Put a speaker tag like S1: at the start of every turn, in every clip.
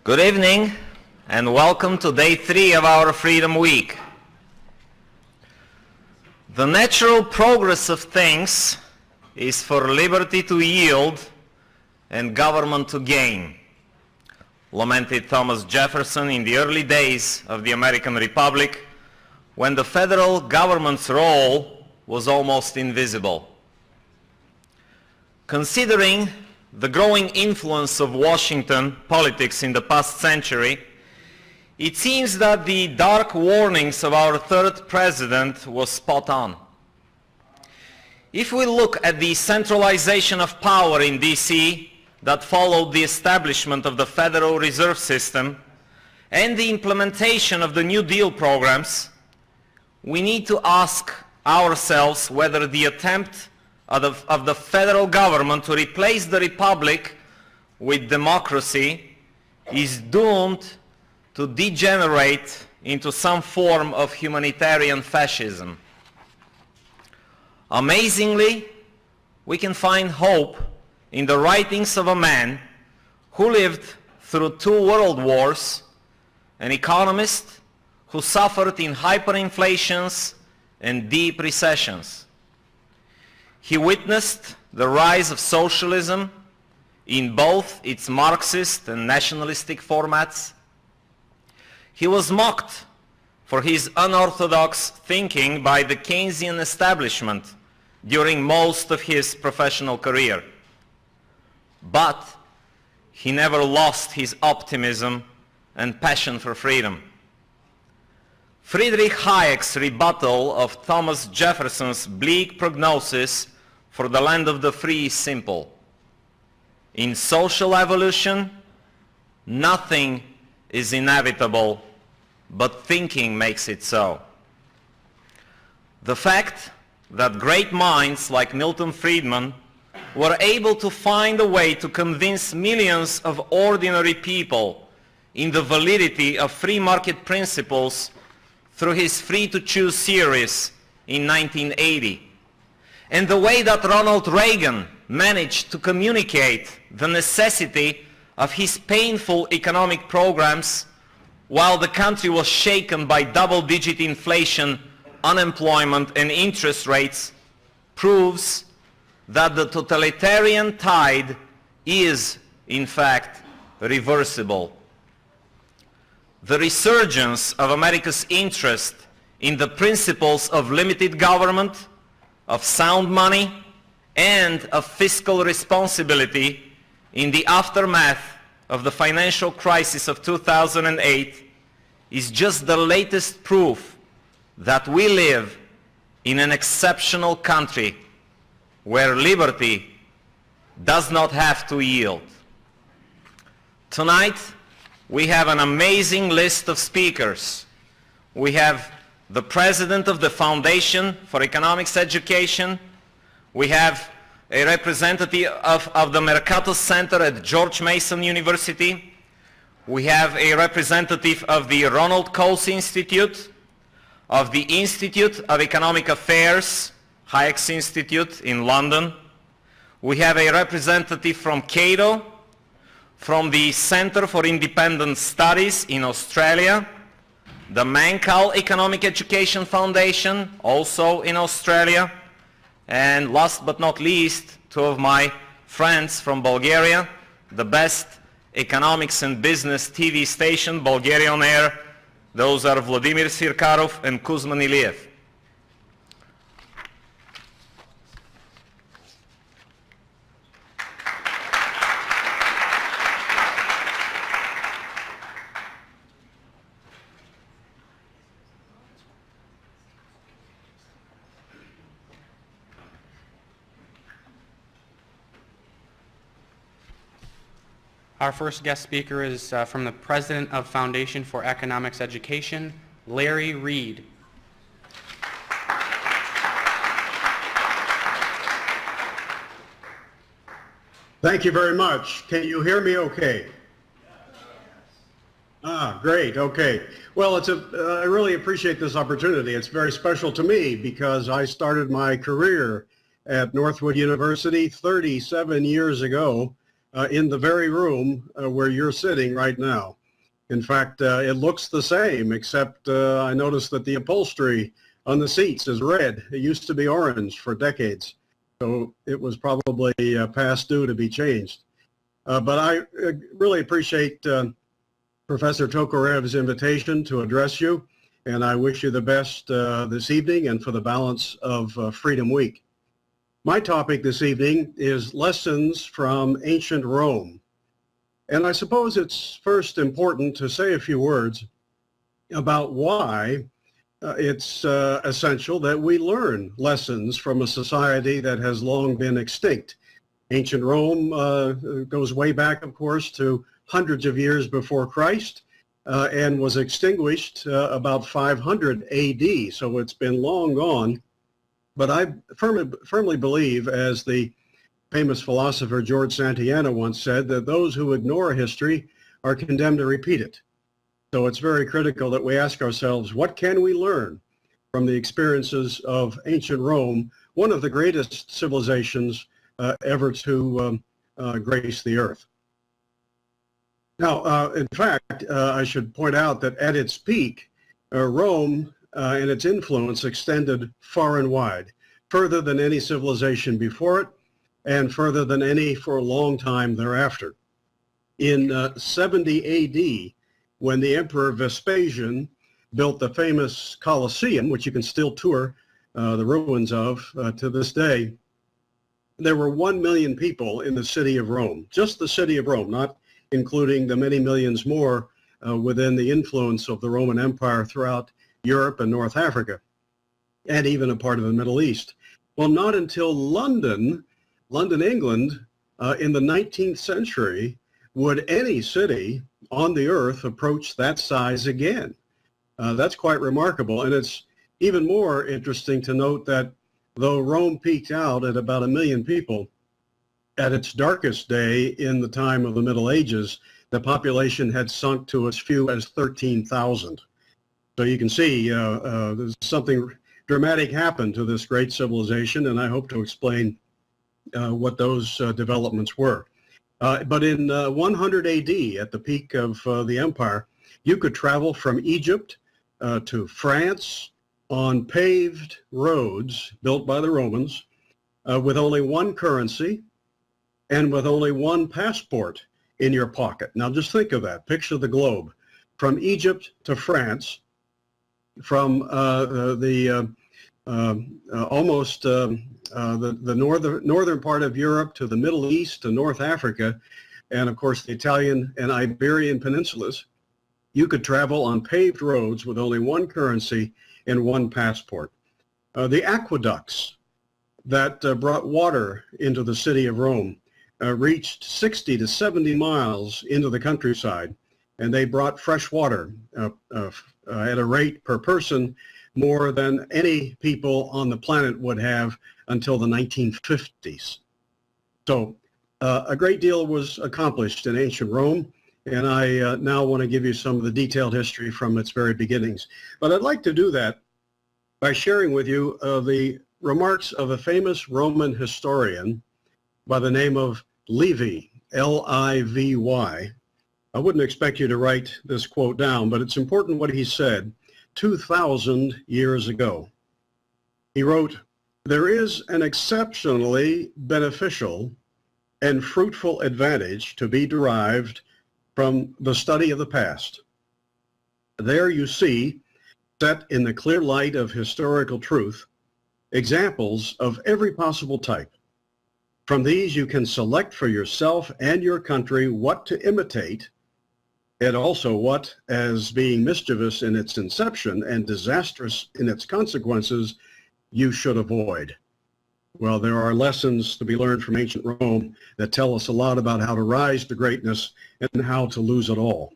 S1: Good evening and welcome to day 3 of our Freedom Week. The natural progress of things is for liberty to yield and government to gain, lamented Thomas Jefferson in the early days of the American Republic, when the federal government's role was almost invisible. Considering the growing influence of Washington politics in the past century, it seems that the dark warnings of our third president was spot on. If we look at the centralization of power in D.C. that followed the establishment of the Federal Reserve System and the implementation of the New Deal programs, we need to ask ourselves whether the attempt of the federal government to replace the republic with democracy is doomed to degenerate into some form of humanitarian fascism. Amazingly, we can find hope in the writings of a man who lived through 2 world wars, an economist who suffered in hyperinflations and deep recessions. He witnessed the rise of socialism in both its Marxist and nationalistic formats. He was mocked for his unorthodox thinking by the Keynesian establishment during most of his professional career. But he never lost his optimism and passion for freedom. Friedrich Hayek's rebuttal of Thomas Jefferson's bleak prognosis for the land of the free is simple. In social evolution, nothing is inevitable, but thinking makes it so. The fact that great minds like Milton Friedman were able to find a way to convince millions of ordinary people in the validity of free market principles through his Free to Choose series in 1980, and the way that Ronald Reagan managed to communicate the necessity of his painful economic programs while the country was shaken by double-digit inflation, unemployment, and interest rates, proves that the totalitarian tide is, in fact, reversible. The resurgence of America's interest in the principles of limited government, of sound money, and of fiscal responsibility in the aftermath of the financial crisis of 2008 is just the latest proof that we live in an exceptional country where liberty does not have to yield. Tonight, we have an amazing list of speakers. We have the president of the Foundation for Economics Education. We have a representative of the Mercatus Center at George Mason University. We have a representative of the Ronald Coase Institute, of the Institute of Economic Affairs, Hayek's Institute in London. We have a representative from Cato, from the Center for Independent Studies in Australia, the Mankal Economic Education Foundation, also in Australia, and last but not least, 2 of my friends from Bulgaria, the best economics and business TV station, Bulgaria On Air. Those are Vladimir Sirkarov and Kuzman Iliev.
S2: Our first guest speaker is from the President of Foundation for Economics Education, Larry Reed.
S3: Thank you very much. Can you hear me okay? Great, okay. Well, I really appreciate this opportunity. It's very special to me because I started my career at Northwood University 37 years ago in the very room where you're sitting right now. In fact, it looks the same, except I noticed that the upholstery on the seats is red. It used to be orange for decades, so it was probably past due to be changed. But I really appreciate Professor Tokarev's invitation to address you, and I wish you the best this evening and for the balance of Freedom Week. My topic this evening is lessons from ancient Rome. And I suppose it's first important to say a few words about why it's essential that we learn lessons from a society that has long been extinct. Ancient Rome goes way back, of course, to hundreds of years before Christ and was extinguished about 500 AD, so it's been long gone. But I firmly believe, as the famous philosopher George Santayana once said, that those who ignore history are condemned to repeat it. So it's very critical that we ask ourselves, what can we learn from the experiences of ancient Rome, one of the greatest civilizations ever to grace the earth? Now, in fact, I should point out that at its peak, Rome and its influence extended far and wide, further than any civilization before it, and further than any for a long time thereafter. In 70 AD, when the Emperor Vespasian built the famous Colosseum, which you can still tour the ruins of to this day, there were 1 million people in the city of Rome, just the city of Rome, not including the many millions more within the influence of the Roman Empire throughout Europe and North Africa, and even a part of the Middle East. Well, not until London, England, in the 19th century, would any city on the earth approach that size again. That's quite remarkable. And it's even more interesting to note that though Rome peaked out at about 1 million people, at its darkest day in the time of the Middle Ages, the population had sunk to as few as 13,000. So you can see there's something dramatic happened to this great civilization, and I hope to explain what those developments were. But in 100 AD, at the peak of the empire, you could travel from Egypt to France on paved roads built by the Romans with only one currency and with only one passport in your pocket. Now just think of that. Picture the globe. From Egypt to France, from the northern part of Europe to the Middle East to North Africa, and of course the Italian and Iberian peninsulas, you could travel on paved roads with only one currency and one passport. The aqueducts that brought water into the city of Rome reached 60 to 70 miles into the countryside, and they brought fresh water at a rate per person more than any people on the planet would have until the 1950s. So a great deal was accomplished in ancient Rome, and I now want to give you some of the detailed history from its very beginnings. But I'd like to do that by sharing with you the remarks of a famous Roman historian by the name of Livy, L-I-V-Y. I wouldn't expect you to write this quote down, but it's important what he said 2,000 years ago. He wrote, "There is an exceptionally beneficial and fruitful advantage to be derived from the study of the past. There you see, set in the clear light of historical truth, examples of every possible type. From these you can select for yourself and your country what to imitate, and also what, as being mischievous in its inception and disastrous in its consequences, you should avoid." Well, there are lessons to be learned from ancient Rome that tell us a lot about how to rise to greatness and how to lose it all.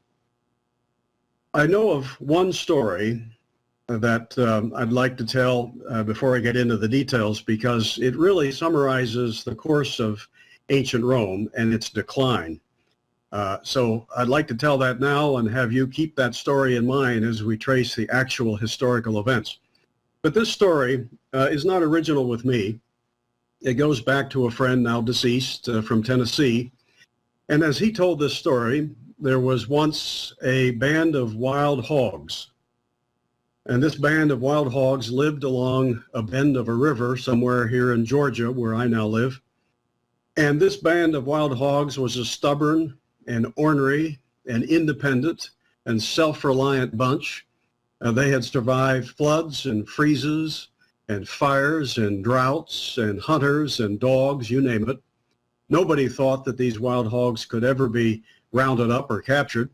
S3: I know of one story that I'd like to tell before I get into the details, because it really summarizes the course of ancient Rome and its decline. So I'd like to tell that now and have you keep that story in mind as we trace the actual historical events. But this story is not original with me. It goes back to a friend now deceased from Tennessee. And as he told this story, there was once a band of wild hogs. And this band of wild hogs lived along a bend of a river somewhere here in Georgia, where I now live. And this band of wild hogs was a stubborn and ornery and independent and self-reliant bunch. They had survived floods and freezes and fires and droughts and hunters and dogs, you name it. Nobody thought that these wild hogs could ever be rounded up or captured.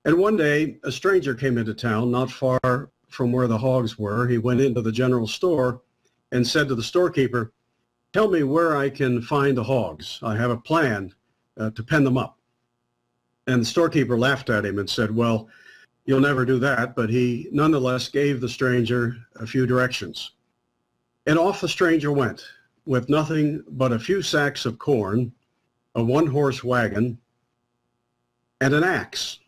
S3: And one day, a stranger came into town, not far from where the hogs were. He went into the general store and said to the storekeeper, "Tell me where I can find the hogs. I have a plan to pen them up." And the storekeeper laughed at him and said, "Well, you'll never do that," but he nonetheless gave the stranger a few directions. And off the stranger went with nothing but a few sacks of corn, a one-horse wagon, and an axe.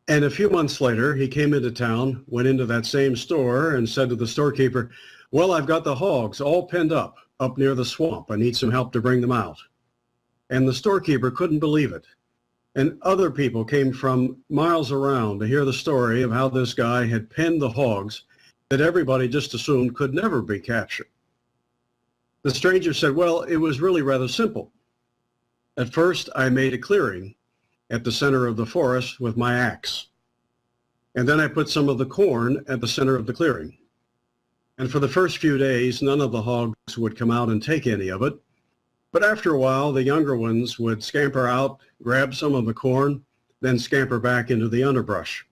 S3: And a few months later, he came into town, went into that same store, and said to the storekeeper, "Well, I've got the hogs all penned up near the swamp. I need some help to bring them out." And the storekeeper couldn't believe it. And other people came from miles around to hear the story of how this guy had penned the hogs that everybody just assumed could never be captured. The stranger said, "Well, it was really rather simple. At first, I made a clearing at the center of the forest with my axe. And then I put some of the corn at the center of the clearing. And for the first few days, none of the hogs would come out and take any of it. But after a while, the younger ones would scamper out, grab some of the corn, then scamper back into the underbrush.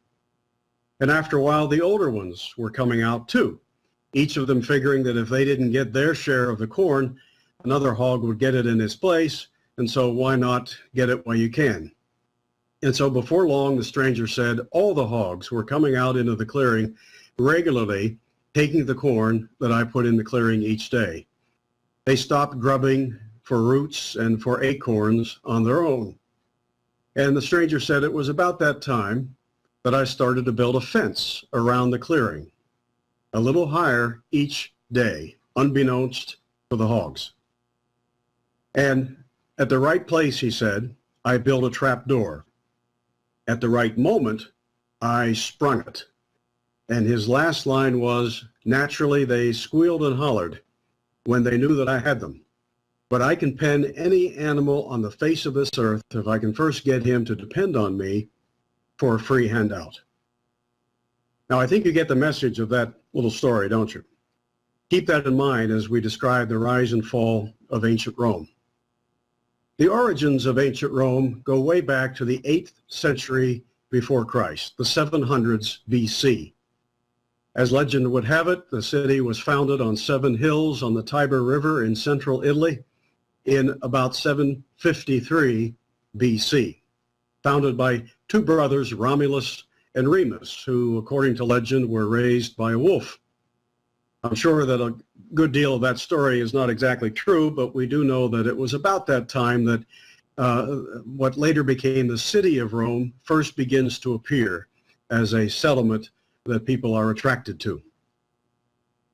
S3: And after a while, the older ones were coming out too, each of them figuring that if they didn't get their share of the corn, another hog would get it in its place, and so why not get it while you can?" And so before long, the stranger said all the hogs were coming out into the clearing regularly, taking the corn that I put in the clearing each day. They stopped grubbing for roots and for acorns on their own. And the stranger said it was about that time that I started to build a fence around the clearing, a little higher each day, unbeknownst to the hogs. And at the right place, he said, I built a trap door. At the right moment, I sprung it. And his last line was, "Naturally, they squealed and hollered when they knew that I had them. But I can pen any animal on the face of this earth if I can first get him to depend on me for a free handout." Now, I think you get the message of that little story, don't you? Keep that in mind as we describe the rise and fall of ancient Rome. The origins of ancient Rome go way back to the 8th century before Christ, the 700s BC. As legend would have it, the city was founded on 7 hills on the Tiber River in central Italy in about 753 BC, founded by 2 brothers, Romulus and Remus, who, according to legend, were raised by a wolf. I'm sure that a good deal of that story is not exactly true, but we do know that it was about that time that what later became the city of Rome first begins to appear as a settlement that people are attracted to.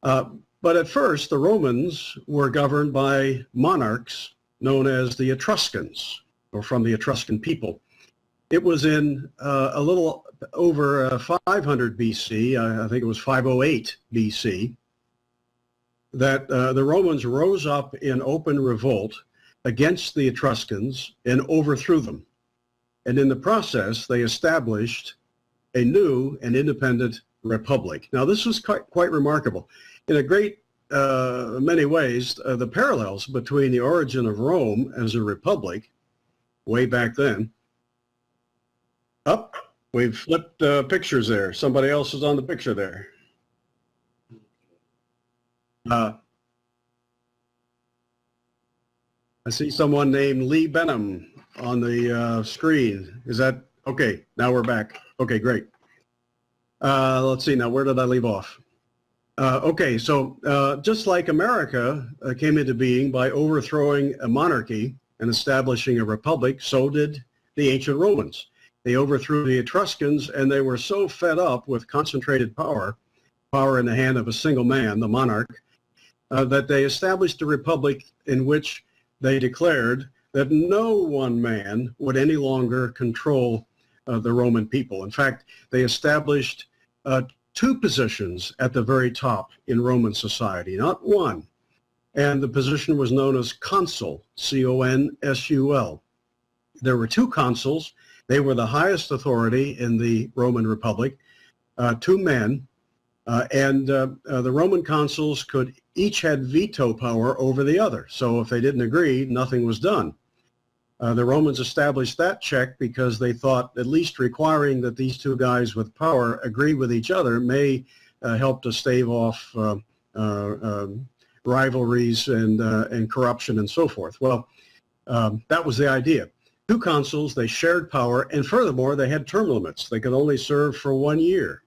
S3: But at first, the Romans were governed by monarchs known as the Etruscans, or from the Etruscan people. It was in a little over 500 BC, I think it was 508 BC, that the Romans rose up in open revolt against the Etruscans and overthrew them. And in the process, they established a new and independent republic. Now, this was quite remarkable. In a great many ways, the parallels between the origin of Rome as a republic way back then. We've flipped pictures there. Somebody else is on the picture there. I see someone named Lee Benham on the screen. Is that okay? Now we're back. Okay, great. Let's see now, where did I leave off? Okay, so just like America came into being by overthrowing a monarchy and establishing a republic, so did the ancient Romans. They overthrew the Etruscans, and they were so fed up with concentrated power in the hand of a single man, the monarch, that they established a republic in which they declared that no one man would any longer control the Roman people. In fact, they established two positions at the very top in Roman society, not one. And the position was known as consul, C-O-N-S-U-L. There were two consuls. They were the highest authority in the Roman Republic, two men. The Roman consuls could each had veto power over the other. So if they didn't agree, nothing was done. The Romans established that check because they thought at least requiring that these two guys with power agree with each other may help to stave off rivalries and corruption and so forth. Well, that was the idea. Two consuls, they shared power, and furthermore, they had term limits. They could only serve for 1 year,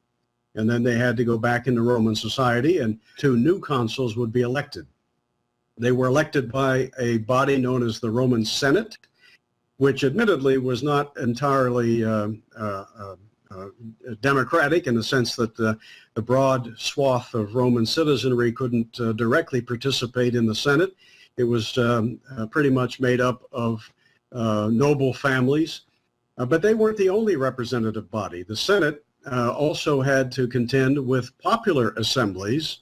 S3: and then they had to go back into Roman society, and two new consuls would be elected. They were elected by a body known as the Roman Senate, which admittedly was not entirely democratic in the sense that the broad swath of Roman citizenry couldn't directly participate in the Senate. It was pretty much made up of noble families, but they weren't the only representative body. The Senate also had to contend with popular assemblies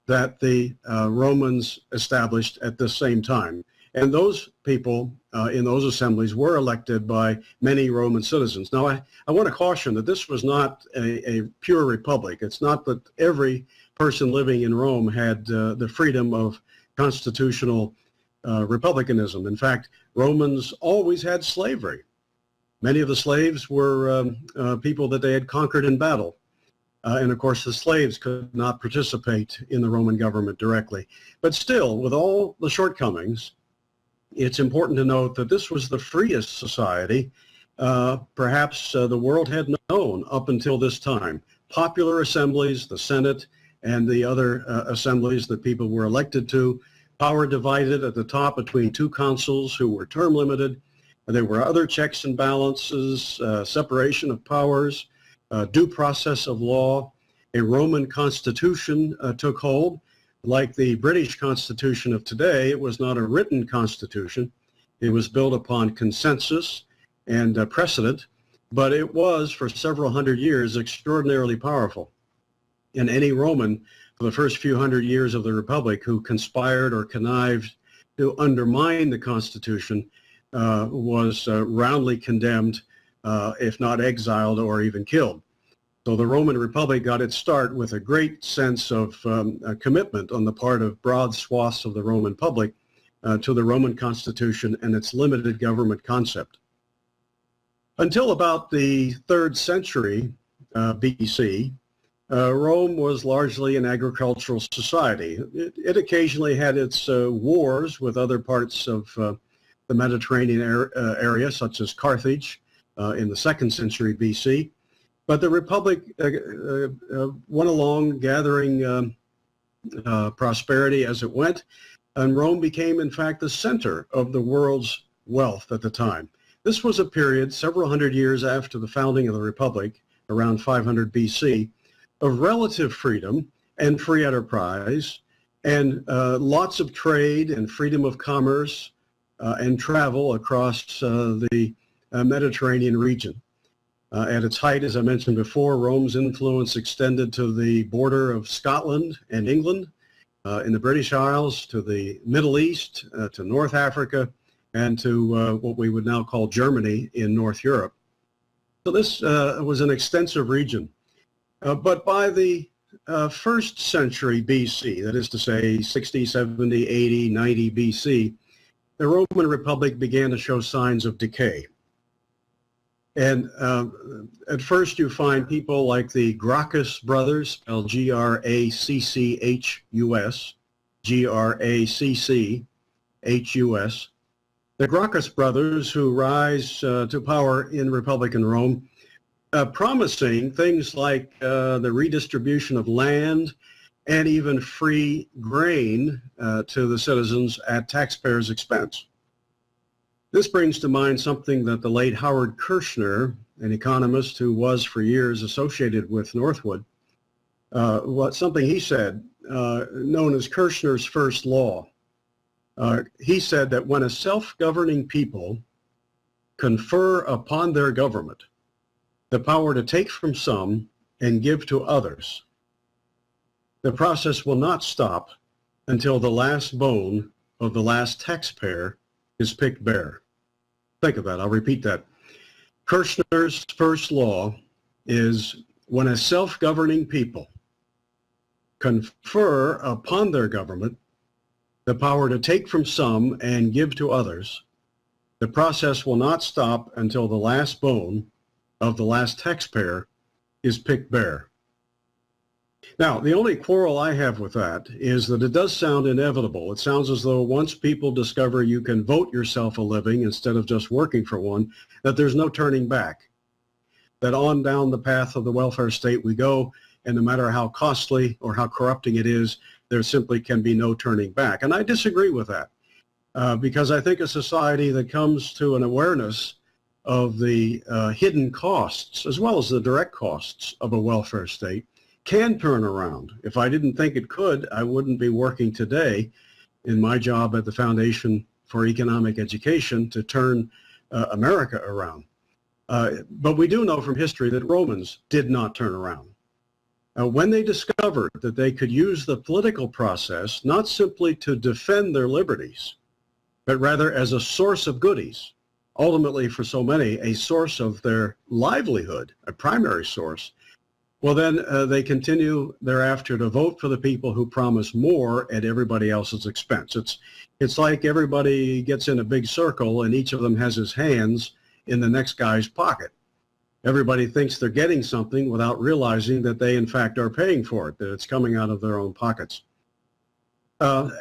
S3: that the Romans established at the same time. And those people in those assemblies were elected by many Roman citizens. Now, I want to caution that this was not a pure republic. It's not that every person living in Rome had the freedom of constitutional republicanism. In fact, Romans always had slavery. Many of the slaves were people that they had conquered in battle. And of course, the slaves could not participate in the Roman government directly. But still, with all the shortcomings, it's important to note that this was the freest society perhaps the world had known up until this time. Popular assemblies, the Senate, and the other assemblies that people were elected to, power divided at the top between two consuls who were term limited. There were other checks and balances, separation of powers, due process of law. A Roman constitution took hold. Like the British Constitution of today, it was not a written constitution. It was built upon consensus and precedent, but it was for several hundred years extraordinarily powerful. And any Roman for the first few hundred years of the Republic who conspired or connived to undermine the Constitution was roundly condemned, if not exiled or even killed. So the Roman Republic got its start with a great sense of commitment on the part of broad swaths of the Roman public to the Roman Constitution and its limited government concept. Until about the 3rd century BC, Rome was largely an agricultural society. It occasionally had its wars with other parts of the Mediterranean area, such as Carthage in the 2nd century BC. But the Republic went along gathering prosperity as it went, and Rome became, in fact, the center of the world's wealth at the time. This was a period, several hundred years after the founding of the Republic, around 500 BC, of relative freedom and free enterprise, and lots of trade and freedom of commerce and travel across the Mediterranean region. At its height, as I mentioned before, Rome's influence extended to the border of Scotland and England, in the British Isles, to the Middle East, to North Africa, and to what we would now call Germany in North Europe. So this was an extensive region. But by the 1st century BC, that is to say 60, 70, 80, 90 BC, the Roman Republic began to show signs of decay. And at first you find people like the Gracchus brothers, spelled Gracchus, Gracchus. The Gracchus brothers who rise to power in Republican Rome, promising things like the redistribution of land and even free grain to the citizens at taxpayers' expense. This brings to mind something that the late Howard Kirchner, an economist who was for years associated with Northwood, something he said, known as Kirchner's first law. He said that when a self-governing people confer upon their government the power to take from some and give to others, the process will not stop until the last bone of the last taxpayer is picked bare. Think of that. I'll repeat that. Kirchner's first law is when a self-governing people confer upon their government the power to take from some and give to others, the process will not stop until the last bone of the last taxpayer is picked bare. Now, the only quarrel I have with that is that it does sound inevitable. It sounds as though once people discover you can vote yourself a living instead of just working for one, that there's no turning back. That on down the path of the welfare state we go, and no matter how costly or how corrupting it is, there simply can be no turning back. And I disagree with that because I think a society that comes to an awareness of the hidden costs as well as the direct costs of a welfare state can turn around. If I didn't think it could, I wouldn't be working today in my job at the Foundation for Economic Education to turn America around. But we do know from history that Romans did not turn around. When they discovered that they could use the political process not simply to defend their liberties, but rather as a source of goodies, ultimately for so many, a source of their livelihood, a primary source, well then they continue thereafter to vote for the people who promise more at everybody else's expense. It's like everybody gets in a big circle and each of them has his hands in the next guy's pocket. Everybody thinks they're getting something without realizing that they, in fact, are paying for it, that it's coming out of their own pockets. Now,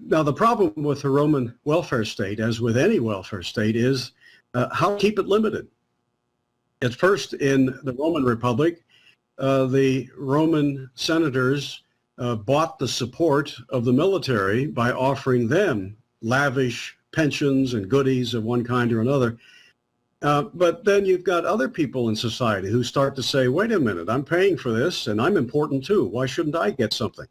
S3: the problem with the Roman welfare state, as with any welfare state, is how to keep it limited. At first, in the Roman Republic, the Roman senators bought the support of the military by offering them lavish pensions and goodies of one kind or another. But then you've got other people in society who start to say, wait a minute, I'm paying for this and I'm important too. Why shouldn't I get something?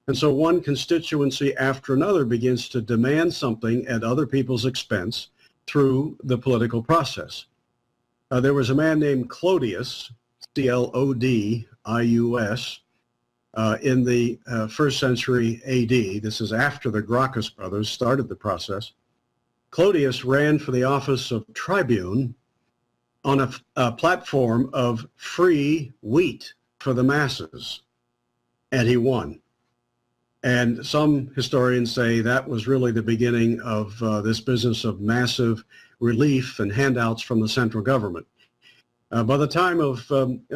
S3: And so one constituency after another begins to demand something at other people's expense through the political process. There was a man named Clodius, C-L-O-D-I-U-S, in the first century AD. This is after the Gracchus brothers started the process. Clodius ran for the office of tribune on a platform of free wheat for the masses, and he won. And some historians say that was really the beginning of this business of massive relief and handouts from the central government. By the time of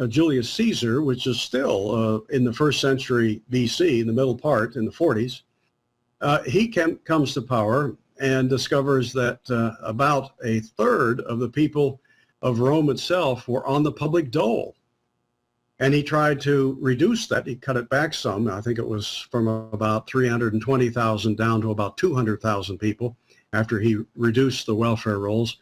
S3: Julius Caesar, which is still in the first century BC, in the middle part, in the 40s, he comes to power and discovers that about a third of the people of Rome itself were on the public dole. And he tried to reduce that. He cut it back some. I think it was from about 320,000 down to about 200,000 people after he reduced the welfare rolls.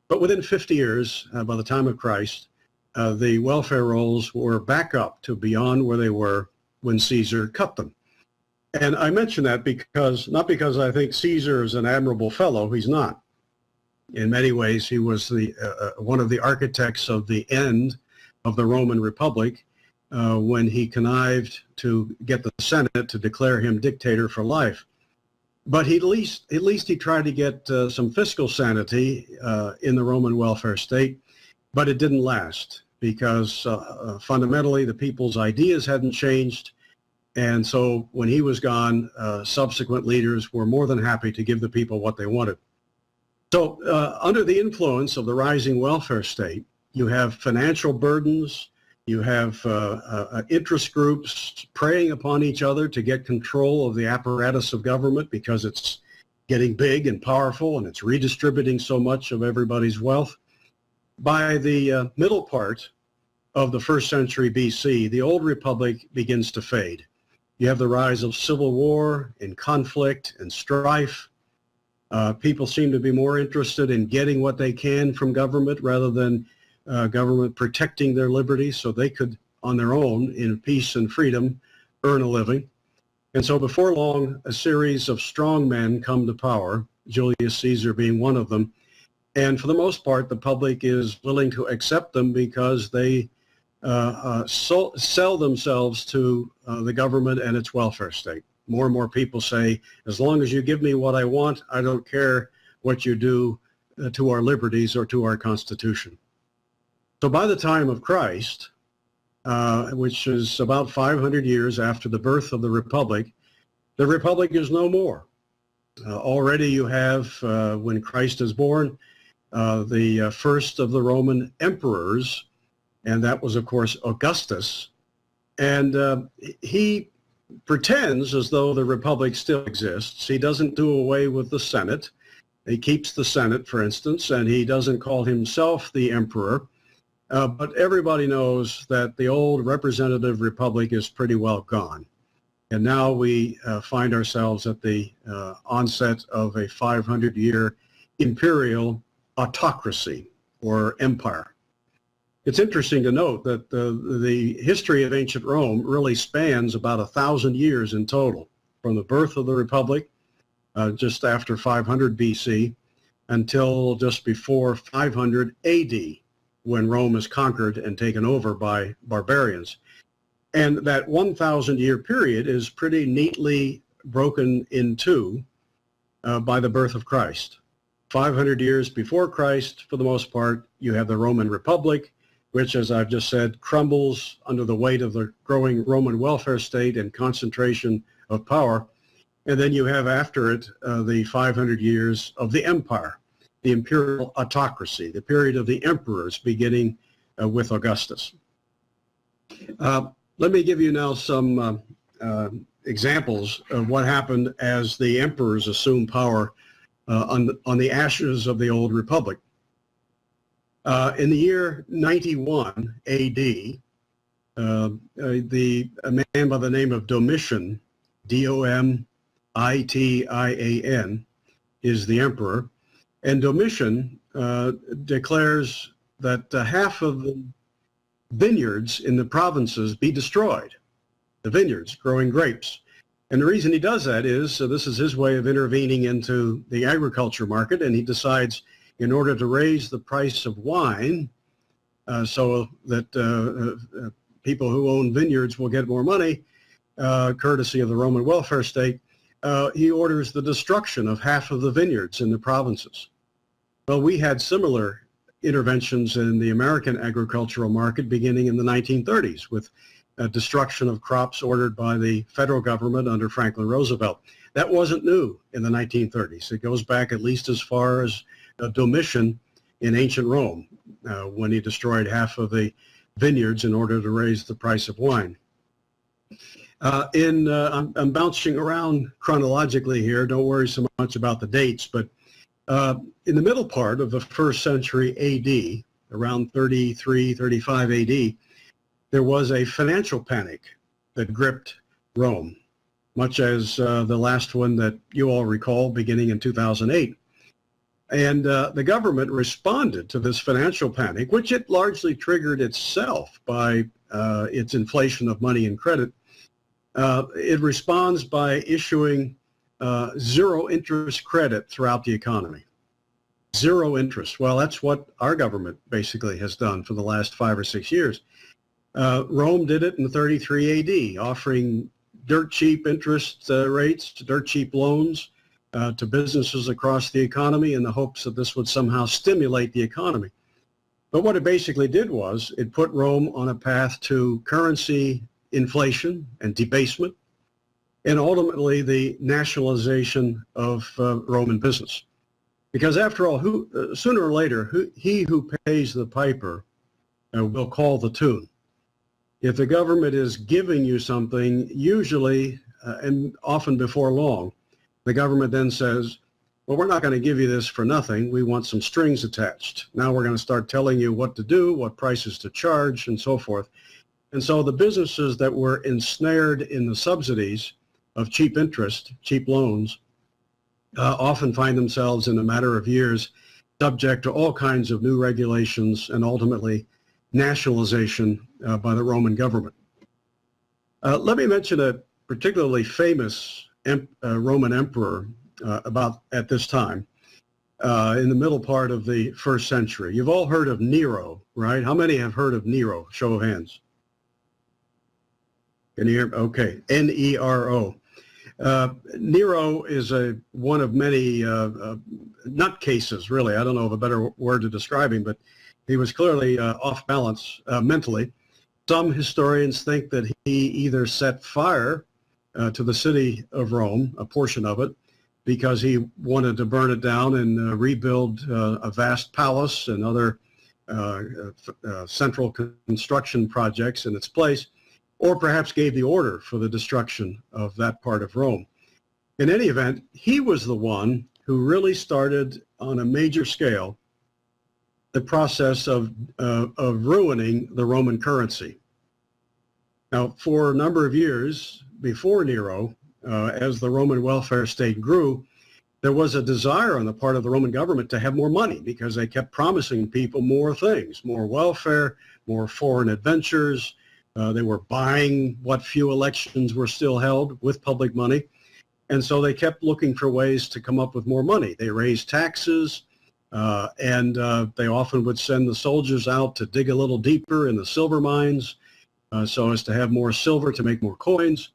S3: But within 50 years, by the time of Christ, the welfare rolls were back up to beyond where they were when Caesar cut them. And I mention that because, not because I think Caesar is an admirable fellow, he's not. In many ways, he was one of the architects of the end of the Roman Republic when he connived to get the Senate to declare him dictator for life. But at least he tried to get some fiscal sanity in the Roman welfare state, but it didn't last because fundamentally the people's ideas hadn't changed. And so when he was gone, subsequent leaders were more than happy to give the people what they wanted. So under the influence of the rising welfare state, you have financial burdens, you have interest groups preying upon each other to get control of the apparatus of government because it's getting big and powerful and it's redistributing so much of everybody's wealth. By the middle part of the first century BC, the old republic begins to fade. You have the rise of civil war and conflict and strife. People seem to be more interested in getting what they can from government rather than government protecting their liberties so they could, on their own, in peace and freedom, earn a living. And so before long, a series of strong men come to power, Julius Caesar being one of them. And for the most part, the public is willing to accept them because they sell themselves to the government and its welfare state. More and more people say, as long as you give me what I want, I don't care what you do to our liberties or to our Constitution. So by the time of Christ, which is about 500 years after the birth of the Republic is no more. Already you have, when Christ is born, the first of the Roman emperors, and that was, of course, Augustus. And he pretends as though the Republic still exists. He doesn't do away with the Senate. He keeps the Senate, for instance, and he doesn't call himself the emperor. But everybody knows that the old representative republic is pretty well gone. And now we find ourselves at the onset of a 500-year imperial autocracy or empire. It's interesting to note that the history of ancient Rome really spans about 1,000 years in total, from the birth of the Republic, just after 500 BC, until just before 500 AD, when Rome is conquered and taken over by barbarians. And that 1,000-year period is pretty neatly broken in two by the birth of Christ. 500 years before Christ, for the most part, you have the Roman Republic, which, as I've just said, crumbles under the weight of the growing Roman welfare state and concentration of power. And then you have after it the 500 years of the empire, the imperial autocracy, the period of the emperors beginning with Augustus. Let me give you now some examples of what happened as the emperors assumed power on the ashes of the old republic. In the year 91 AD, a man by the name of Domitian, Domitian, is the emperor. And Domitian declares that half of the vineyards in the provinces be destroyed, the vineyards growing grapes. And the reason he does that is, this is his way of intervening into the agriculture market, and he decides in order to raise the price of wine so that people who own vineyards will get more money, courtesy of the Roman welfare state, he orders the destruction of half of the vineyards in the provinces. Well, we had similar interventions in the American agricultural market beginning in the 1930s with destruction of crops ordered by the federal government under Franklin Roosevelt. That wasn't new in the 1930s. It goes back at least as far as Domitian in ancient Rome when he destroyed half of the vineyards in order to raise the price of wine. I'm bouncing around chronologically here. Don't worry so much about the dates, but in the middle part of the first century AD, around 33, 35 AD, there was a financial panic that gripped Rome, much as the last one that you all recall beginning in 2008. And the government responded to this financial panic, which it largely triggered itself by its inflation of money and credit. It responds by issuing zero interest credit throughout the economy. Zero interest. Well, that's what our government basically has done for the last 5 or 6 years. Rome did it in 33 AD, offering dirt cheap interest rates, dirt cheap loans to businesses across the economy in the hopes that this would somehow stimulate the economy. But what it basically did was it put Rome on a path to currency inflation and debasement, and ultimately the nationalization of Roman business. Because after all, sooner or later, he who pays the piper will call the tune. If the government is giving you something, usually and often before long, the government then says, well, we're not going to give you this for nothing. We want some strings attached. Now we're going to start telling you what to do, what prices to charge, and so forth. And so the businesses that were ensnared in the subsidies of cheap interest, cheap loans, often find themselves in a matter of years subject to all kinds of new regulations and ultimately nationalization by the Roman government. Let me mention particularly famous Roman emperor about at this time, in the middle part of the first century. You've all heard of Nero, right? How many have heard of Nero? Show of hands. Can you hear? Okay, Nero. Nero is one of many nutcases, really. I don't know of a better word to describe him, but he was clearly off balance mentally. Some historians think that he either set fire to the city of Rome, a portion of it, because he wanted to burn it down and rebuild a vast palace and other central construction projects in its place, or perhaps gave the order for the destruction of that part of Rome. In any event, he was the one who really started on a major scale the process of ruining the Roman currency. Now, for a number of years before Nero, as the Roman welfare state grew, there was a desire on the part of the Roman government to have more money because they kept promising people more things, more welfare, more foreign adventures. They were buying what few elections were still held with public money. And so they kept looking for ways to come up with more money. They raised taxes, and they often would send the soldiers out to dig a little deeper in the silver mines so as to have more silver to make more coins.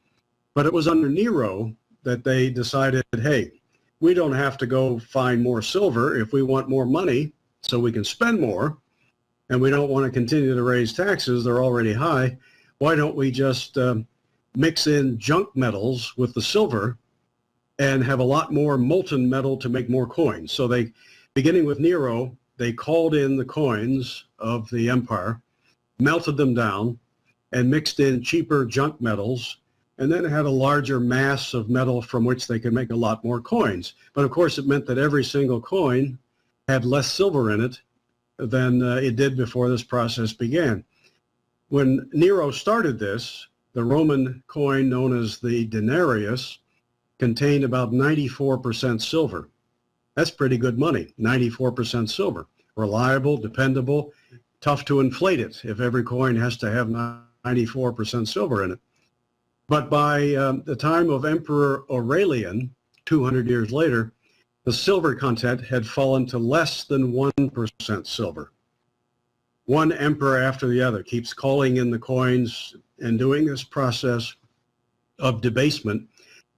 S3: But it was under Nero that they decided, hey, we don't have to go find more silver if we want more money so we can spend more, and we don't want to continue to raise taxes. They're already high. Why don't we just mix in junk metals with the silver and have a lot more molten metal to make more coins? So they, beginning with Nero, they called in the coins of the empire, melted them down, and mixed in cheaper junk metals, and then had a larger mass of metal from which they could make a lot more coins. But of course, it meant that every single coin had less silver in it than it did before this process began. When Nero started this, the Roman coin known as the denarius contained about 94% silver. That's pretty good money, 94% silver. Reliable, dependable, tough to inflate it if every coin has to have 94% silver in it. But by the time of Emperor Aurelian, 200 years later, the silver content had fallen to less than 1% silver. One emperor after the other keeps calling in the coins and doing this process of debasement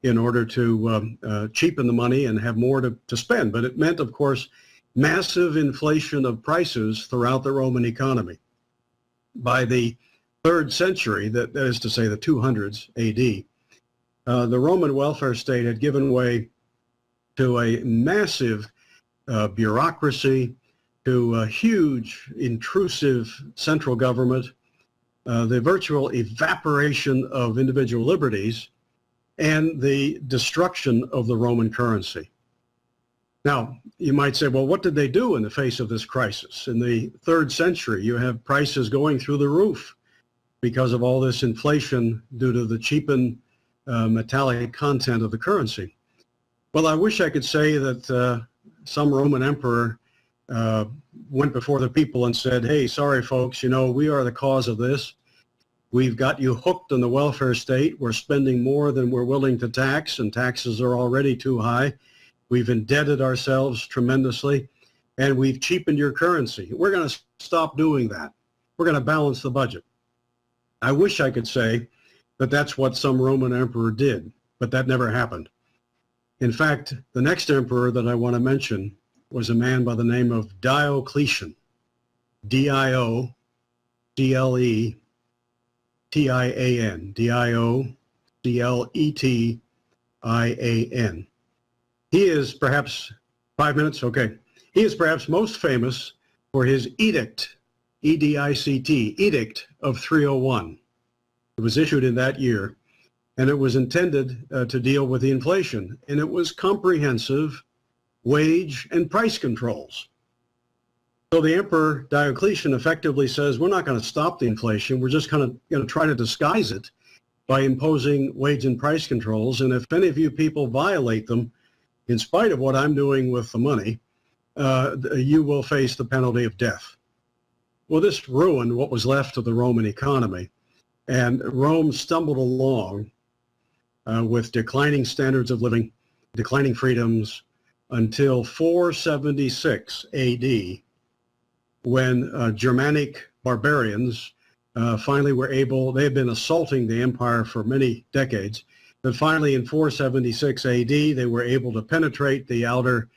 S3: in order to cheapen the money and have more to spend. But it meant, of course, massive inflation of prices throughout the Roman economy. By the 3rd century, that is to say the 200s AD, the Roman welfare state had given way to a massive bureaucracy, to a huge intrusive central government, the virtual evaporation of individual liberties, and the destruction of the Roman currency. Now, you might say, well, what did they do in the face of this crisis? In the 3rd century, you have prices going through the roof because of all this inflation due to the cheapened metallic content of the currency. Well, I wish I could say that some Roman emperor went before the people and said, hey, sorry, folks, you know, we are the cause of this. We've got you hooked on the welfare state. We're spending more than we're willing to tax, and taxes are already too high. We've indebted ourselves tremendously, and we've cheapened your currency. We're going to stop doing that. We're going to balance the budget. I wish I could say that that's what some Roman emperor did, but that never happened. In fact, the next emperor that I want to mention was a man by the name of Diocletian, D-I-O-C-L-E-T-I-A-N, D-I-O-C-L-E-T-I-A-N. He is perhaps, 5 minutes, okay. He is perhaps most famous for his edict, E-D-I-C-T, Edict of 301. It was issued in that year, and it was intended to deal with the inflation, and it was comprehensive wage and price controls. So the Emperor Diocletian effectively says, we're not going to stop the inflation, we're just going to try to disguise it by imposing wage and price controls, and if any of you people violate them, in spite of what I'm doing with the money, you will face the penalty of death. Well, this ruined what was left of the Roman economy, and Rome stumbled along with declining standards of living, declining freedoms, until 476 AD, when Germanic barbarians finally were able, they had been assaulting the empire for many decades, but finally in 476 AD, they were able to penetrate the outer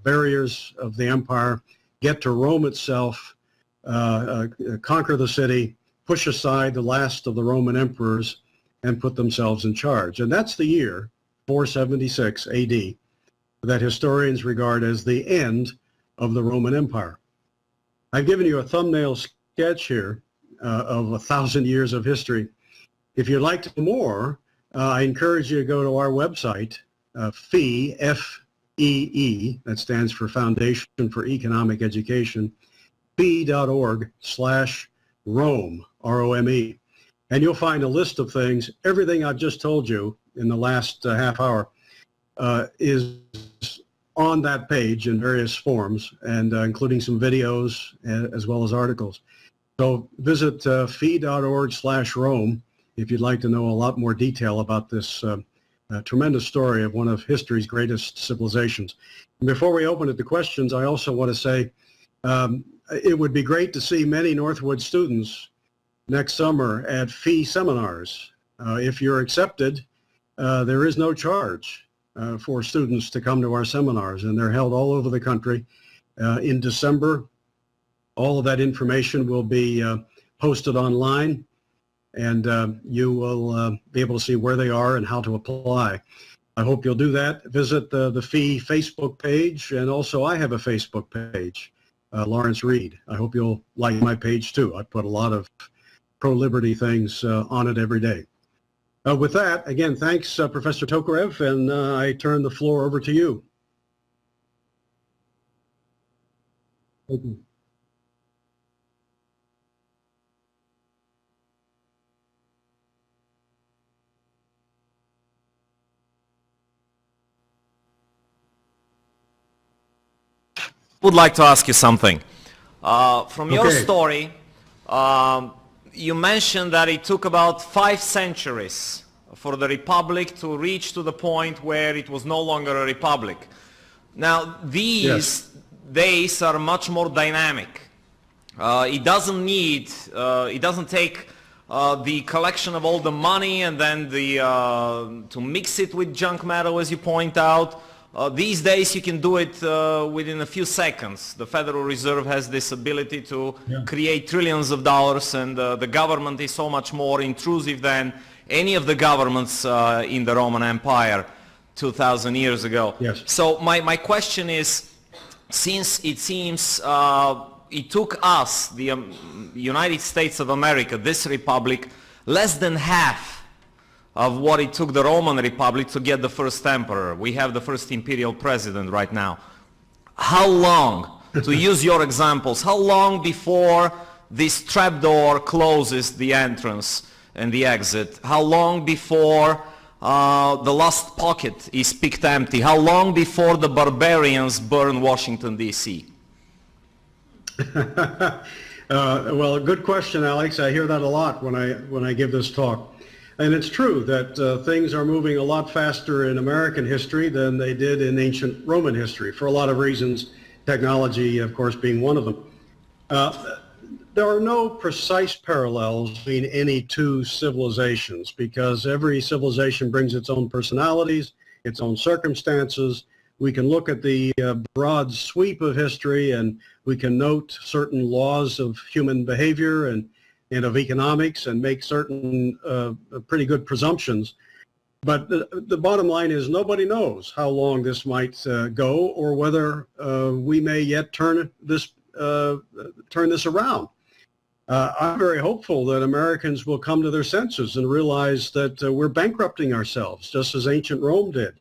S3: barriers of the empire, get to Rome itself, conquer the city, push aside the last of the Roman emperors, and put themselves in charge. And that's the year, 476 AD, that historians regard as the end of the Roman Empire. I've given you a thumbnail sketch here of 1,000 years of history. If you'd like to know more, I encourage you to go to our website, FEE, F-E-E, that stands for Foundation for Economic Education, fee.org/Rome, R-O-M-E. And you'll find a list of things. Everything I've just told you in the last half hour is on that page in various forms, and including some videos as well as articles. So visit fee.org/Rome if you'd like to know a lot more detail about this tremendous story of one of history's greatest civilizations. And before we open it to questions, I also want to say it would be great to see many Northwood students next summer at FEE seminars. If you're accepted, there is no charge for students to come to our seminars, and they're held all over the country. In December, all of that information will be posted online, and you will be able to see where they are and how to apply. I hope you'll do that. Visit the FEE Facebook page, and also I have a Facebook page, Lawrence Reed. I hope you'll like my page too. I put a lot of pro-liberty things on it every day. With that, again, thanks, Professor Tokarev, and I turn the floor over to you. Thank you.
S1: Would like to ask you something. From your story, you mentioned that it took about 5 centuries for the republic to reach to the point where it was no longer a republic. Now, these days are much more dynamic. It doesn't take the collection of all the money and then to mix it with junk metal, as you point out. These days you can do it within a few seconds. The Federal Reserve has this ability to create trillions of dollars, and the government is so much more intrusive than any of the governments in the Roman Empire 2,000 years ago.
S3: Yes.
S1: So my question is, since it seems it took us, the United States of America, this republic, less than half of what it took the Roman Republic to get the first emperor. We have the first imperial president right now. How long, to use your examples, how long before this trapdoor closes the entrance and the exit? How long before the last pocket is picked empty? How long before the barbarians burn Washington, D.C.?
S3: Well, a good question, Alex. I hear that a lot when I give this talk. And it's true that things are moving a lot faster in American history than they did in ancient Roman history, for a lot of reasons, technology, of course, being one of them. There are no precise parallels between any two civilizations, because every civilization brings its own personalities, its own circumstances. We can look at the broad sweep of history, and we can note certain laws of human behavior and of economics, and make certain pretty good presumptions. But the bottom line is nobody knows how long this might go, or whether we may yet turn this around. I'm very hopeful that Americans will come to their senses and realize that we're bankrupting ourselves, just as ancient Rome did,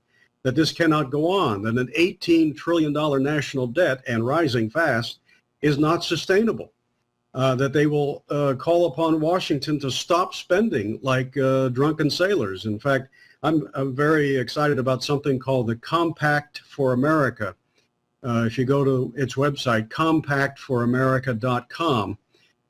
S3: that this cannot go on, that an $18 trillion national debt, and rising fast, is not sustainable. That they will call upon Washington to stop spending like drunken sailors. In fact, I'm very excited about something called the Compact for America. If you go to its website, compactforamerica.com,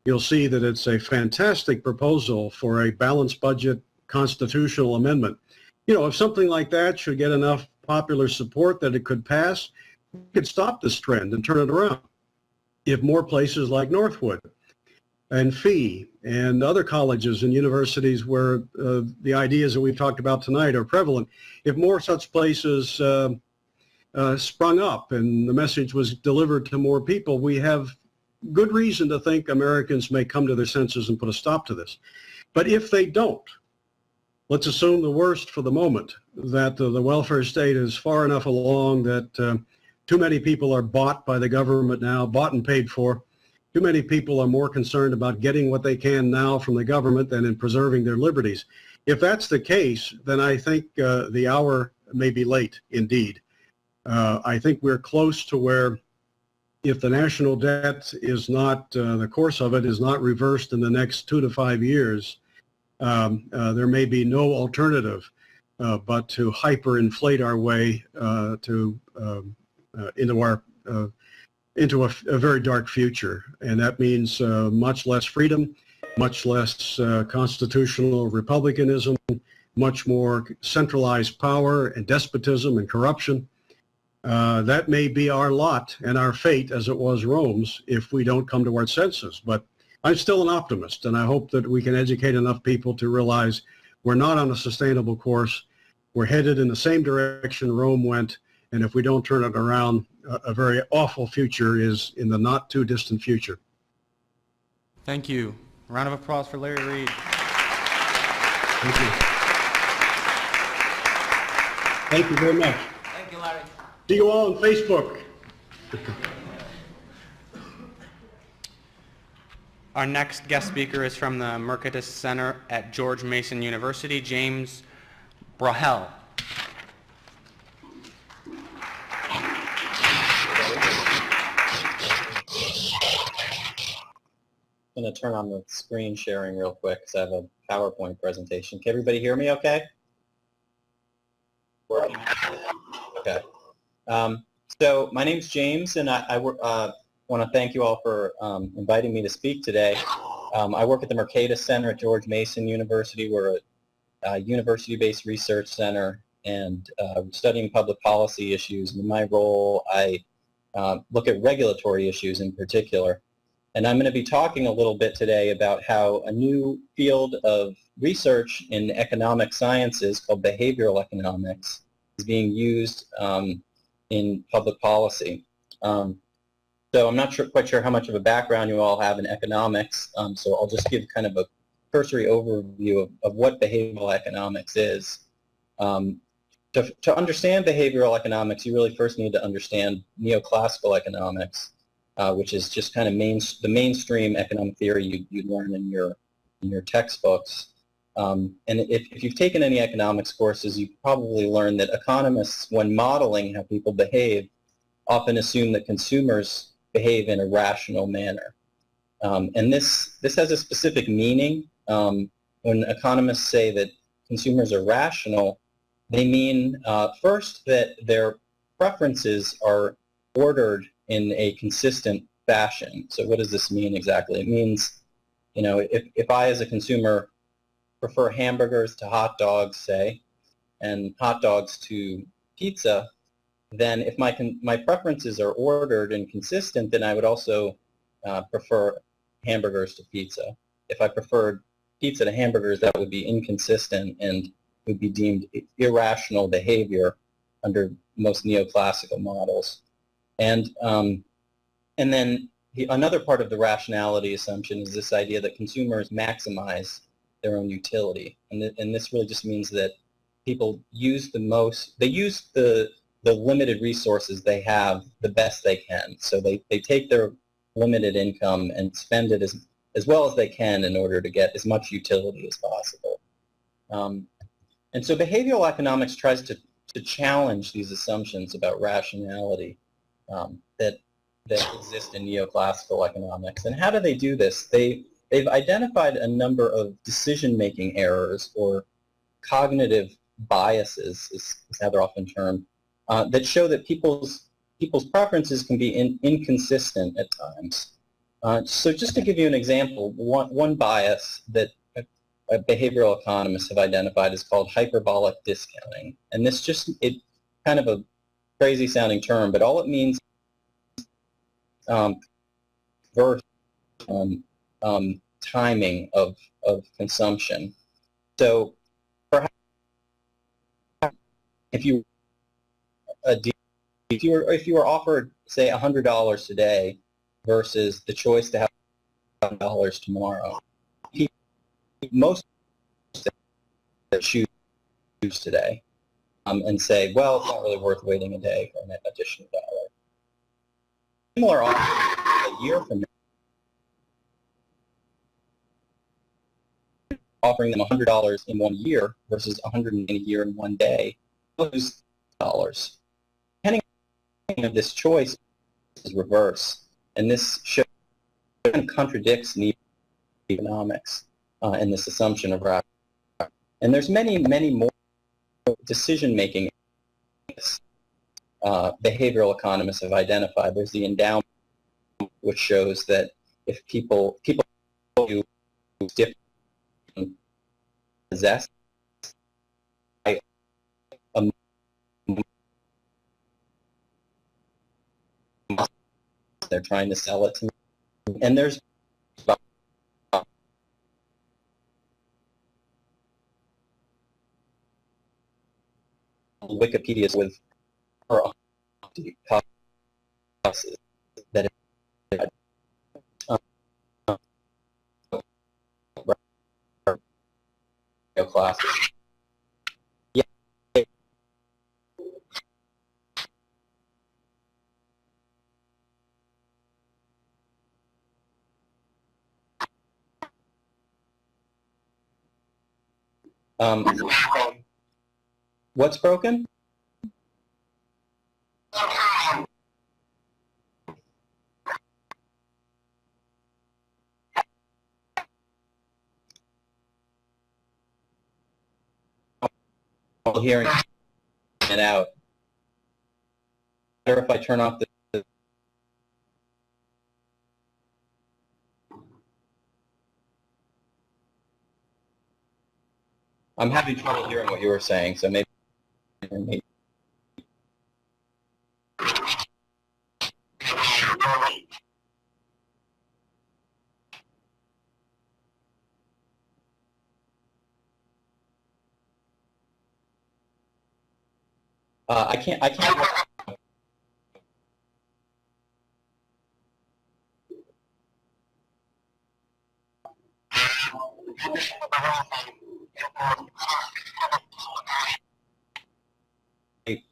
S3: you'll see that it's a fantastic proposal for a balanced budget constitutional amendment. If something like that should get enough popular support that it could pass, we could stop this trend and turn it around. If more places like Northwood and Fee and other colleges and universities where the ideas that we've talked about tonight are prevalent, if more such places sprung up and the message was delivered to more people, we have good reason to think Americans may come to their senses and put a stop to this. But if they don't, let's assume the worst for the moment, that the welfare state is far enough along that too many people are bought by the government now, bought and paid for. Too many people are more concerned about getting what they can now from the government than in preserving their liberties. If that's the case, then I think the hour may be late indeed. I think we're close to where if the national debt is not, the course of it is not reversed in the next 2 to 5 years, there may be no alternative but to hyperinflate our way into a very dark future. And that means much less freedom, much less constitutional republicanism, much more centralized power and despotism and corruption. That may be our lot and our fate as it was Rome's if we don't come to our senses. But I'm still an optimist, and I hope that we can educate enough people to realize we're not on a sustainable course. We're headed in the same direction Rome went, and if we don't turn it around, a very awful future is in the not too distant future.
S2: Thank you. A round of applause for Larry Reed.
S3: Thank you. Thank you very much.
S4: Thank you, Larry.
S3: See you all on Facebook.
S2: Our next guest speaker is from the Mercatus Center at George Mason University, James Broughel.
S4: I'm going to turn on the screen sharing real quick because I have a PowerPoint presentation. Can everybody hear me okay? Working? Okay. So my name's James, and I want to thank you all for inviting me to speak today. I work at the Mercatus Center at George Mason University. We're a university-based research center and studying public policy issues. In my role, I look at regulatory issues in particular. And I'm going to be talking a little bit today about how a new field of research in economic sciences called behavioral economics is being used in public policy. So I'm not quite sure how much of a background you all have in economics, so I'll just give kind of a cursory overview of what behavioral economics is. To understand behavioral economics, you really first need to understand neoclassical economics, which is just kind of the mainstream economic theory you'd learn in your textbooks. And if you've taken any economics courses, you've probably learned that economists, when modeling how people behave, often assume that consumers behave in a rational manner. And this has a specific meaning. When economists say that consumers are rational, they mean first that their preferences are ordered in a consistent fashion. So what does this mean exactly? It means, if I as a consumer prefer hamburgers to hot dogs, say, and hot dogs to pizza, then if my preferences are ordered and consistent, then I would also prefer hamburgers to pizza. If I preferred pizza to hamburgers, that would be inconsistent and would be deemed irrational behavior under most neoclassical models. And then another part of the rationality assumption is this idea that consumers maximize their own utility, and this really just means that people use the limited resources they have the best they can. So they take their limited income and spend it as well as they can in order to get as much utility as possible. And so behavioral economics tries to challenge these assumptions about rationality that exist in neoclassical economics. And how do they do this? They've identified a number of decision-making errors or cognitive biases, is how they're often termed, that show that people's preferences can be inconsistent at times. So just to give you an example, one bias that behavioral economists have identified is called hyperbolic discounting. And this it kind of a crazy sounding term, but all it means versus timing of consumption. So perhaps if you were offered, say, $100 today versus the choice to have $100 tomorrow, most choose today and say, well, it's not really worth waiting a day for an additional dollar. Similar offer a year from now, offering them $100 in 1 year versus $100 in a year in 1 day, lose dollars. Depending on this choice is reverse, and this shows and contradicts economics and this assumption of rapid. And there's many more decision-making behavioral economists have identified. There's the endowment, which shows that if people do different possess they're trying to sell it to me. And there's Wikipedia's with that classes. Yeah. What's broken? Hearing it out. Better if I turn off the. I'm having trouble hearing what you were saying, so maybe. I can't.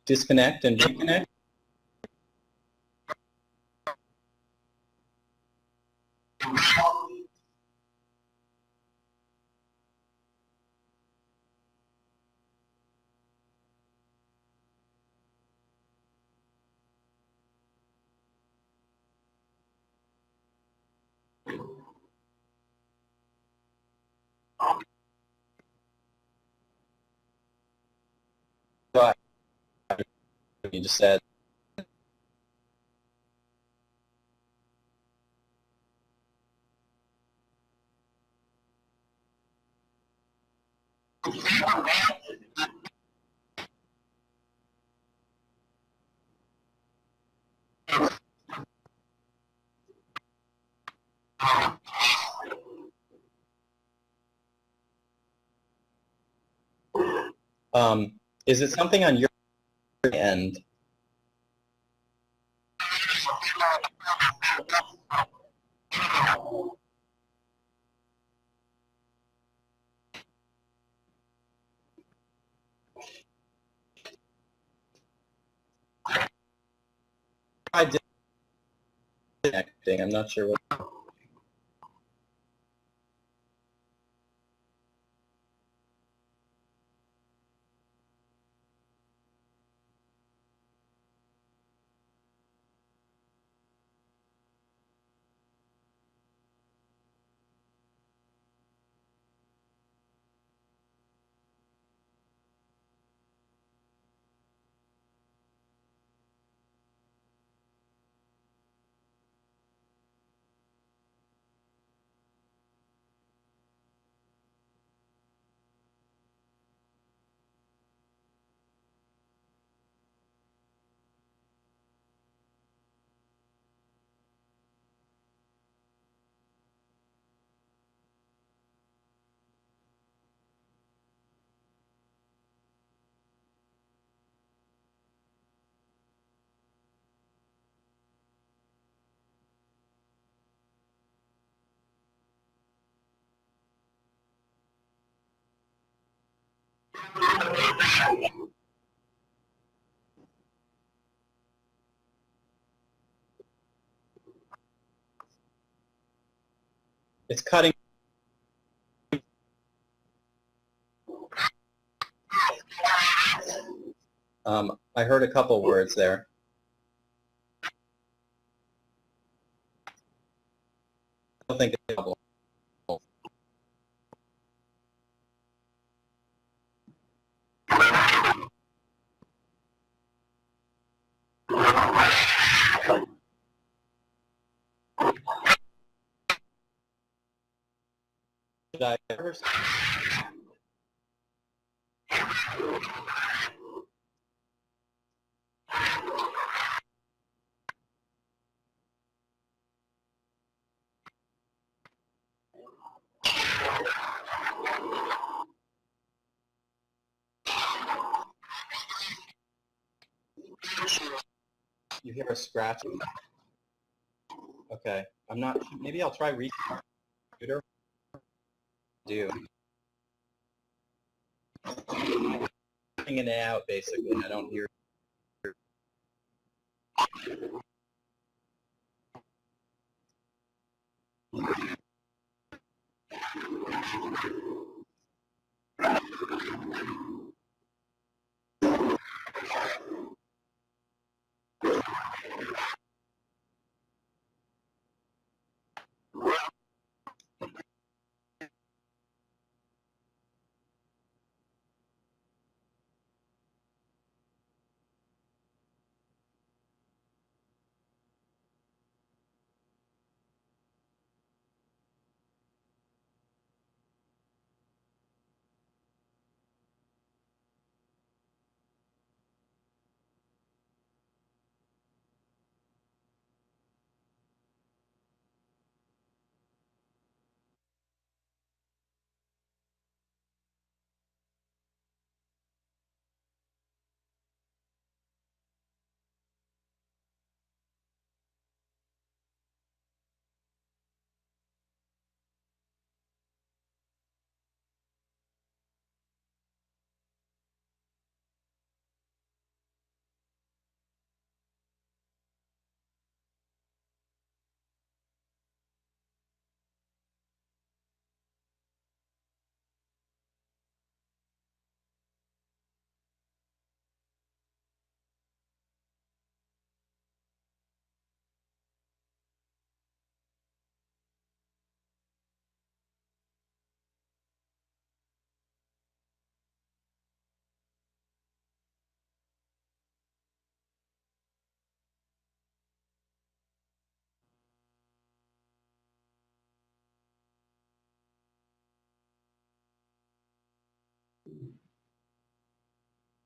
S4: Disconnect and reconnect. You just said. Is it something on your end? I did disconnecting. I'm not sure what. It's cutting. I heard a couple words there. I don't think it's a problem. Should I ever... You hear a scratching? Okay, I'm not, maybe I'll try restart the computer. Do. In and out, basically. I don't hear.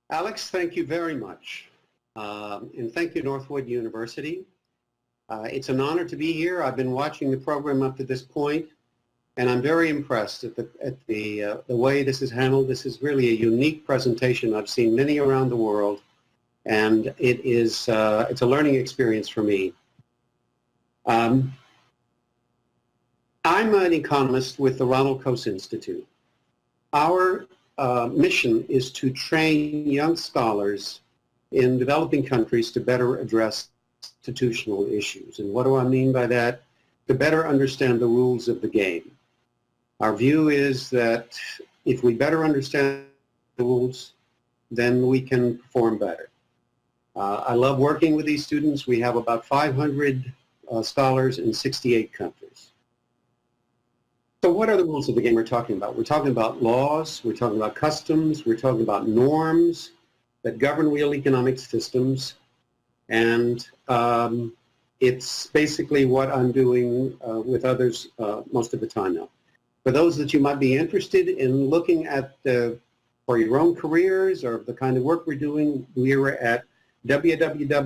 S5: Alex, thank you very much. And thank you, Northwood University. It's an honor to be here. I've been watching the program up to this point, and I'm very impressed at the way this is handled. This is really a unique presentation. I've seen many around the world, and it's a learning experience for me. I'm an economist with the Ronald Coase Institute. Our mission is to train young scholars in developing countries to better address institutional issues. And what do I mean by that? To better understand the rules of the game. Our view is that if we better understand the rules, then we can perform better. I love working with these students. We have about 500 scholars in 68 countries. So what are the rules of the game we're talking about? We're talking about laws, we're talking about customs, we're talking about norms that govern real economic systems, and it's basically what I'm doing with others most of the time now. For those that you might be interested in looking at for your own careers or the kind of work we're doing, we're at www.coase.org.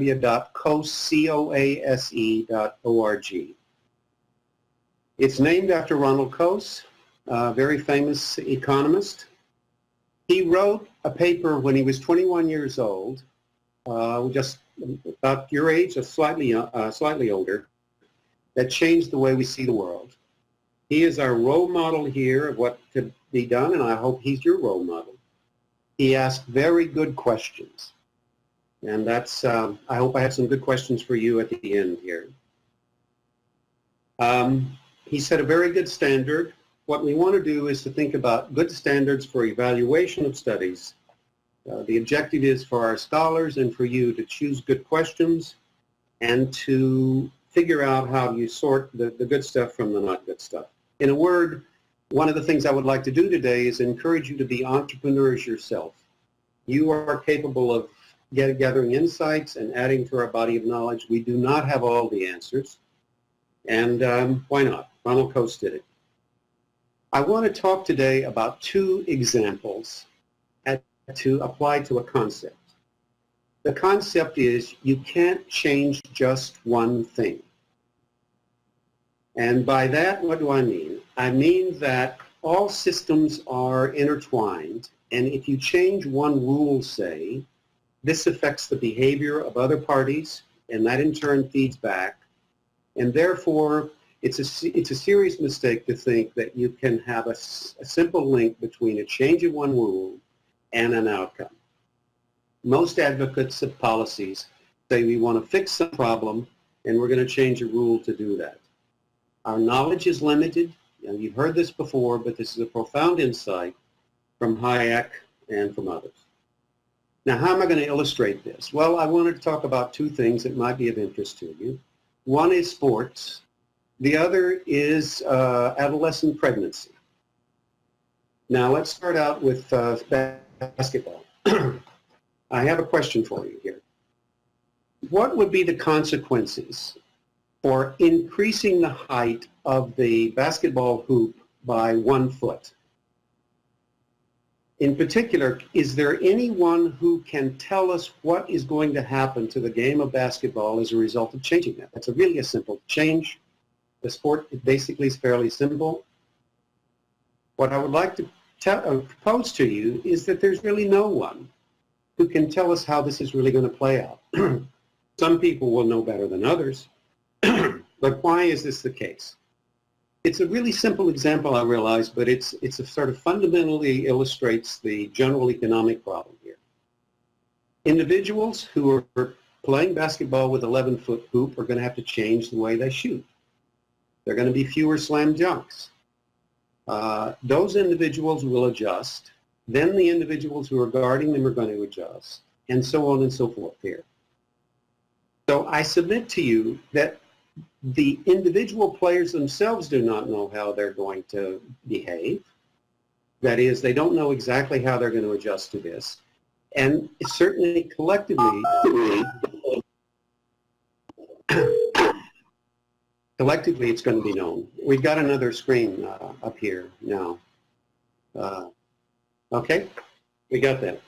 S5: It's named after Ronald Coase, a very famous economist. He wrote a paper when he was 21 years old, just about your age, or slightly older, that changed the way we see the world. He is our role model here of what could be done, and I hope he's your role model. He asked very good questions. And that's, I hope I have some good questions for you at the end here. He set a very good standard. What we want to do is to think about good standards for evaluation of studies. The objective is for our scholars and for you to choose good questions and to figure out how you sort the good stuff from the not good stuff. In a word, one of the things I would like to do today is encourage you to be entrepreneurs yourself. You are capable of gathering insights and adding to our body of knowledge. We do not have all the answers, and why not? Ronald Coase did it. I want to talk today about two examples to apply to a concept. The concept is you can't change just one thing. And by that, what do I mean? I mean that all systems are intertwined, and if you change one rule, say, this affects the behavior of other parties, and that in turn feeds back. And therefore, it's a serious mistake to think that you can have a simple link between a change of one rule and an outcome. Most advocates of policies say we want to fix some problem and we're going to change a rule to do that. Our knowledge is limited, and you've heard this before, but this is a profound insight from Hayek and from others. Now, how am I going to illustrate this? Well, I wanted to talk about two things that might be of interest to you. One is sports. The other is adolescent pregnancy. Now, let's start out with basketball. I have a question for you here. What would be the consequences for increasing the height of the basketball hoop by 1 foot? In particular, is there anyone who can tell us what is going to happen to the game of basketball as a result of changing that? That's really a simple change. The sport basically is fairly simple. What I would like to propose to you is that there's really no one who can tell us how this is really going to play out. Some people will know better than others, but why is this the case? It's a really simple example, I realize, but it's a sort of fundamentally illustrates the general economic problem here. Individuals who are playing basketball with 11-foot hoop are going to have to change the way they shoot. There are going to be fewer slam dunks. Those individuals will adjust. Then the individuals who are guarding them are going to adjust, and so on and so forth here. So I submit to you that the individual players themselves do not know how they're going to behave. That is, they don't know exactly how they're going to adjust to this. And certainly collectively, it's going to be known. We've got another screen up here now. Okay, we got that.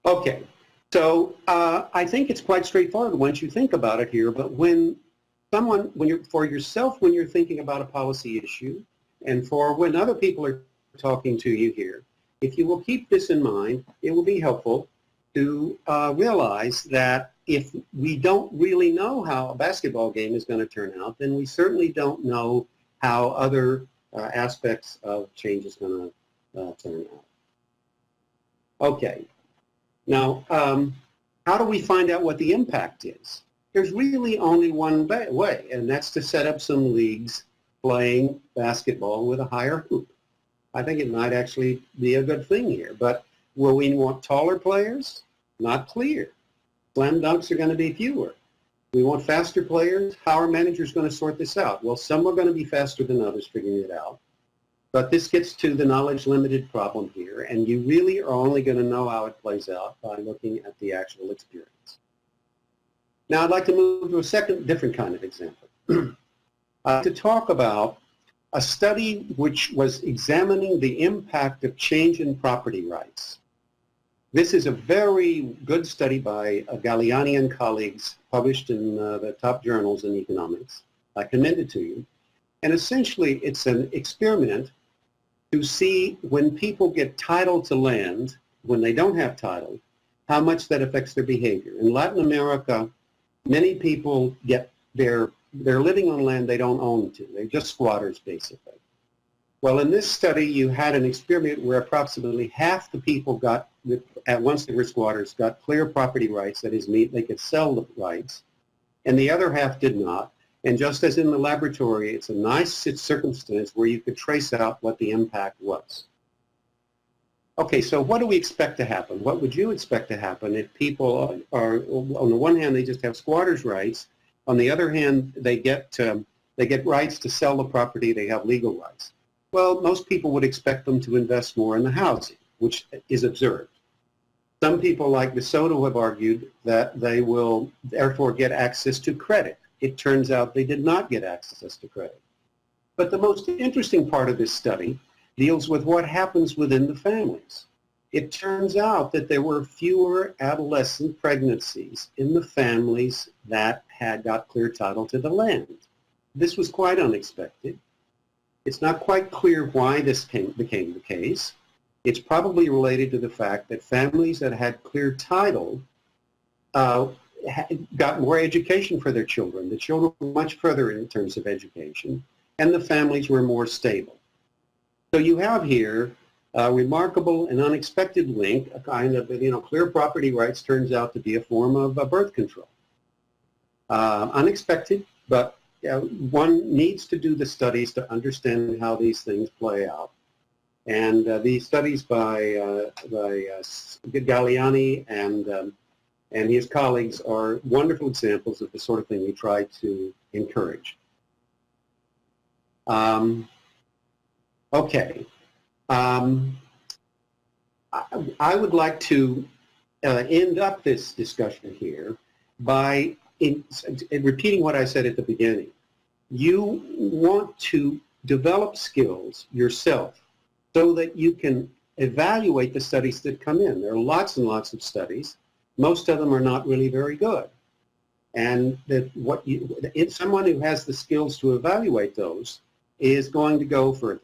S5: Okay, so I think it's quite straightforward once you think about it here, but when you're thinking about a policy issue, and for when other people are talking to you here, if you will keep this in mind, it will be helpful to realize that if we don't really know how a basketball game is going to turn out, then we certainly don't know how other aspects of change is going to turn out. Okay, now how do we find out what the impact is? There's really only one way, and that's to set up some leagues playing basketball with a higher hoop. I think it might actually be a good thing here, but will we want taller players? Not clear. Slam dunks are going to be fewer. We want faster players. How are managers going to sort this out? Well, some are going to be faster than others figuring it out. But this gets to the knowledge-limited problem here, and you really are only going to know how it plays out by looking at the actual experience. Now, I'd like to move to a different kind of example, to talk about a study which was examining the impact of change in property rights. This is a very good study by Galliani and colleagues, published in the top journals in economics. I commend it to you. And essentially, it's an experiment to see when people get title to land, when they don't have title, how much that affects their behavior. In Latin America, many people they're living on land they don't own to. They're just squatters, basically. Well, in this study, you had an experiment where approximately half the people got once they were squatters, got clear property rights, that is, they could sell the rights, and the other half did not. And just as in the laboratory, it's a nice circumstance where you could trace out what the impact was. Okay, so what do we expect to happen? What would you expect to happen if people are, on the one hand, they just have squatters' rights. On the other hand, they get rights to sell the property. They have legal rights. Well, most people would expect them to invest more in the housing, which is absurd. Some people like DeSoto have argued that they will therefore get access to credit. It turns out they did not get access to credit. But the most interesting part of this study deals with what happens within the families. It turns out that there were fewer adolescent pregnancies in the families that had got clear title to the land. This was quite unexpected. It's not quite clear why this became the case. It's probably related to the fact that families that had clear title got more education for their children. The children were much further in terms of education, and the families were more stable. So you have here a remarkable and unexpected link, a kind of, clear property rights turns out to be a form of birth control. Unexpected, but one needs to do the studies to understand how these things play out. And these studies by Galliani and his colleagues are wonderful examples of the sort of thing we try to encourage. Okay. I would like to end up this discussion here by repeating what I said at the beginning. You want to develop skills yourself so that you can evaluate the studies that come in. There are lots and lots of studies. Most of them are not really very good. And if someone who has the skills to evaluate those is going to go further.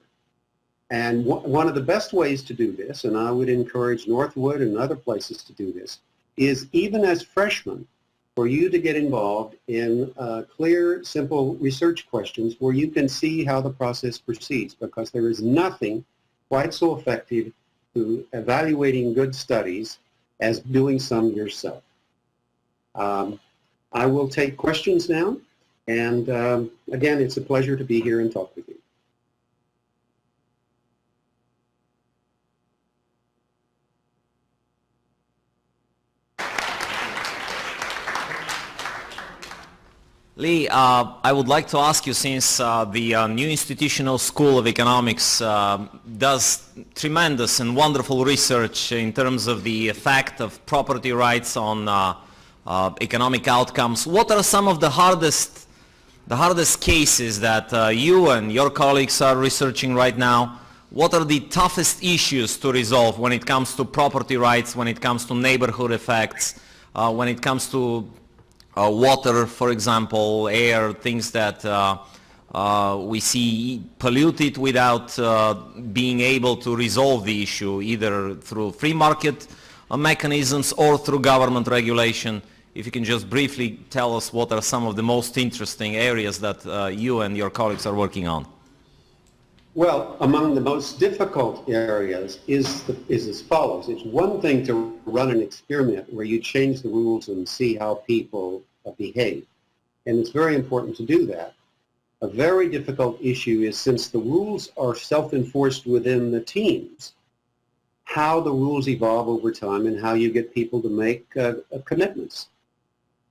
S5: And one of the best ways to do this, and I would encourage Northwood and other places to do this, is even as freshmen, for you to get involved in clear, simple research questions where you can see how the process proceeds, because there is nothing quite so effective to evaluating good studies as doing some yourself. I will take questions now, and again, it's a pleasure to be here and talk with you.
S1: Lee, I would like to ask you, since the New Institutional School of Economics does tremendous and wonderful research in terms of the effect of property rights on economic outcomes, what are some of the hardest cases that you and your colleagues are researching right now? What are the toughest issues to resolve when it comes to property rights, when it comes to neighborhood effects, when it comes to water, for example, air, things that we see polluted without being able to resolve the issue either through free market mechanisms or through government regulation? If you can just briefly tell us what are some of the most interesting areas that you and your colleagues are working on.
S5: Well, among the most difficult areas is as follows. It's one thing to run an experiment where you change the rules and see how people behave. And it's very important to do that. A very difficult issue is, since the rules are self-enforced within the teams, how the rules evolve over time and how you get people to make commitments.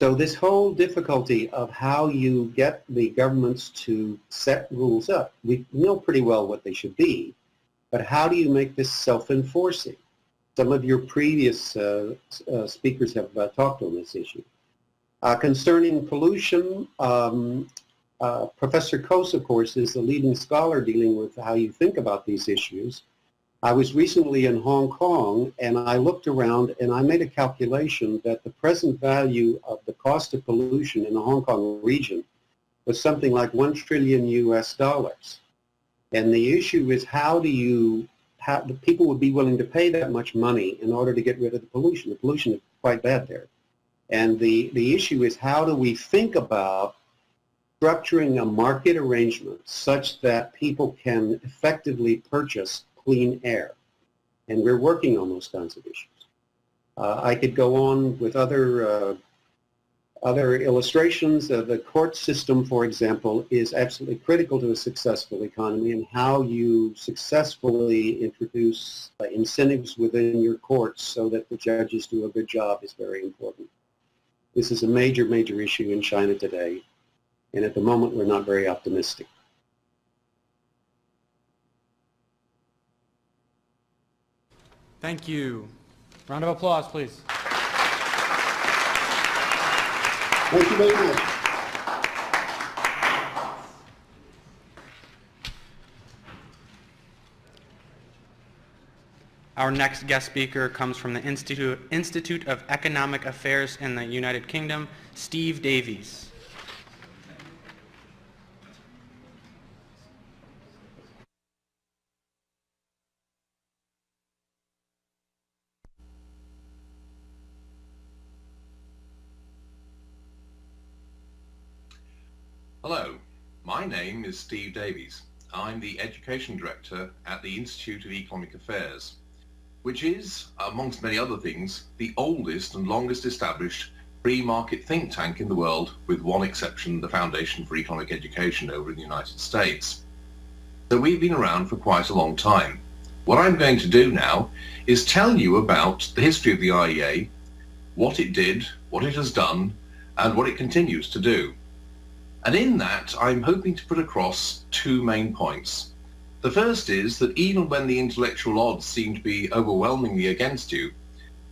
S5: So this whole difficulty of how you get the governments to set rules up, we know pretty well what they should be, but how do you make this self-enforcing? Some of your previous speakers have talked on this issue. Concerning pollution, Professor Coase, of course, is the leading scholar dealing with how you think about these issues. I was recently in Hong Kong, and I looked around and I made a calculation that the present value of the cost of pollution in the Hong Kong region was something like $1 trillion US. And the issue is, how the people would be willing to pay that much money in order to get rid of the pollution. The pollution is quite bad there. And the issue is, how do we think about structuring a market arrangement such that people can effectively purchase clean air? And we're working on those kinds of issues. I could go on with other illustrations. The court system, for example, is absolutely critical to a successful economy, and how you successfully introduce incentives within your courts so that the judges do a good job is very important. This is a major, major issue in China today, and at the moment we're not very optimistic.
S2: Thank you. Round of applause, please.
S5: Thank you very much.
S2: Our next guest speaker comes from the Institute of Economic Affairs in the United Kingdom, Steve Davies.
S6: Hello, my name is Steve Davies. I'm the Education Director at the Institute of Economic Affairs, which is, amongst many other things, the oldest and longest established free market think tank in the world, with one exception, the Foundation for Economic Education over in the United States. So we've been around for quite a long time. What I'm going to do now is tell you about the history of the IEA, what it did, what it has done, and what it continues to do. And in that, I'm hoping to put across two main points. The first is that even when the intellectual odds seem to be overwhelmingly against you,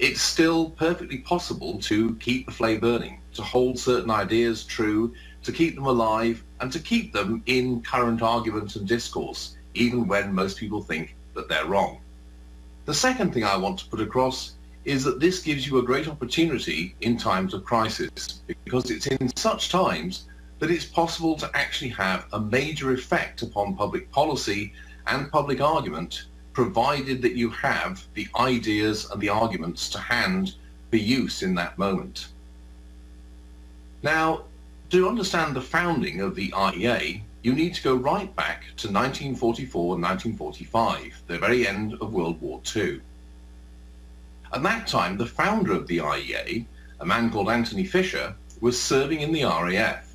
S6: it's still perfectly possible to keep the flame burning, to hold certain ideas true, to keep them alive, and to keep them in current argument and discourse, even when most people think that they're wrong. The second thing I want to put across is that this gives you a great opportunity in times of crisis, because it's in such times that it's possible to actually have a major effect upon public policy and public argument, provided that you have the ideas and the arguments to hand for use in that moment. Now, to understand the founding of the IEA, you need to go right back to 1944 and 1945, the very end of World War II. At that time, the founder of the IEA, a man called Anthony Fisher, was serving in the RAF.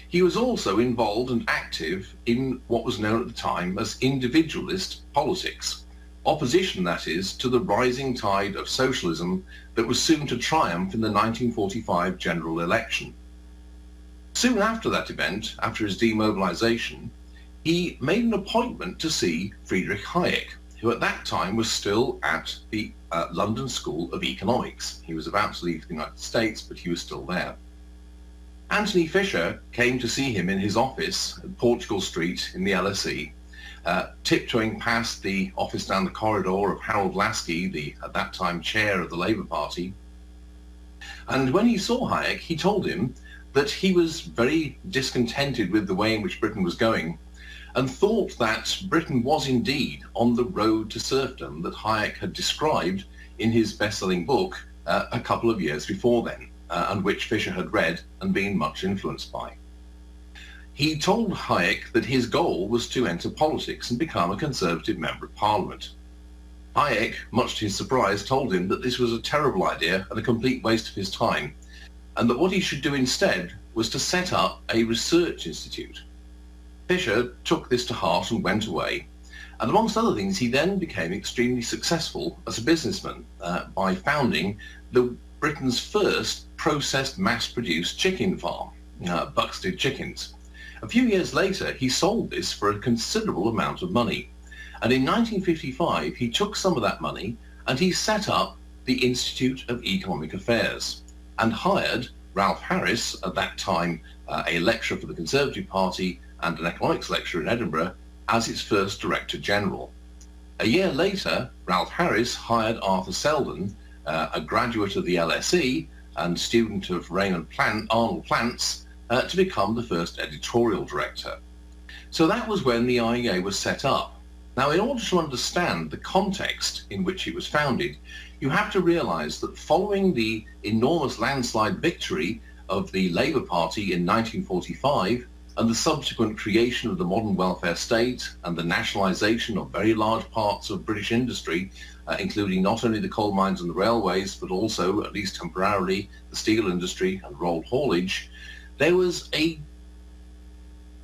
S6: He was also involved and active in what was known at the time as individualist politics, opposition, that is, to the rising tide of socialism that was soon to triumph in the 1945 general election. Soon after that event, after his demobilization, he made an appointment to see Friedrich Hayek, who at that time was still at the London School of Economics. He was about to leave the United States, but he was still there. Anthony Fisher came to see him in his office at Portugal Street in the LSE, tiptoeing past the office down the corridor of Harold Laski, the at that time chair of the Labour Party. And when he saw Hayek, he told him that he was very discontented with the way in which Britain was going, and thought that Britain was indeed on the road to serfdom that Hayek had described in his best-selling book a couple of years before then. And which Fisher had read and been much influenced by. He told Hayek that his goal was to enter politics and become a Conservative Member of Parliament. Hayek, much to his surprise, told him that this was a terrible idea and a complete waste of his time, and that what he should do instead was to set up a research institute. Fisher took this to heart and went away, and amongst other things, he then became extremely successful as a businessman by founding Britain's first processed mass-produced chicken farm, Buxted Chickens. A few years later, he sold this for a considerable amount of money. And in 1955, he took some of that money and he set up the Institute of Economic Affairs and hired Ralph Harris, at that time a lecturer for the Conservative Party and an economics lecturer in Edinburgh, as its first Director General. A year later, Ralph Harris hired Arthur Selden, a graduate of the LSE and student of Arnold Plant's, to become the first editorial director. So that was when the IEA was set up. Now, in order to understand the context in which it was founded, you have to realize that following the enormous landslide victory of the Labour Party in 1945, and the subsequent creation of the modern welfare state and the nationalisation of very large parts of British industry, including not only the coal mines and the railways, but also, at least temporarily, the steel industry and road haulage, there was a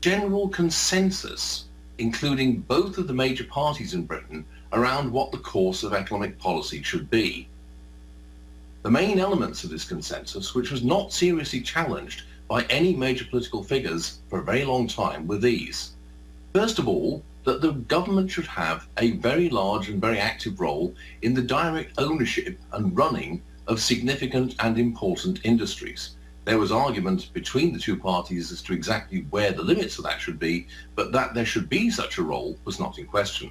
S6: general consensus, including both of the major parties in Britain, around what the course of economic policy should be. The main elements of this consensus, which was not seriously challenged by any major political figures for a very long time, were these. First of all, that the government should have a very large and very active role in the direct ownership and running of significant and important industries. There was argument between the two parties as to exactly where the limits of that should be, but that there should be such a role was not in question.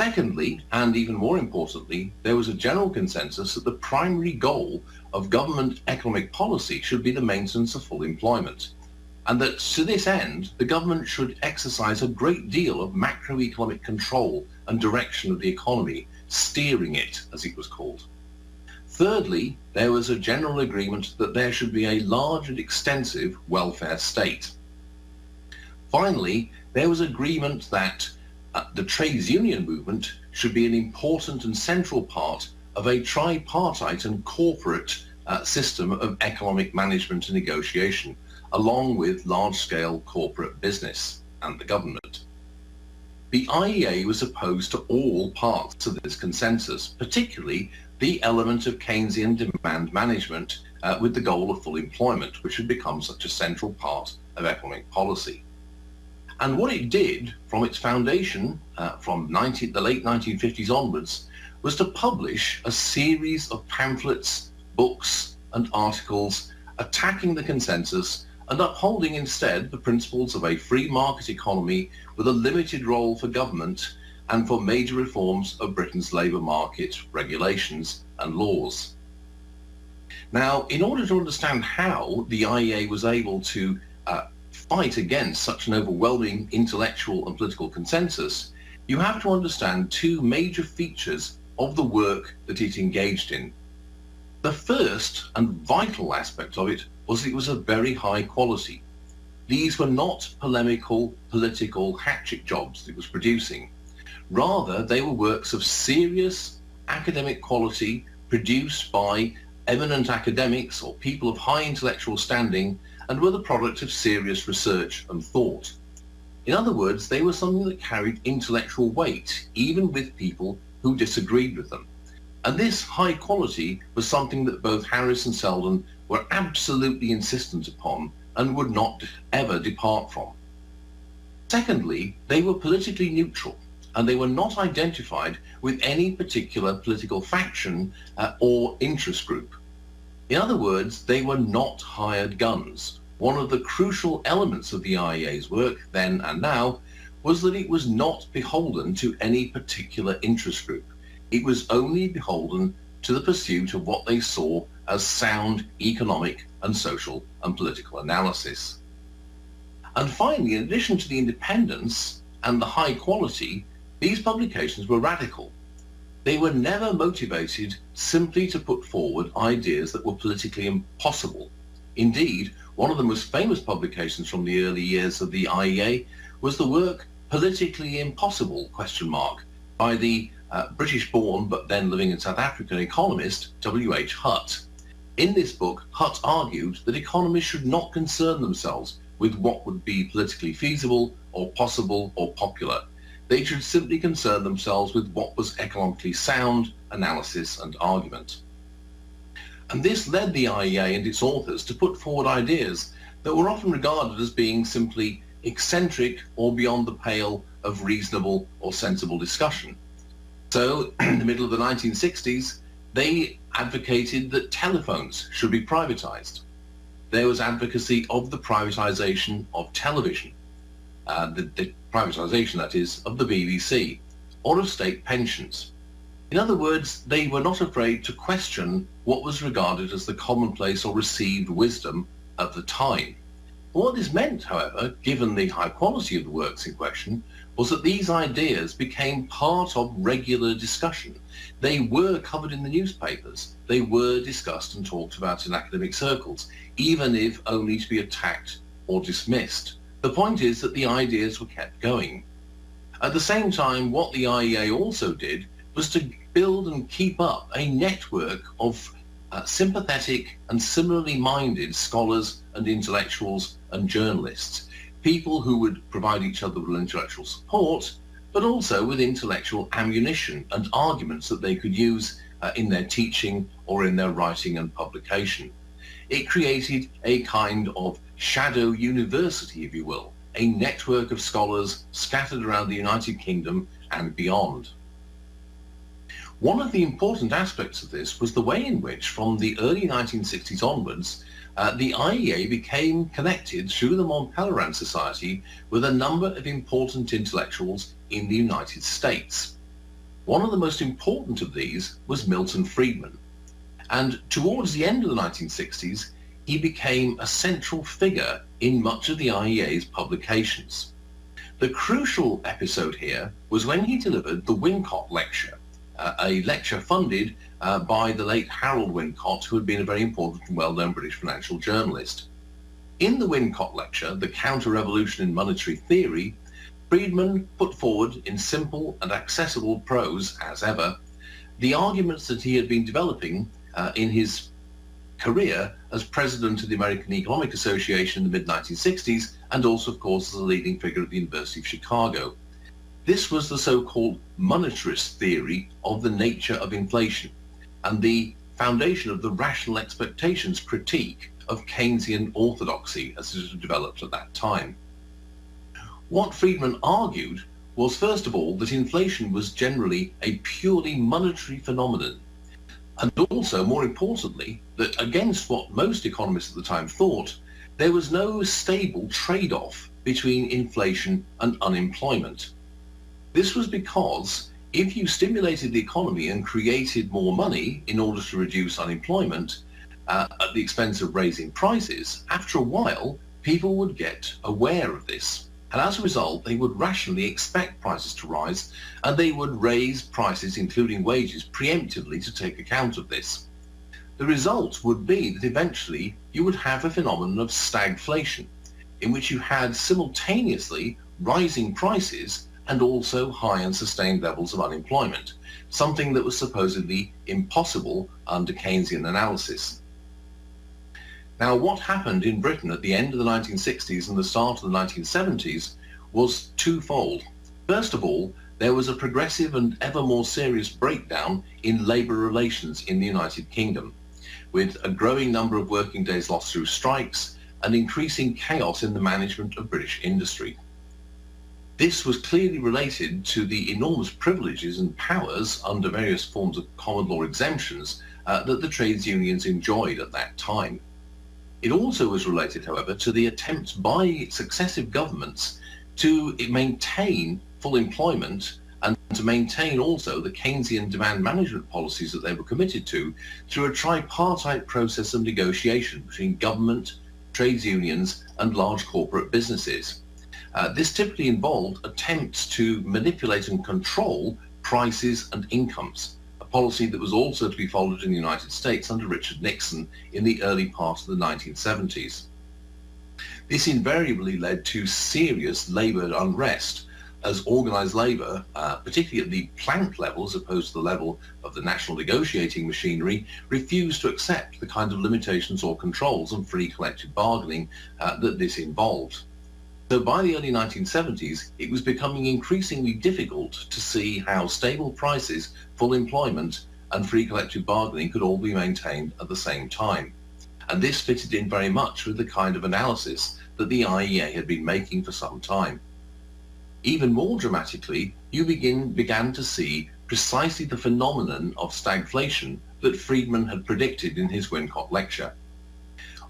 S6: Secondly, and even more importantly, there was a general consensus that the primary goal of government economic policy should be the maintenance of full employment, and that to this end, the government should exercise a great deal of macroeconomic control and direction of the economy, steering it, as it was called. Thirdly, there was a general agreement that there should be a large and extensive welfare state. Finally, there was agreement that the trades union movement should be an important and central part of a tripartite and corporate system of economic management and negotiation, along with large-scale corporate business and the government. The IEA was opposed to all parts of this consensus, particularly the element of Keynesian demand management with the goal of full employment, which had become such a central part of economic policy. And what it did from its foundation from the late 1950s onwards was to publish a series of pamphlets, books and articles attacking the consensus and upholding instead the principles of a free market economy with a limited role for government and for major reforms of Britain's labour market regulations and laws. Now, in order to understand how the IEA was able to fight against such an overwhelming intellectual and political consensus, you have to understand two major features of the work that it engaged in. The first and vital aspect of it was that it was of very high quality. These were not polemical, political hatchet jobs that it was producing. Rather, they were works of serious academic quality produced by eminent academics or people of high intellectual standing, and were the product of serious research and thought. In other words, they were something that carried intellectual weight, even with people who disagreed with them. And this high quality was something that both Harris and Selden were absolutely insistent upon and would not ever depart from. Secondly, they were politically neutral, and they were not identified with any particular political faction or interest group. In other words, they were not hired guns. One of the crucial elements of the IEA's work, then and now, was that it was not beholden to any particular interest group. It was only beholden to the pursuit of what they saw as sound economic and social and political analysis. And finally, in addition to the independence and the high quality, these publications were radical. They were never motivated simply to put forward ideas that were politically impossible. Indeed, one of the most famous publications from the early years of the IEA was the work Politically Impossible, by the British-born but then living in South African economist W.H. Hutt. In this book, Hutt argued that economists should not concern themselves with what would be politically feasible or possible or popular. They should simply concern themselves with what was economically sound analysis and argument. And this led the IEA and its authors to put forward ideas that were often regarded as being simply eccentric or beyond the pale of reasonable or sensible discussion. So, in the middle of the 1960s, they advocated that telephones should be privatized. There was advocacy of the privatization of television, the privatization, that is, of the BBC, or of state pensions. In other words, they were not afraid to question what was regarded as the commonplace or received wisdom of the time. What this meant, however, given the high quality of the works in question, was that these ideas became part of regular discussion. They were covered in the newspapers. They were discussed and talked about in academic circles, even if only to be attacked or dismissed. The point is that the ideas were kept going. At the same time, what the IEA also did was to build and keep up a network of sympathetic and similarly minded scholars and intellectuals and journalists, people who would provide each other with intellectual support, but also with intellectual ammunition and arguments that they could use in their teaching or in their writing and publication. It created a kind of shadow university, if you will, a network of scholars scattered around the United Kingdom and beyond. One of the important aspects of this was the way in which, from the early 1960s onwards, the IEA became connected through the Mont Pelerin Society with a number of important intellectuals in the United States. One of the most important of these was Milton Friedman, and towards the end of the 1960s, he became a central figure in much of the IEA's publications. The crucial episode here was when he delivered the Wincott Lecture, a lecture funded by the late Harold Wincott, who had been a very important and well-known British financial journalist. In the Wincott Lecture, The Counter-Revolution in Monetary Theory, Friedman put forward in simple and accessible prose, as ever, the arguments that he had been developing in his career as president of the American Economic Association in the mid-1960s, and also, of course, as a leading figure at the University of Chicago. This was the so-called monetarist theory of the nature of inflation and the foundation of the rational expectations critique of Keynesian orthodoxy as it was developed at that time. What Friedman argued was, first of all, that inflation was generally a purely monetary phenomenon, and also, more importantly, that against what most economists at the time thought, there was no stable trade-off between inflation and unemployment. This was because if you stimulated the economy and created more money in order to reduce unemployment at the expense of raising prices, after a while, people would get aware of this. And as a result, they would rationally expect prices to rise, and they would raise prices, including wages, preemptively to take account of this. The result would be that eventually you would have a phenomenon of stagflation, in which you had simultaneously rising prices and also high and sustained levels of unemployment, something that was supposedly impossible under Keynesian analysis. Now, what happened in Britain at the end of the 1960s and the start of the 1970s was twofold. First of all, there was a progressive and ever more serious breakdown in labour relations in the United Kingdom, with a growing number of working days lost through strikes and increasing chaos in the management of British industry. This was clearly related to the enormous privileges and powers under various forms of common law exemptions that the trades unions enjoyed at that time. It also was related, however, to the attempts by successive governments to maintain full employment and to maintain also the Keynesian demand management policies that they were committed to through a tripartite process of negotiation between government, trades unions and large corporate businesses. This typically involved attempts to manipulate and control prices and incomes, a policy that was also to be followed in the United States under Richard Nixon in the early part of the 1970s. This invariably led to serious labour unrest, as organised labour, particularly at the plant level as opposed to the level of the national negotiating machinery, refused to accept the kind of limitations or controls on free collective bargaining that this involved. So by the early 1970s, it was becoming increasingly difficult to see how stable prices, full employment and free collective bargaining could all be maintained at the same time. And this fitted in very much with the kind of analysis that the IEA had been making for some time. Even more dramatically, you began to see precisely the phenomenon of stagflation that Friedman had predicted in his Wincott lecture.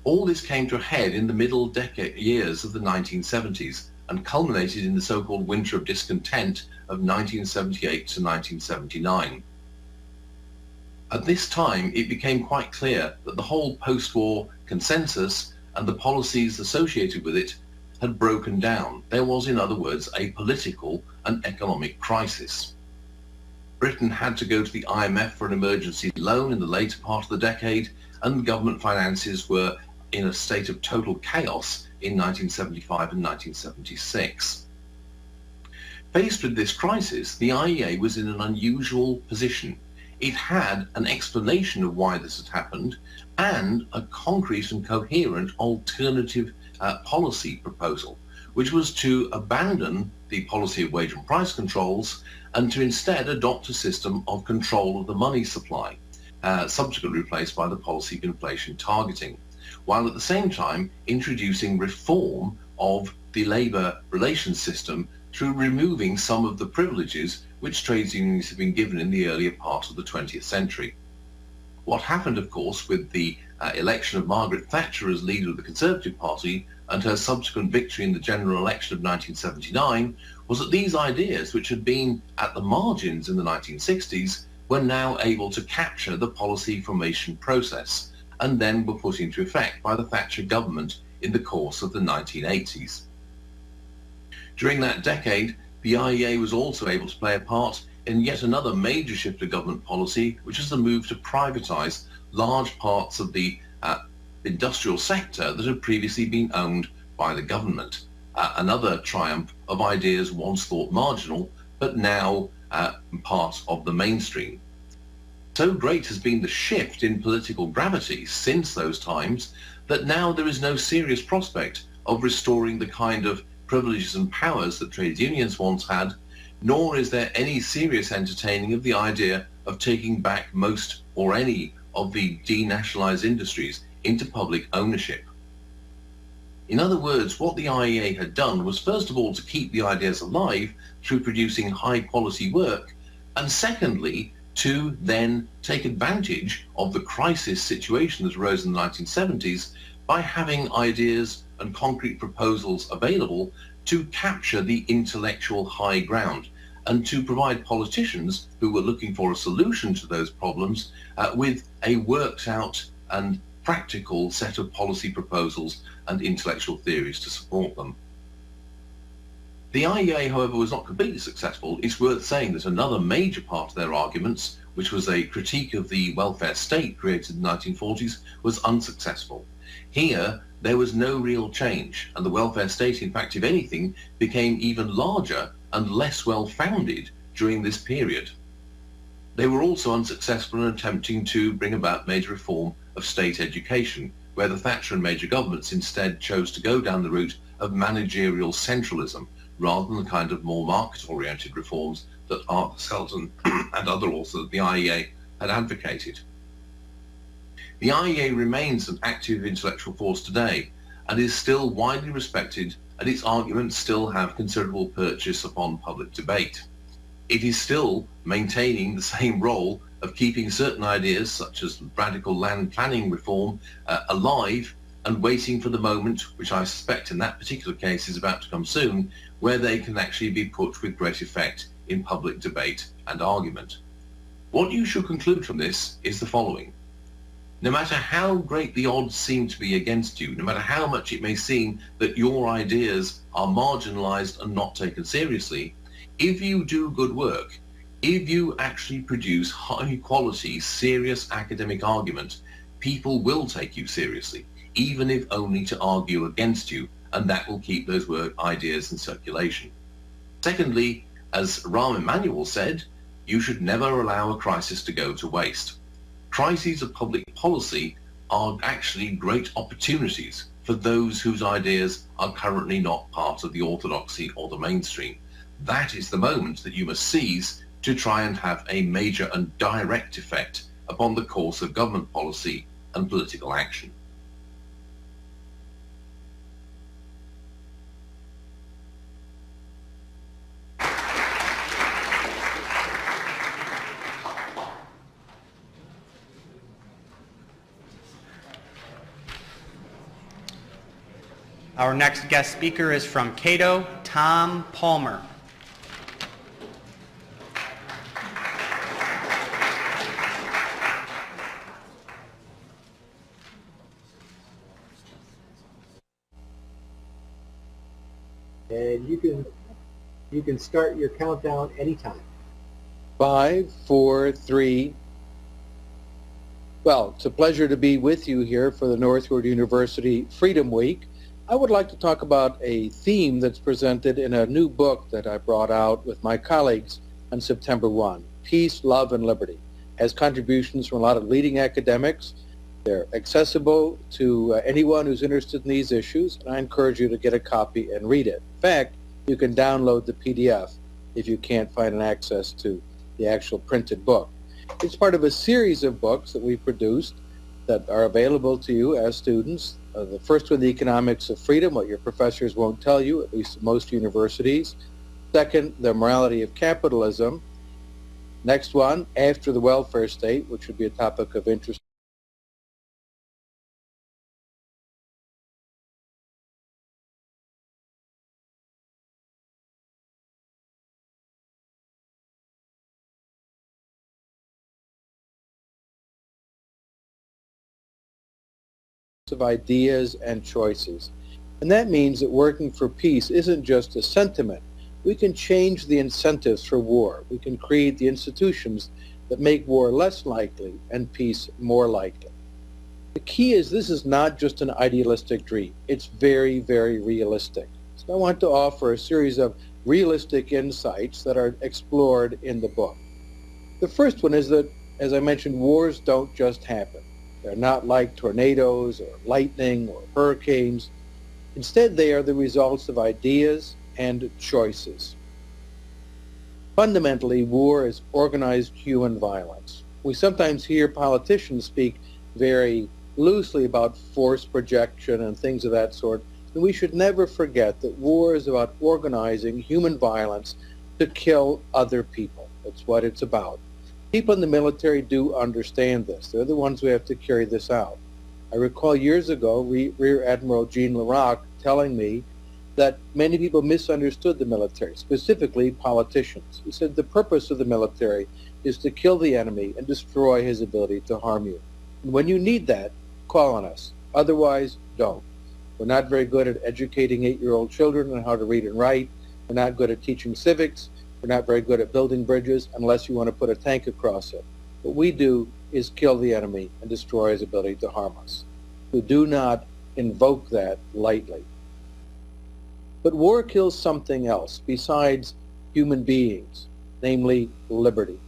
S6: All this came to a head in the middle years of the 1970s and culminated in the so-called Winter of Discontent of 1978 to 1979. At this time, it became quite clear that the whole post-war consensus and the policies associated with it had broken down. There was, in other words, a political and economic crisis. Britain had to go to the IMF for an emergency loan in the later part of the decade, and government finances were in a state of total chaos in 1975 and 1976. Faced with this crisis, the IEA was in an unusual position. It had an explanation of why this had happened and a concrete and coherent alternative policy proposal, which was to abandon the policy of wage and price controls and to instead adopt a system of control of the money supply, subsequently replaced by the policy of inflation targeting, while at the same time introducing reform of the labour relations system through removing some of the privileges which trades unions have been given in the earlier part of the 20th century. What happened, of course, with the election of Margaret Thatcher as leader of the Conservative Party and her subsequent victory in the general election of 1979 was that these ideas, which had been at the margins in the 1960s, were now able to capture the policy formation process and then were put into effect by the Thatcher government in the course of the 1980s. During that decade, the IEA was also able to play a part in yet another major shift of government policy, which is the move to privatise large parts of the industrial sector that had previously been owned by the government. Another triumph of ideas once thought marginal, but now part of the mainstream. So great has been the shift in political gravity since those times that now there is no serious prospect of restoring the kind of privileges and powers that trade unions once had, nor is there any serious entertaining of the idea of taking back most or any of the denationalised industries into public ownership. In other words, what the IEA had done was first of all to keep the ideas alive through producing high quality work, and secondly to then take advantage of the crisis situation that arose in the 1970s by having ideas and concrete proposals available to capture the intellectual high ground and to provide politicians who were looking for a solution to those problems with a worked out and practical set of policy proposals and intellectual theories to support them. The IEA, however, was not completely successful. It's worth saying that another major part of their arguments, which was a critique of the welfare state created in the 1940s, was unsuccessful. Here, there was no real change, and the welfare state, in fact, if anything, became even larger and less well-founded during this period. They were also unsuccessful in attempting to bring about major reform of state education, where the Thatcher and major governments instead chose to go down the route of managerial centralism, rather than the kind of more market-oriented reforms that Arthur Selden and other authors of the IEA had advocated. The IEA remains an active intellectual force today and is still widely respected, and its arguments still have considerable purchase upon public debate. It is still maintaining the same role of keeping certain ideas, such as radical land planning reform, alive and waiting for the moment, which I suspect in that particular case is about to come soon, where they can actually be put with great effect in public debate and argument. What you should conclude from this is the following. No matter how great the odds seem to be against you, no matter how much it may seem that your ideas are marginalized and not taken seriously, if you do good work, if you actually produce high quality, serious academic argument, people will take you seriously, even if only to argue against you, and that will keep those ideas in circulation. Secondly, as Rahm Emanuel said, you should never allow a crisis to go to waste. Crises of public policy are actually great opportunities for those whose ideas are currently not part of the orthodoxy or the mainstream. That is the moment that you must seize to try and have a major and direct effect upon the course of government policy and political action.
S2: Our next guest speaker is from Cato, Tom Palmer.
S7: And you can start your countdown anytime.
S8: 5, 4, 3. Well, it's a pleasure to be with you here for the Northwood University Freedom Week. I would like to talk about a theme that's presented in a new book that I brought out with my colleagues on September 1, Peace, Love, and Liberty. It has contributions from a lot of leading academics. They're accessible to anyone who's interested in these issues, and I encourage you to get a copy and read it. In fact, you can download the PDF if you can't find an access to the actual printed book. It's part of a series of books that we produced that are available to you as students. The first one, The Economics of Freedom, what your professors won't tell you, at least at most universities. Second, The Morality of Capitalism. Next one, After the Welfare State, which would be a topic of interest. Of ideas and choices. And that means that working for peace isn't just a sentiment. We can change the incentives for war. We can create the institutions that make war less likely and peace more likely. The key is this is not just an idealistic dream. It's very, very realistic. So I want to offer a series of realistic insights that are explored in the book. The first one is that, as I mentioned, wars don't just happen. They're not like tornadoes or lightning or hurricanes. Instead, they are the results of ideas and choices. Fundamentally, war is organized human violence. We sometimes hear politicians speak very loosely about force projection and things of that sort, and we should never forget that war is about organizing human violence to kill other people. That's what it's about. People in the military do understand this. They're the ones who have to carry this out. I recall years ago, Rear Admiral Jean Larocque telling me that many people misunderstood the military, specifically politicians. He said the purpose of the military is to kill the enemy and destroy his ability to harm you. And when you need that, call on us. Otherwise, don't. We're not very good at educating 8-year-old children on how to read and write. We're not good at teaching civics. We're not very good at building bridges unless you want to put a tank across it. What we do is kill the enemy and destroy his ability to harm us. So do not invoke that lightly. But war kills something else besides human beings, namely liberty.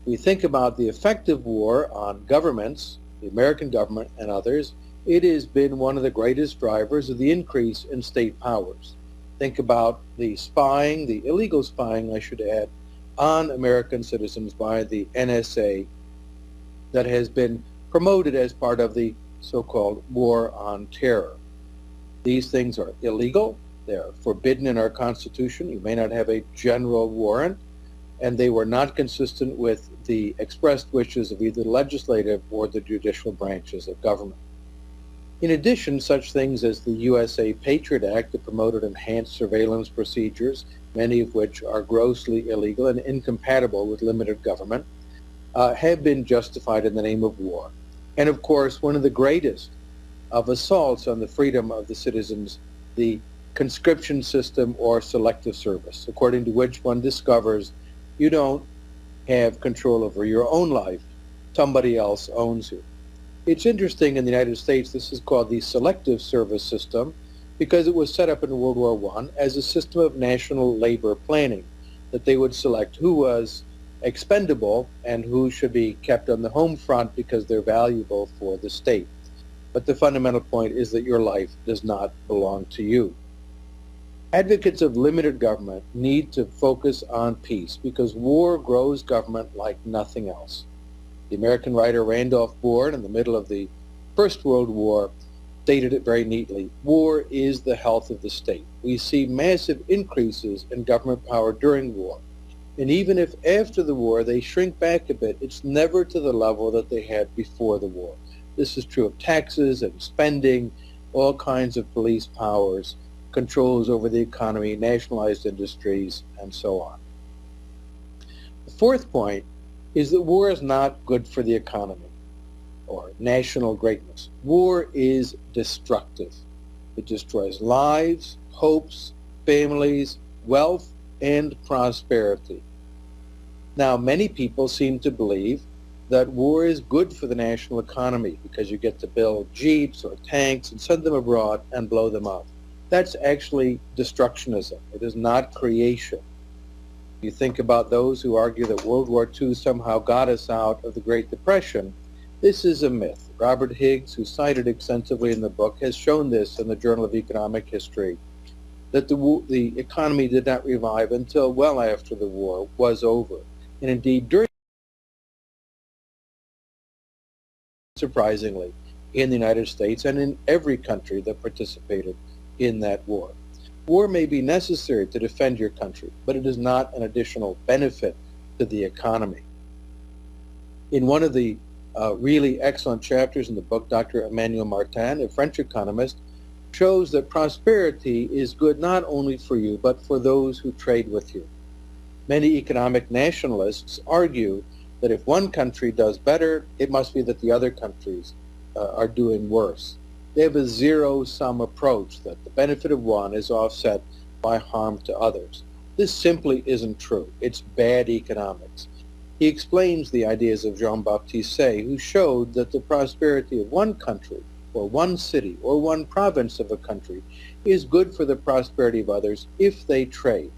S8: We think about the effect of war on governments, the American government and others. It has been one of the greatest drivers of the increase in state powers. Think about the spying, the illegal spying, I should add, on American citizens by the NSA that has been promoted as part of the so-called war on terror. These things are illegal. They're forbidden in our Constitution. You may not have a general warrant, and they were not consistent with the expressed wishes of either the legislative or the judicial branches of government. In addition, such things as the USA Patriot Act that promoted enhanced surveillance procedures, many of which are grossly illegal and incompatible with limited government, have been justified in the name of war. And of course, one of the greatest of assaults on the freedom of the citizens, the conscription system or selective service, according to which one discovers you don't have control over your own life, somebody else owns you. It's interesting, in the United States, this is called the selective service system because it was set up in World War I as a system of national labor planning, that they would select who was expendable and who should be kept on the home front because they're valuable for the state. But the fundamental point is that your life does not belong to you. Advocates of limited government need to focus on peace because war grows government like nothing else. The American writer Randolph Bourne, in the middle of the First World War, stated it very neatly. War is the health of the state. We see massive increases in government power during war. And even if after the war they shrink back a bit, it's never to the level that they had before the war. This is true of taxes and spending, all kinds of police powers, controls over the economy, nationalized industries, and so on. The fourth point is that war is not good for the economy or national greatness. War is destructive. It destroys lives, hopes, families, wealth, and prosperity. Now, many people seem to believe that war is good for the national economy because you get to build jeeps or tanks and send them abroad and blow them up. That's actually destructionism. It is not creation. You think about those who argue that World War II somehow got us out of the Great Depression. This is a myth. Robert Higgs, who cited extensively in the book, has shown this in the Journal of Economic History, that the economy did not revive until well after the war was over. And indeed, during, surprisingly, in the United States and in every country that participated in that war. War may be necessary to defend your country, but it is not an additional benefit to the economy. In one of the really excellent chapters in the book, Dr. Emmanuel Martin, a French economist, shows that prosperity is good not only for you, but for those who trade with you. Many economic nationalists argue that if one country does better, it must be that the other countries are doing worse. They have a zero-sum approach, that the benefit of one is offset by harm to others. This simply isn't true. It's bad economics. He explains the ideas of Jean-Baptiste Say, who showed that the prosperity of one country, or one city, or one province of a country is good for the prosperity of others if they trade.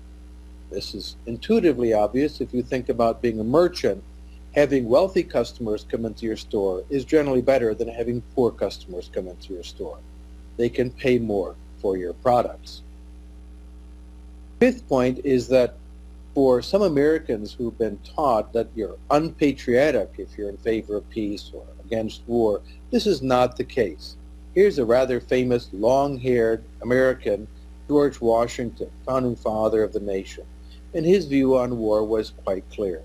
S8: This is intuitively obvious if you think about being a merchant. Having wealthy customers come into your store is generally better than having poor customers come into your store. They can pay more for your products. Fifth point is that for some Americans who've been taught that you're unpatriotic if you're in favor of peace or against war, this is not the case. Here's a rather famous long-haired American, George Washington, founding father of the nation, and his view on war was quite clear.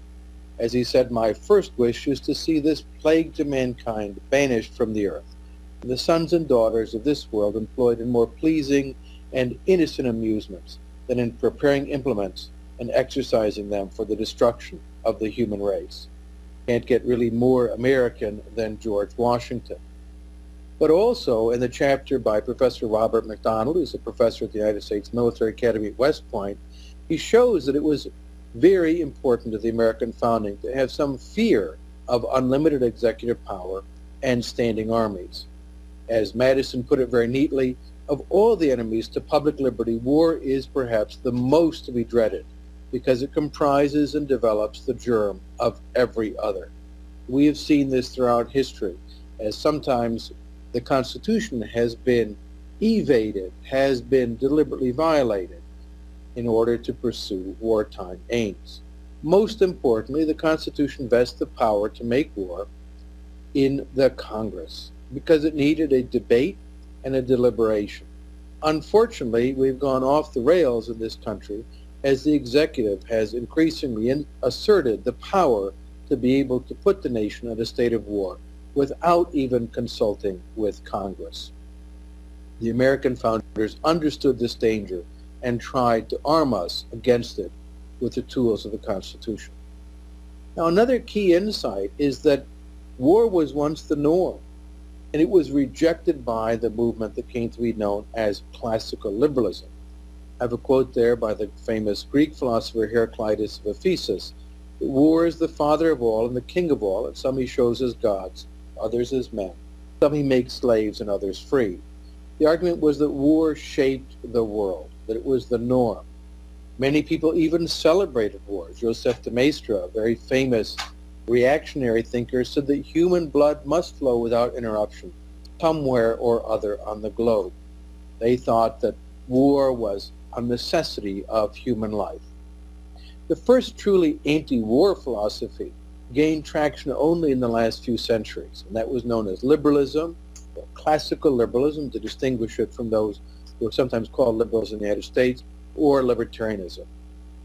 S8: As he said, "My first wish is to see this plague to mankind banished from the earth, and the sons and daughters of this world employed in more pleasing and innocent amusements than in preparing implements and exercising them for the destruction of the human race." Can't get really more American than George Washington. But also in the chapter by Professor Robert McDonald, who's a professor at the United States Military Academy at West Point, he shows that it was very important to the American founding to have some fear of unlimited executive power and standing armies. As Madison put it very neatly, of all the enemies to public liberty, war is perhaps the most to be dreaded because it comprises and develops the germ of every other. We have seen this throughout history, as sometimes the Constitution has been evaded, has been deliberately violated in order to pursue wartime aims. Most importantly, the Constitution vests the power to make war in the Congress because it needed a debate and a deliberation. Unfortunately, we've gone off the rails in this country as the executive has increasingly asserted the power to be able to put the nation in a state of war without even consulting with Congress. The American founders understood this danger and tried to arm us against it with the tools of the Constitution. Now, another key insight is that war was once the norm, and it was rejected by the movement that came to be known as classical liberalism. I have a quote there by the famous Greek philosopher Heraclitus of Ephesus. War is the father of all and the king of all, and some he shows as gods, others as men. Some he makes slaves and others free. The argument was that war shaped the world, that it was the norm. Many people even celebrated war. Joseph de Maistre, a very famous reactionary thinker, said that human blood must flow without interruption somewhere or other on the globe. They thought that war was a necessity of human life. The first truly anti-war philosophy gained traction only in the last few centuries, and that was known as liberalism, or classical liberalism, to distinguish it from those who are sometimes called liberals in the United States, or libertarianism.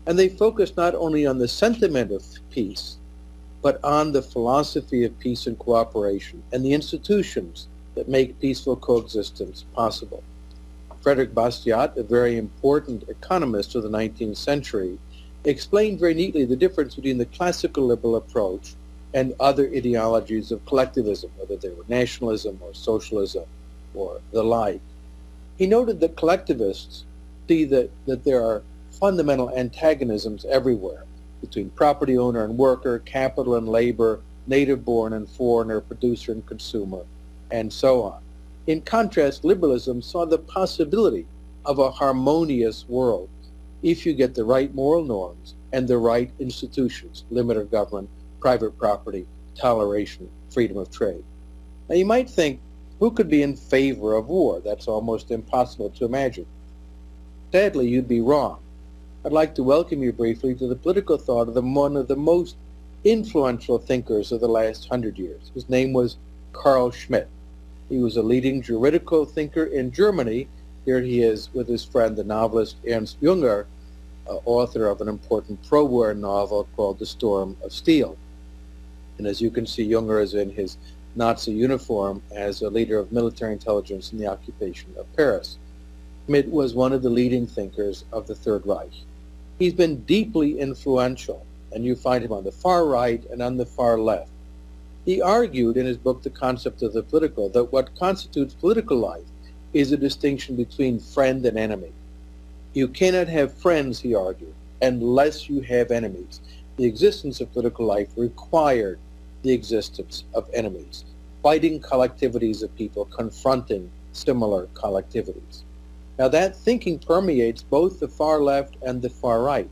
S8: And they focused not only on the sentiment of peace, but on the philosophy of peace and cooperation and the institutions that make peaceful coexistence possible. Frederick Bastiat, a very important economist of the 19th century, explained very neatly the difference between the classical liberal approach and other ideologies of collectivism, whether they were nationalism or socialism or the like. He noted that collectivists see that there are fundamental antagonisms everywhere between property owner and worker, capital and labor, native-born and foreigner, producer and consumer, and so on. In contrast, liberalism saw the possibility of a harmonious world if you get the right moral norms and the right institutions, limited government, private property, toleration, freedom of trade. Now you might think, who could be in favor of war? That's almost impossible to imagine. Sadly, you'd be wrong. I'd like to welcome you briefly to the political thought of one of the most influential thinkers of the last 100 years. His name was Karl Schmidt. He was a leading juridical thinker in Germany. Here he is with his friend, the novelist Ernst Jünger, author of an important pro-war novel called The Storm of Steel. And as you can see, Jünger is in his Nazi uniform as a leader of military intelligence in the occupation of Paris. Schmidt was one of the leading thinkers of the Third Reich. He's been deeply influential, and you find him on the far right and on the far left. He argued in his book, The Concept of the Political, that what constitutes political life is a distinction between friend and enemy. You cannot have friends, he argued, unless you have enemies. The existence of political life required the existence of enemies, fighting collectivities of people confronting similar collectivities. Now that thinking permeates both the far left and the far right.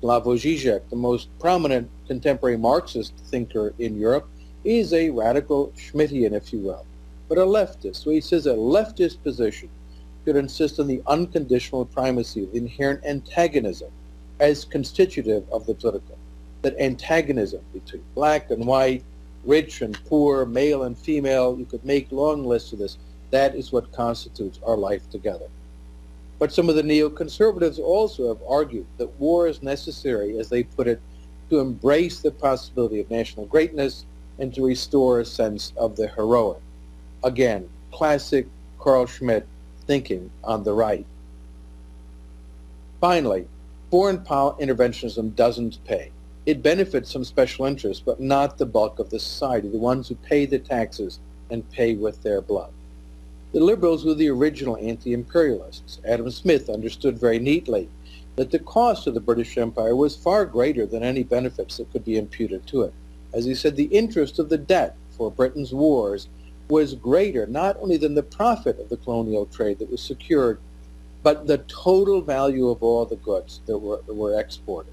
S8: Slavoj Žižek, the most prominent contemporary Marxist thinker in Europe, is a radical Schmittian, if you will, but a leftist. So he says a leftist position should insist on the unconditional primacy of the inherent antagonism as constitutive of the political. That antagonism between black and white, rich and poor, male and female, you could make long lists of this. That is what constitutes our life together. But some of the neoconservatives also have argued that war is necessary, as they put it, to embrace the possibility of national greatness and to restore a sense of the heroic. Again, classic Karl Schmidt thinking on the right. Finally, foreign interventionism doesn't pay. It benefits some special interests, but not the bulk of the society, the ones who pay the taxes and pay with their blood. The liberals were the original anti-imperialists. Adam Smith understood very neatly that the cost of the British Empire was far greater than any benefits that could be imputed to it. As he said, the interest of the debt for Britain's wars was greater not only than the profit of the colonial trade that was secured, but the total value of all the goods that were exported.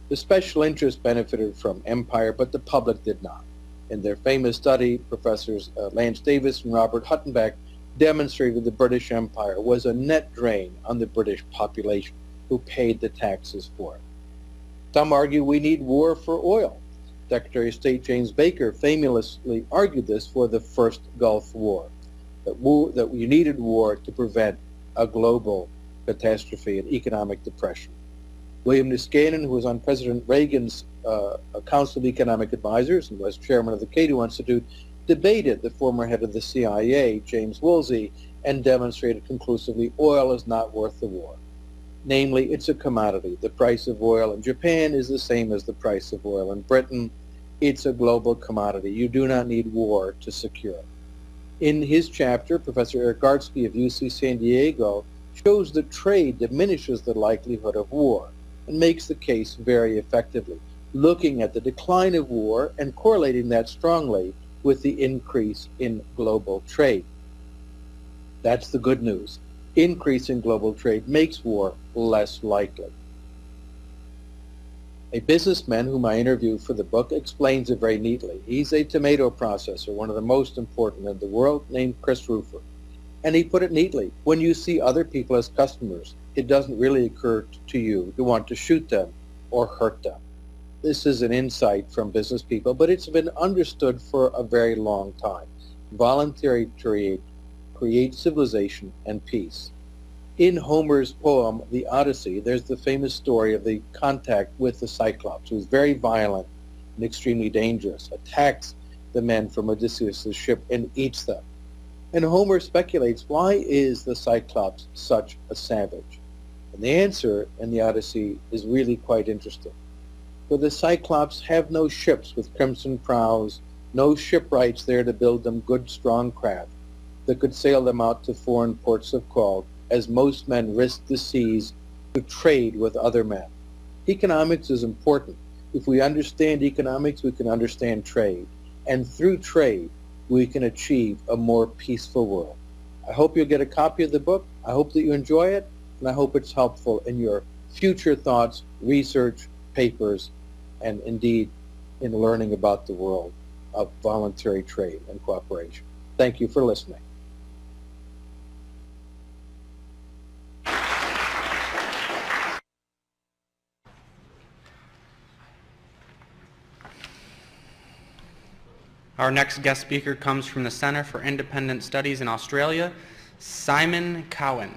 S8: The special interests benefited from empire, but the public did not. In their famous study, Professors Lance Davies and Robert Huttenbeck demonstrated the British Empire was a net drain on the British population who paid the taxes for it. Some argue we need war for oil. Secretary of State James Baker famously argued this for the first Gulf War, that we needed war to prevent a global catastrophe and economic depression. William Niskanen, who was on President Reagan's Council of Economic Advisors and was chairman of the Cato Institute, debated the former head of the CIA, James Woolsey, and demonstrated conclusively oil is not worth the war. Namely, it's a commodity. The price of oil in Japan is the same as the price of oil in Britain. It's a global commodity. You do not need war to secure it. In his chapter, Professor Eric Gartsky of UC San Diego shows that trade diminishes the likelihood of war and makes the case very effectively, looking at the decline of war and correlating that strongly with the increase in global trade. That's the good news. Increase in global trade makes war less likely. A businessman whom I interviewed for the book explains it very neatly. He's a tomato processor, one of the most important in the world, named Chris Rufer. And he put it neatly. When you see other people as customers, it doesn't really occur to you to want to shoot them or hurt them. This is an insight from business people, but it's been understood for a very long time. Voluntary trade creates civilization and peace. In Homer's poem, The Odyssey, there's the famous story of the contact with the Cyclops, who's very violent and extremely dangerous, attacks the men from Odysseus' ship and eats them. And Homer speculates, why is the Cyclops such a savage? And the answer in the Odyssey is really quite interesting. For the Cyclops have no ships with crimson prows, no shipwrights there to build them good, strong craft that could sail them out to foreign ports of call, as most men risk the seas to trade with other men. Economics is important, If we understand economics, we can understand trade. And through trade, we can achieve a more peaceful world. I hope you'll get a copy of the book. I hope that you enjoy it, and I hope it's helpful in your future thoughts, research, papers, and indeed in learning about the world of voluntary trade and cooperation. Thank you for listening.
S2: Our next guest speaker comes from the Centre for Independent Studies in Australia, Simon Cowan.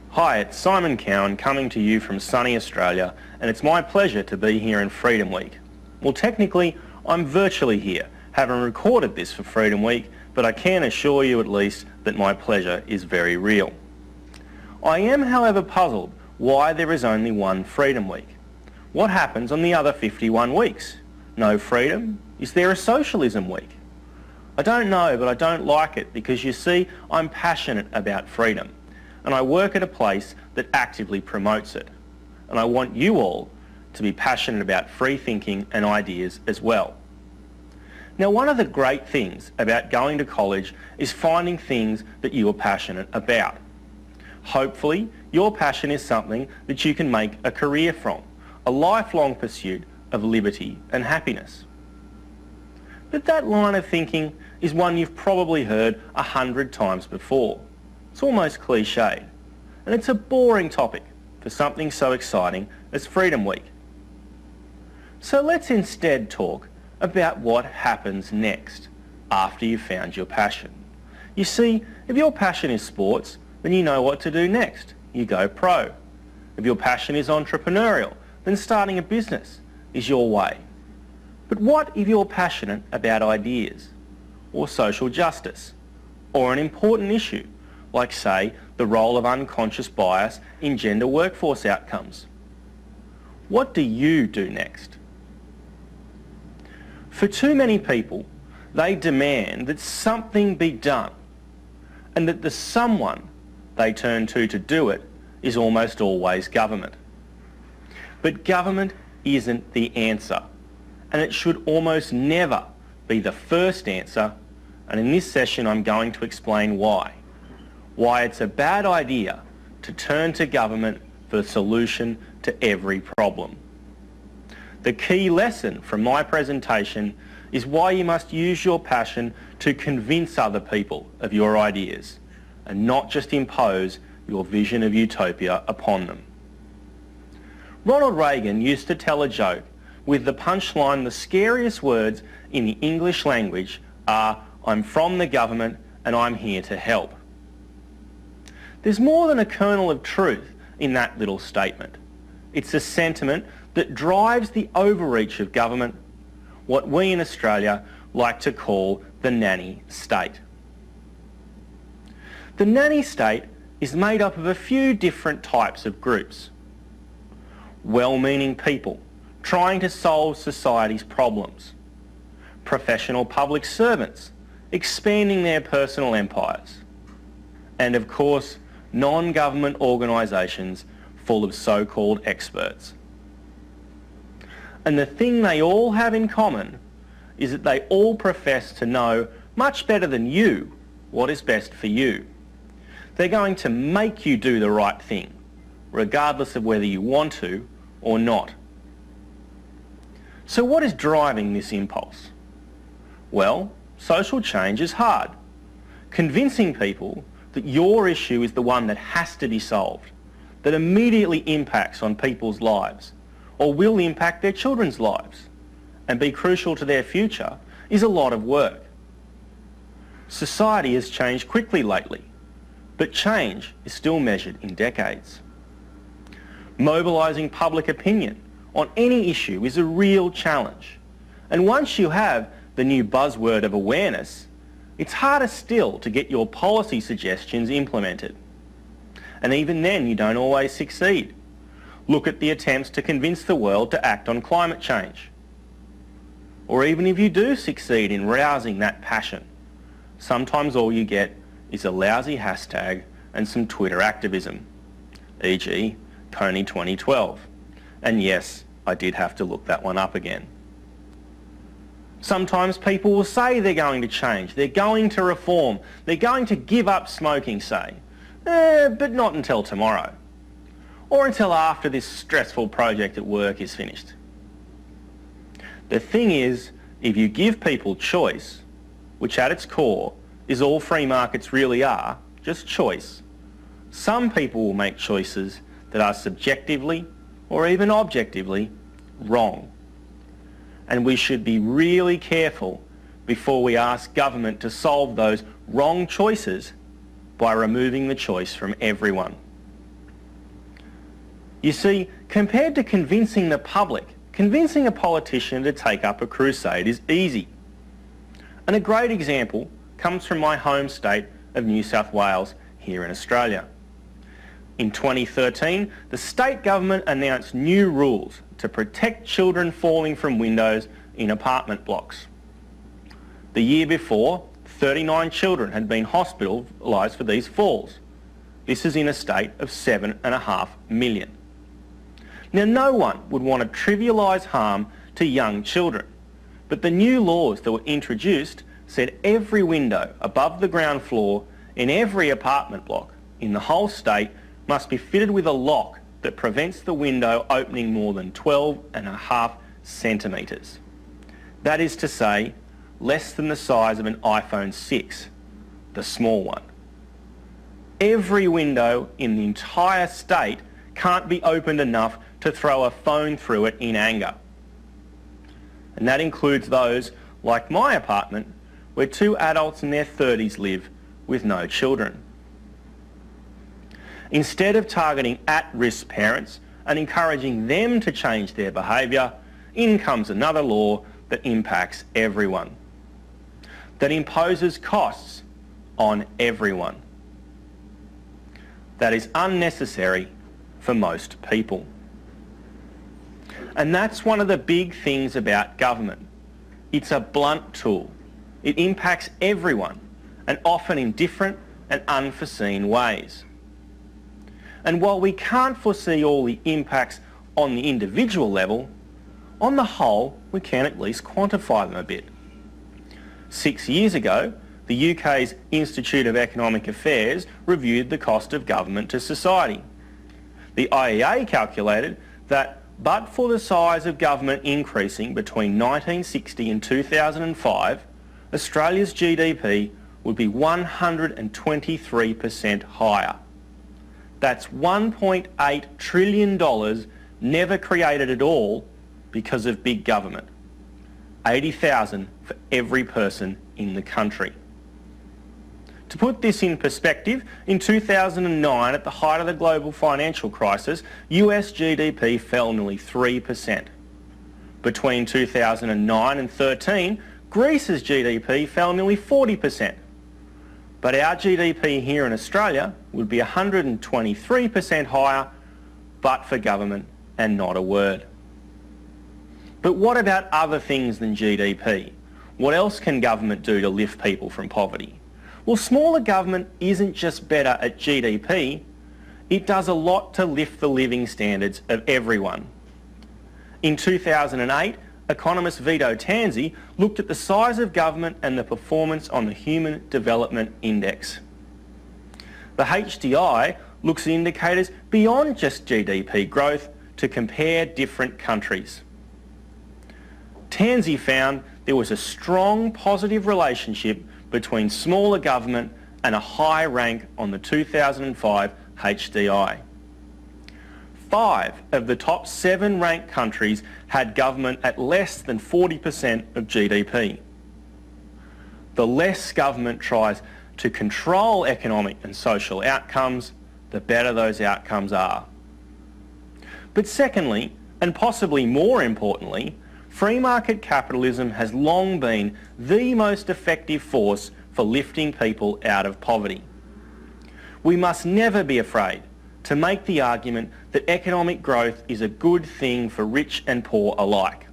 S9: Hi, it's Simon Cowan coming to you from sunny Australia, and it's my pleasure to be here in Freedom Week. Well, technically, I'm virtually here, having recorded this for Freedom Week, but I can assure you at least that my pleasure is very real. I am, however, puzzled why there is only one Freedom Week. What happens on the other 51 weeks? No freedom? Is there a Socialism Week? I don't know, but I don't like it because, you see, I'm passionate about freedom, and I work at a place that actively promotes it. And I want you all to be passionate about free thinking and ideas as well. Now, one of the great things about going to college is finding things that you are passionate about. Hopefully, your passion is something that you can make a career from, a lifelong pursuit of liberty and happiness. But that line of thinking is one you've probably heard 100 times before. It's almost cliched, and it's a boring topic for something so exciting as Freedom Week. So let's instead talk about what happens next after you've found your passion. You see, if your passion is sports, then you know what to do next. You go pro. If your passion is entrepreneurial, then starting a business is your way. But what if you're passionate about ideas, or social justice, or an important issue, like, say, the role of unconscious bias in gender workforce outcomes? What do you do next? For too many people, they demand that something be done, and that the someone they turn to do it is almost always government. But government isn't the answer, and it should almost never be the first answer, and in this session I'm going to explain why. Why it's a bad idea to turn to government for the solution to every problem. The key lesson from my presentation is why you must use your passion to convince other people of your ideas, and not just impose your vision of utopia upon them. Ronald Reagan used to tell a joke with the punchline, the scariest words in the English language are, "I'm from the government and I'm here to help." There's more than a kernel of truth in that little statement. It's a sentiment that drives the overreach of government, what we in Australia like to call the nanny state. The nanny state is made up of a few different types of groups. Well-meaning people trying to solve society's problems. Professional public servants expanding their personal empires. And of course, non-government organisations full of so-called experts. And the thing they all have in common is that they all profess to know much better than you what is best for you. They're going to make you do the right thing, regardless of whether you want to or not. So what is driving this impulse? Well, social change is hard. Convincing people that your issue is the one that has to be solved, that immediately impacts on people's lives, or will impact their children's lives, and be crucial to their future, is a lot of work. Society has changed quickly lately, but change is still measured in decades. Mobilising public opinion on any issue is a real challenge. And once you have the new buzzword of awareness, it's harder still to get your policy suggestions implemented. And even then, you don't always succeed. Look at the attempts to convince the world to act on climate change. Or even if you do succeed in rousing that passion, sometimes all you get is a lousy hashtag and some Twitter activism, e.g. Coney 2012. And yes, I did have to look that one up again. Sometimes people will say they're going to change, they're going to reform, they're going to give up smoking, say, but not until tomorrow, or until after this stressful project at work is finished. The thing is, if you give people choice, which at its core is all free markets really are, just choice, some people will make choices that are subjectively or even objectively wrong. And we should be really careful before we ask government to solve those wrong choices by removing the choice from everyone. You see, compared to convincing the public, convincing a politician to take up a crusade is easy. And a great example comes from my home state of New South Wales here in Australia. In 2013, the state government announced new rules to protect children falling from windows in apartment blocks. The year before, 39 children had been hospitalised for these falls. This is in a state of 7.5 million. Now, no one would want to trivialise harm to young children, but the new laws that were introduced said every window above the ground floor in every apartment block in the whole state must be fitted with a lock that prevents the window opening more than 12.5 centimetres. That is to say, less than the size of an iPhone 6, the small one. Every window in the entire state can't be opened enough to throw a phone through it in anger. And that includes those, like my apartment, where 2 adults in their 30s live with no children. Instead of targeting at-risk parents and encouraging them to change their behaviour, in comes another law that impacts everyone, that imposes costs on everyone, that is unnecessary for most people. And that's one of the big things about government. It's a blunt tool. It impacts everyone, and often in different and unforeseen ways. And while we can't foresee all the impacts on the individual level, on the whole, we can at least quantify them a bit. 6 years ago, the UK's Institute of Economic Affairs reviewed the cost of government to society. The IEA calculated that, but for the size of government increasing between 1960 and 2005, Australia's GDP would be 123% higher. That's $1.8 trillion never created at all because of big government. 80,000 for every person in the country. To put this in perspective, in 2009, at the height of the global financial crisis, US GDP fell nearly 3%. Between 2009 and 13, Greece's GDP fell nearly 40%. But our GDP here in Australia would be 123% higher, but for government and not a word. But what about other things than GDP? What else can government do to lift people from poverty? Well, smaller government isn't just better at GDP, it does a lot to lift the living standards of everyone. In 2008, economist Vito Tanzi looked at the size of government and the performance on the Human Development Index. The HDI looks at indicators beyond just GDP growth to compare different countries. Tanzi found there was a strong positive relationship between smaller government and a high rank on the 2005 HDI. 5 of the top 7 ranked countries had government at less than 40% of GDP. The less government tries to control economic and social outcomes, the better those outcomes are. But secondly, and possibly more importantly, free market capitalism has long been the most effective force for lifting people out of poverty. We must never be afraid to make the argument that economic growth is a good thing for rich and poor alike.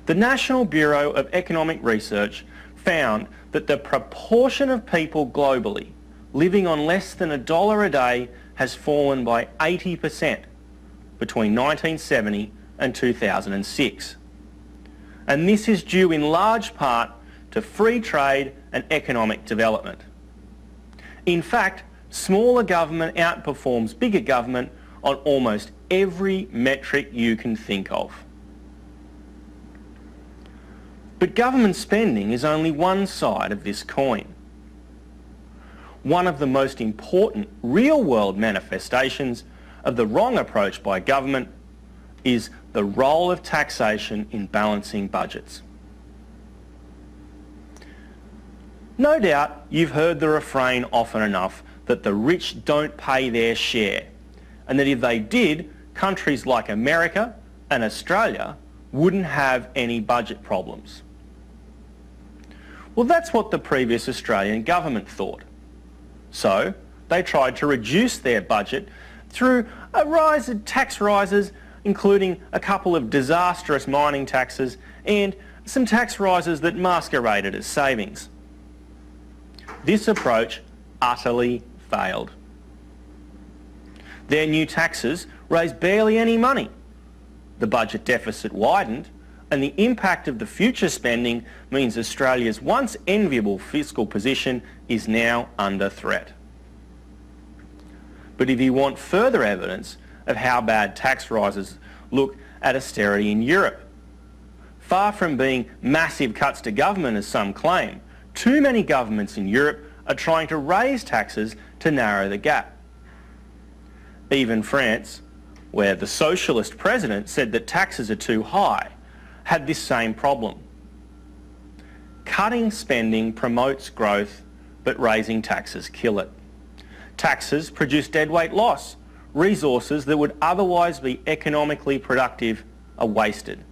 S9: The National Bureau of Economic Research found that the proportion of people globally living on less than $1 a day has fallen by 80% between 1970 and 2006. And this is due in large part to free trade and economic development. In fact, smaller government outperforms bigger government on almost every metric you can think of. But government spending is only one side of this coin. One of the most important real-world manifestations of the wrong approach by government is the role of taxation in balancing budgets. No doubt you've heard the refrain often enough that the rich don't pay their share, and that if they did, countries like America and Australia wouldn't have any budget problems. Well, that's what the previous Australian government thought. So they tried to reduce their budget through a rise in tax rises, including a couple of disastrous mining taxes and some tax rises that masqueraded as savings. This approach utterly failed. Their new taxes raised barely any money. The budget deficit widened, and the impact of the future spending means Australia's once enviable fiscal position is now under threat. But if you want further evidence of how bad tax rises look at austerity in Europe, far from being massive cuts to government as some claim, too many governments in Europe are trying to raise taxes to narrow the gap. Even France, where the socialist president said that taxes are too high, had this same problem. Cutting spending promotes growth, but raising taxes kill it. Taxes produce deadweight loss. Resources that would otherwise be economically productive are wasted.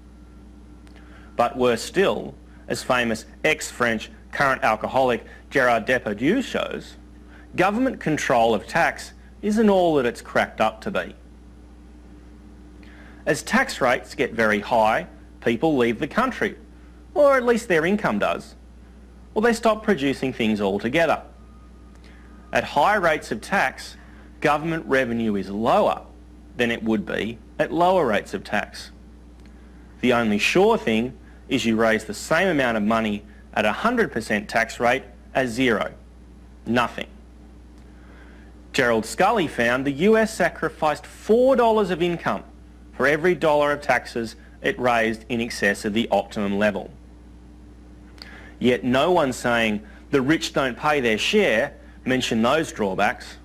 S9: But worse still, as famous ex-French current alcoholic Gerard Depardieu shows, government control of tax isn't all that it's cracked up to be. As tax rates get very high, people leave the country, or at least their income does, or they stop producing things altogether. At high rates of tax, government revenue is lower than it would be at lower rates of tax. The only sure thing is you raise the same amount of money at a 100% tax rate as zero. Nothing. Gerald Scully found the US sacrificed $4 of income for every dollar of taxes it raised in excess of the optimum level. Yet no one saying the rich don't pay their share mentioned those drawbacks.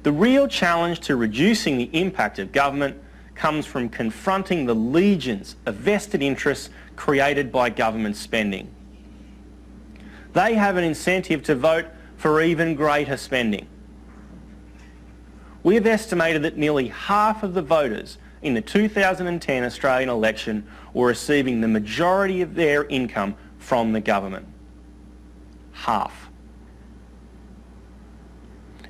S9: The real challenge to reducing the impact of government comes from confronting the legions of vested interests created by government spending. They have an incentive to vote for even greater spending. We have estimated that nearly half of the voters in the 2010 Australian election were receiving the majority of their income from the government. Half.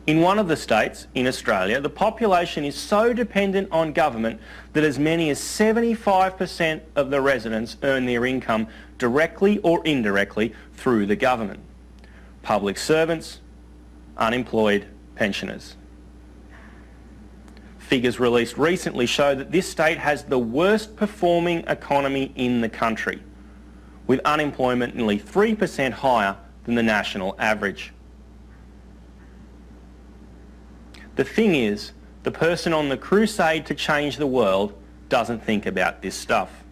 S9: In one of the states, in Australia, the population is so dependent on government that as many as 75% of the residents earn their income directly or indirectly through the government. Public servants, unemployed, pensioners. Figures released recently show that this state has the worst performing economy in the country, with unemployment nearly 3% higher than the national average. The thing is, the person on the crusade to change the world doesn't think about this stuff.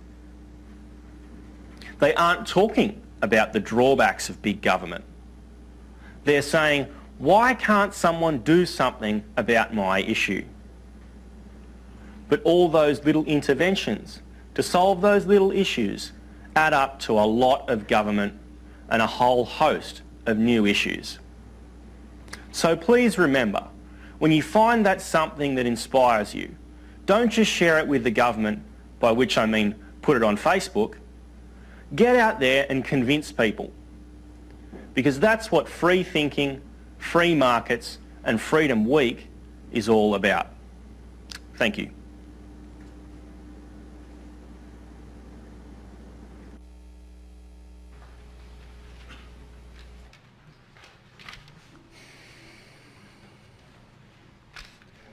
S9: They aren't talking about the drawbacks of big government. They're saying, why can't someone do something about my issue? But all those little interventions to solve those little issues add up to a lot of government and a whole host of new issues. So please remember, when you find that something that inspires you, don't just share it with the government, by which I mean put it on Facebook. Get out there and convince people. Because that's what free thinking, free markets and Freedom Week is all about. Thank you.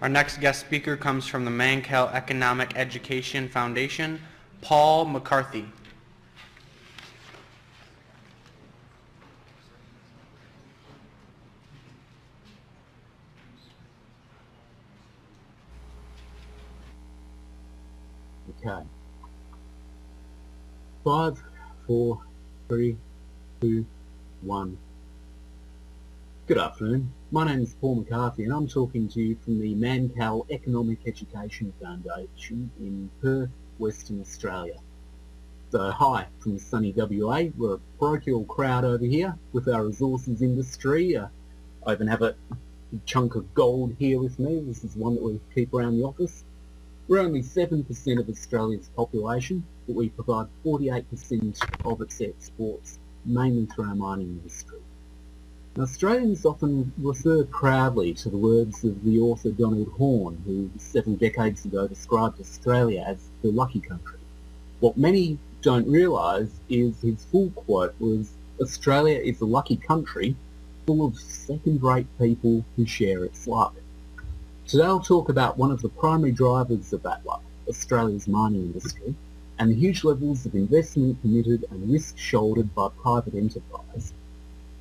S2: Our next guest speaker comes from the Mankell Economic Education Foundation, Paul McCarthy.
S10: Okay. 5, 4, 3, 2, 1. Good afternoon. My name is Paul McCarthy and I'm talking to you from the Mankell Economic Education Foundation in Perth, Western Australia. So hi from sunny WA. We're a parochial crowd over here with our resources industry. I even have a big chunk of gold here with me. This is one that we keep around the office. We're only 7% of Australia's population, but we provide 48% of its exports, mainly through our mining industry. Now, Australians often refer proudly to the words of the author Donald Horne, who several decades ago described Australia as the lucky country. What many don't realise is his full quote was, "Australia is a lucky country full of second-rate people who share its luck." Today I'll talk about one of the primary drivers of that luck, Australia's mining industry, and the huge levels of investment permitted and risk shouldered by private enterprise.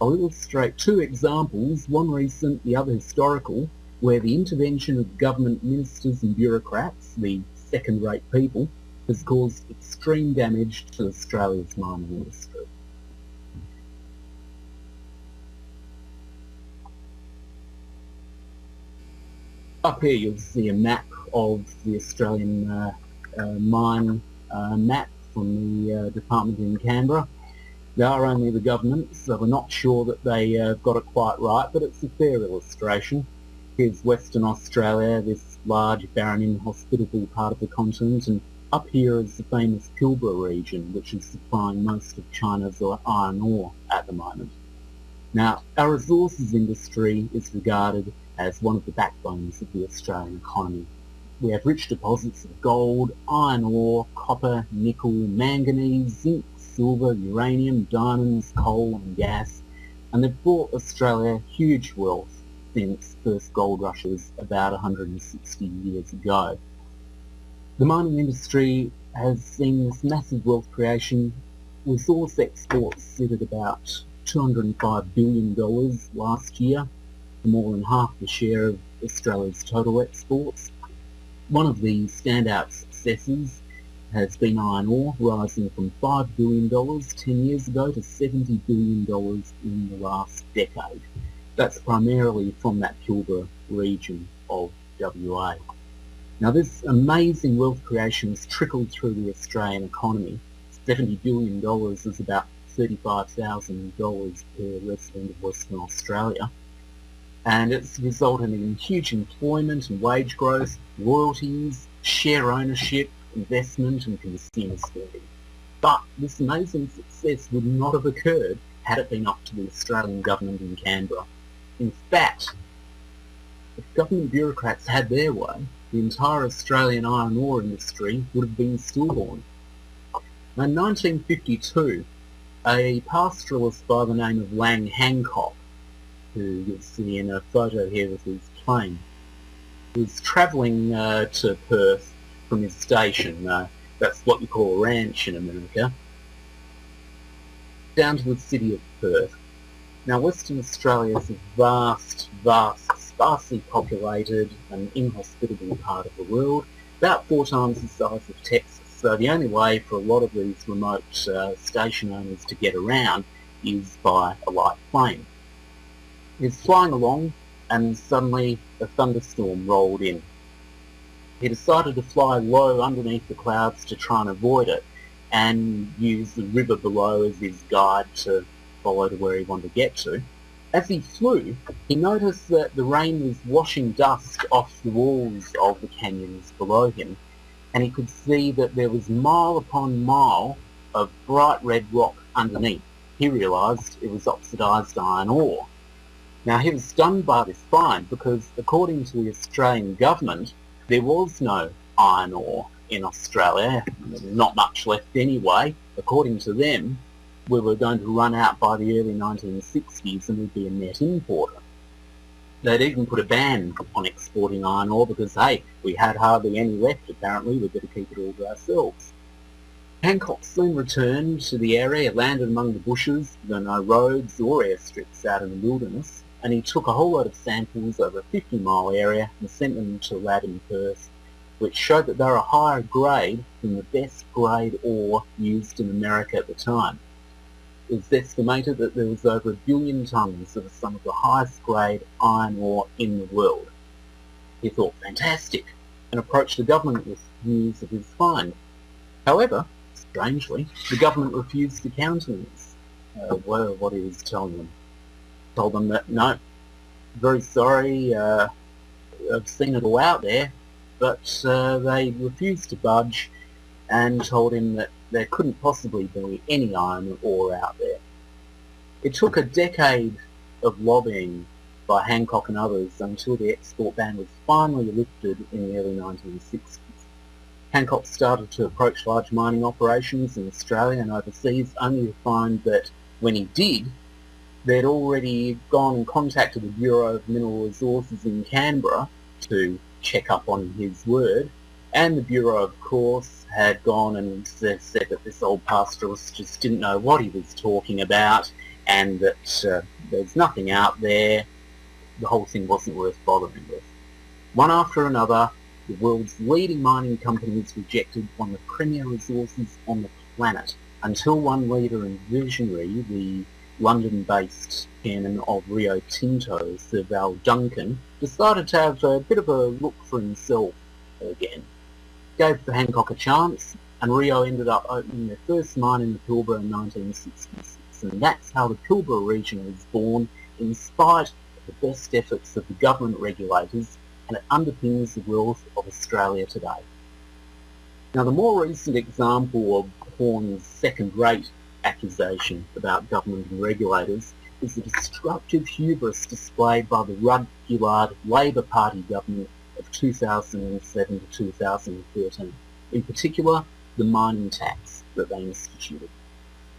S10: I'll illustrate two examples, one recent, the other historical, where the intervention of government ministers and bureaucrats, the second-rate people, has caused extreme damage to Australia's mining industry. Up here you'll see a map of the Australian mine map from the department in Canberra. They are only the government, so we're not sure that they got it quite right, but it's a fair illustration. Here's Western Australia, this large, barren, inhospitable part of the continent, and up here is the famous Pilbara region, which is supplying most of China's iron ore at the moment. Now, our resources industry is regarded as one of the backbones of the Australian economy. We have rich deposits of gold, iron ore, copper, nickel, manganese, zinc, silver, uranium, diamonds, coal and gas, and they've brought Australia huge wealth since first gold rushes about 160 years ago. The mining industry has seen this massive wealth creation. Resource exports sit at about $205 billion last year, more than half the share of Australia's total exports. One of the standout successes has been iron ore, rising from $5 billion 10 years ago to $70 billion in the last decade. That's primarily from that Pilbara region of WA. Now this amazing wealth creation has trickled through the Australian economy. $70 billion is about $35,000 per resident of Western Australia. And it's resulted in huge employment and wage growth, royalties, share ownership, investment and consumer spending. But this amazing success would not have occurred had it been up to the Australian government in Canberra. In fact, if government bureaucrats had their way, the entire Australian iron ore industry would have been stillborn. Now, in 1952, a pastoralist by the name of Hancock, who you'll see in a photo here with his plane, was travelling to Perth from his station, that's what you call a ranch in America, down to the city of Perth. Now Western Australia is a vast, sparsely populated and inhospitable part of the world, about 4 times the size of Texas. So the only way for a lot of these remote station owners to get around is by a light plane. He was flying along and suddenly a thunderstorm rolled in. He decided to fly low underneath the clouds to try and avoid it and use the river below as his guide to follow to where he wanted to get to. As he flew, he noticed that the rain was washing dust off the walls of the canyons below him, and he could see that there was mile upon mile of bright red rock underneath. He realised it was oxidised iron ore. Now he was stunned by this find because, according to the Australian government, there was no iron ore in Australia, not much left anyway. According to them, we were going to run out by the early 1960s and we'd be a net importer. They'd even put a ban on exporting iron ore because, hey, we had hardly any left apparently, we'd better keep it all to ourselves. Hancock soon returned to the area, landed among the bushes, there were no roads or airstrips out in the wilderness, and he took a whole lot of samples over a 50-mile area and sent them to lab in Perth, which showed that they were a higher grade than the best grade ore used in America at the time. It was estimated that there was over 1 billion tonnes of some of the highest grade iron ore in the world. He thought, fantastic, and approached the government with news of his find. However, strangely, the government refused to countenance what he was telling them. Told them that, no, very sorry, I've seen it all out there, but they refused to budge and told him that there couldn't possibly be any iron ore out there. It took a decade of lobbying by Hancock and others until the export ban was finally lifted in the early 1960s. Hancock started to approach large mining operations in Australia and overseas, only to find that when he did, they'd already gone and contacted the Bureau of Mineral Resources in Canberra to check up on his word, and the Bureau, of course, had gone and said that this old pastoralist just didn't know what he was talking about, and that there's nothing out there, the whole thing wasn't worth bothering with. One after another, the world's leading mining companies rejected one of the premier resources on the planet, until one leader and visionary, the London-based chairman of Rio Tinto, Sir Val Duncan, decided to have a bit of a look for himself again. Gave Hancock a chance, and Rio ended up opening their first mine in the Pilbara in 1966, and that's how the Pilbara region was born, in spite of the best efforts of the government regulators, and it underpins the wealth of Australia today. Now, the more recent example of Horne's second-rate accusation about government and regulators is the destructive hubris displayed by the Rudd-Gillard Labor Party government of 2007 to 2013, in particular the mining tax that they instituted.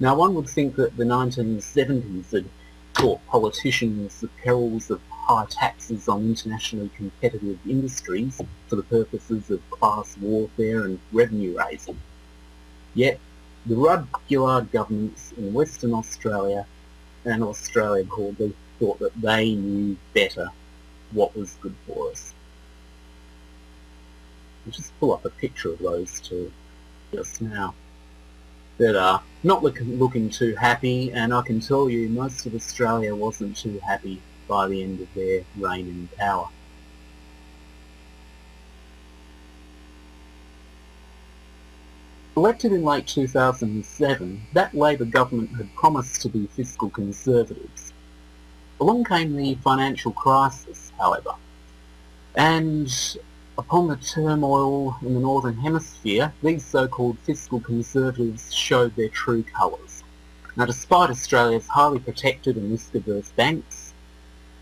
S10: Now, one would think that the 1970s had taught politicians the perils of high taxes on internationally competitive industries for the purposes of class warfare and revenue raising. Yet, the Rudd-Gillard governments in Western Australia and Australia broadly thought that they knew better what was good for us. I'll just pull up a picture of those two just now. That are not looking too happy, and I can tell you most of Australia wasn't too happy by the end of their reign in power. Elected in late 2007, that Labor government had promised to be fiscal conservatives. Along came the financial crisis, however, and upon the turmoil in the Northern Hemisphere, these so-called fiscal conservatives showed their true colours. Now, despite Australia's highly protected and risk-averse banks,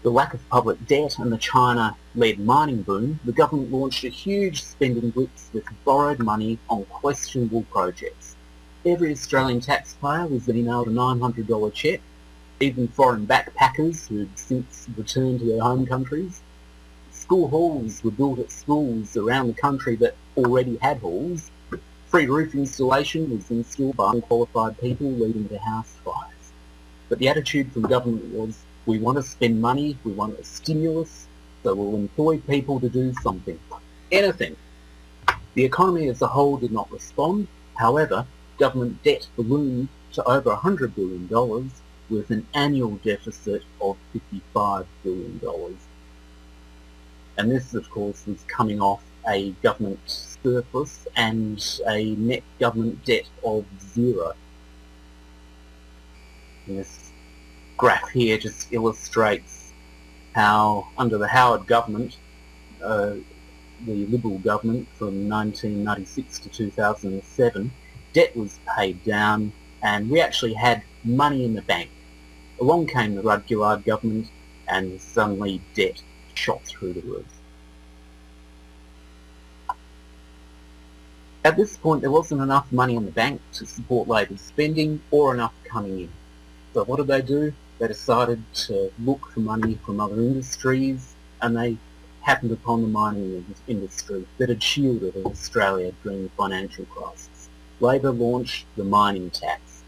S10: the lack of public debt and the China-led mining boom, the government launched a huge spending blitz with borrowed money on questionable projects. Every Australian taxpayer was emailed a $900 cheque, even foreign backpackers who had since returned to their home countries. School halls were built at schools around the country that already had halls. Free roof installation was installed by unqualified people, leading to house fires. But the attitude from government was, we want to spend money, we want a stimulus, so we'll employ people to do something. Anything. The economy as a whole did not respond. However, government debt ballooned to over $100 billion with an annual deficit of $55 billion. And this, of course, was coming off a government surplus and a net government debt of zero. And this graph here just illustrates how, under the Howard government, the Liberal government from 1996 to 2007, debt was paid down and we actually had money in the bank. Along came the Rudd-Gillard government and suddenly debt shot through the roof. At this point, there wasn't enough money in the bank to support Labor's spending or enough coming in. So what did they do? They decided to look for money from other industries, and they happened upon the mining industry that had shielded Australia during the financial crisis. Labor launched the mining tax.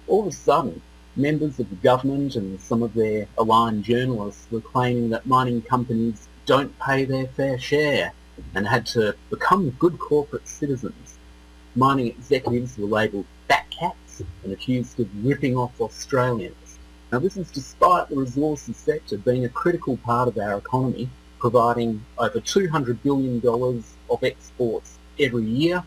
S10: All of a sudden, members of the government and some of their aligned journalists were claiming that mining companies don't pay their fair share and had to become good corporate citizens. Mining executives were labelled fat cats and accused of ripping off Australians. Now, this is despite the resources sector being a critical part of our economy, providing over $200 billion of exports every year,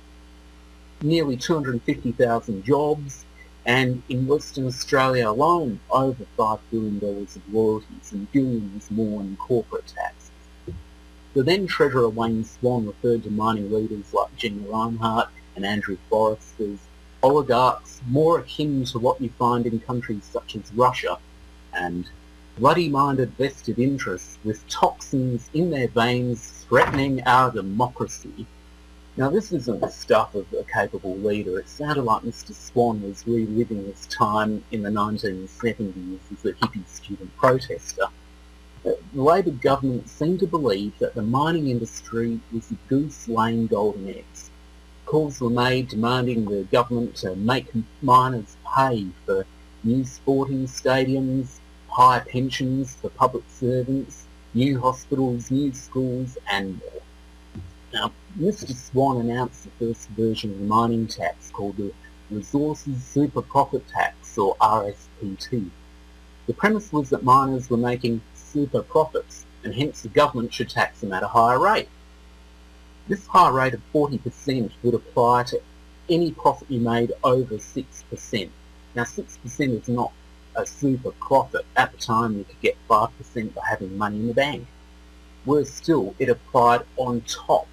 S10: nearly 250,000 jobs, and in Western Australia alone, over $5 billion of royalties and billions more in corporate taxes. The then Treasurer Wayne Swan referred to mining leaders like Gina Reinhardt and Andrew Forrest as oligarchs more akin to what you find in countries such as Russia, and bloody-minded vested interests with toxins in their veins threatening our democracy. Now, this isn't the stuff of a capable leader. It sounded like Mr. Swan was reliving his time in the 1970s as a hippie student protester. The Labor government seemed to believe that the mining industry was a goose laying golden eggs. Calls were made demanding the government to make miners pay for new sporting stadiums, higher pensions for public servants, new hospitals, new schools, and more. Now, Mr. Swan announced the first version of the mining tax called the Resources Super Profit Tax, or RSPT. The premise was that miners were making super profits, and hence the government should tax them at a higher rate. This high rate of 40% would apply to any profit you made over 6%. Now, 6% is not a super profit. At the time, you could get 5% by having money in the bank. Worse still, it applied on top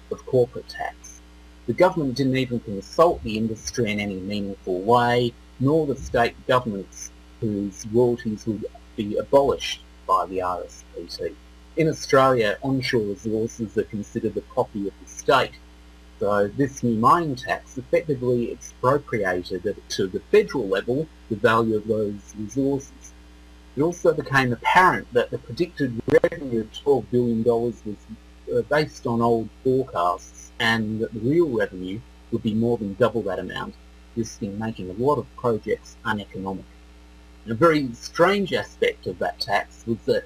S10: of corporate tax. The government didn't even consult the industry in any meaningful way, nor the state governments whose royalties would be abolished by the RSPT. In Australia, onshore resources are considered the property of the state, so this new mining tax effectively expropriated to the federal level the value of those resources. It also became apparent that the predicted revenue of $12 billion was based on old forecasts, and that the real revenue would be more than double that amount, risking making a lot of projects uneconomic. And a very strange aspect of that tax was that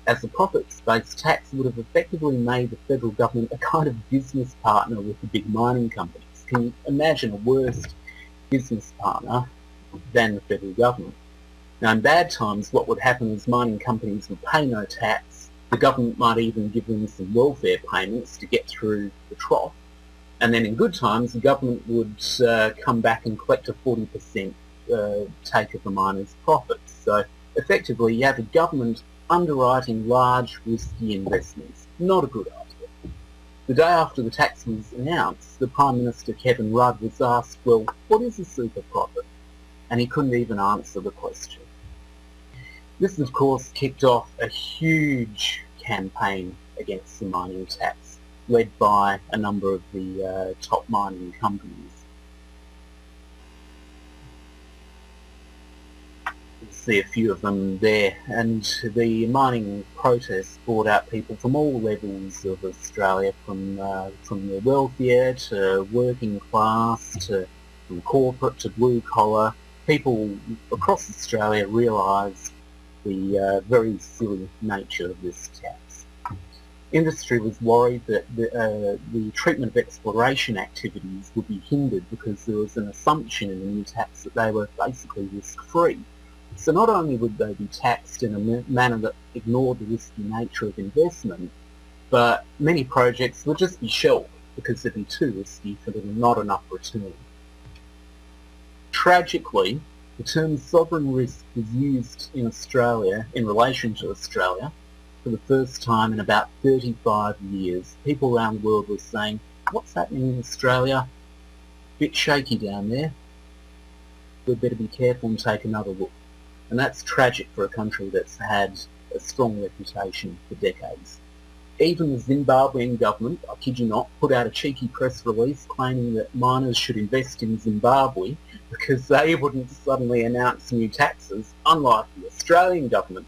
S10: as a profits-based tax would have effectively made the federal government a kind of business partner with the big mining companies. Can you imagine a worse business partner than the federal government? Now, in bad times, what would happen is mining companies would pay no tax. The government might even give them some welfare payments to get through the trough. And then in good times, the government would come back and collect a 40% take of the miners' profits. So effectively, you have a government underwriting large, risky investments. Not a good idea. The day after the tax was announced, the Prime Minister, Kevin Rudd, was asked, well, what is a super profit? And he couldn't even answer the question. This, of course, kicked off a huge campaign against the mining tax, led by a number of the top mining companies. You see a few of them there, and the mining protests brought out people from all levels of Australia, from the wealthier to working class, from corporate to blue collar. People across Australia realised the very silly nature of this tax. Industry was worried that the treatment of exploration activities would be hindered because there was an assumption in the new tax that they were basically risk-free. So not only would they be taxed in a manner that ignored the risky nature of investment, but many projects would just be shelved because they'd be too risky for not enough return. Tragically, the term sovereign risk was used in Australia, in relation to Australia, for the first time in about 35 years. People around the world were saying, what's happening in Australia? Bit shaky down there. We'd better be careful and take another look. And that's tragic for a country that's had a strong reputation for decades. Even the Zimbabwean government, I kid you not, put out a cheeky press release claiming that miners should invest in Zimbabwe because they wouldn't suddenly announce new taxes, unlike the Australian government.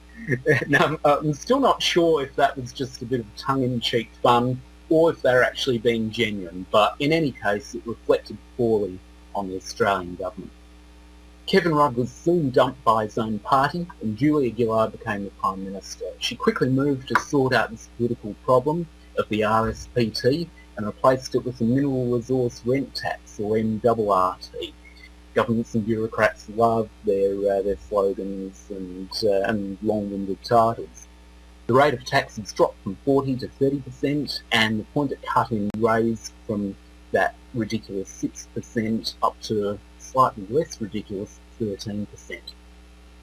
S10: Now, I'm still not sure if that was just a bit of tongue-in-cheek fun or if they're actually being genuine, but in any case, it reflected poorly on the Australian government. Kevin Rudd was soon dumped by his own party, and Julia Gillard became the Prime Minister. She quickly moved to sort out this political problem of the RSPT and replaced it with the Mineral Resource Rent Tax, or MRRT. Governments and bureaucrats love their slogans and long-winded titles. The rate of taxes dropped from 40 to 30%, and the point it cut in raised from that ridiculous 6% up to slightly less ridiculous 13%.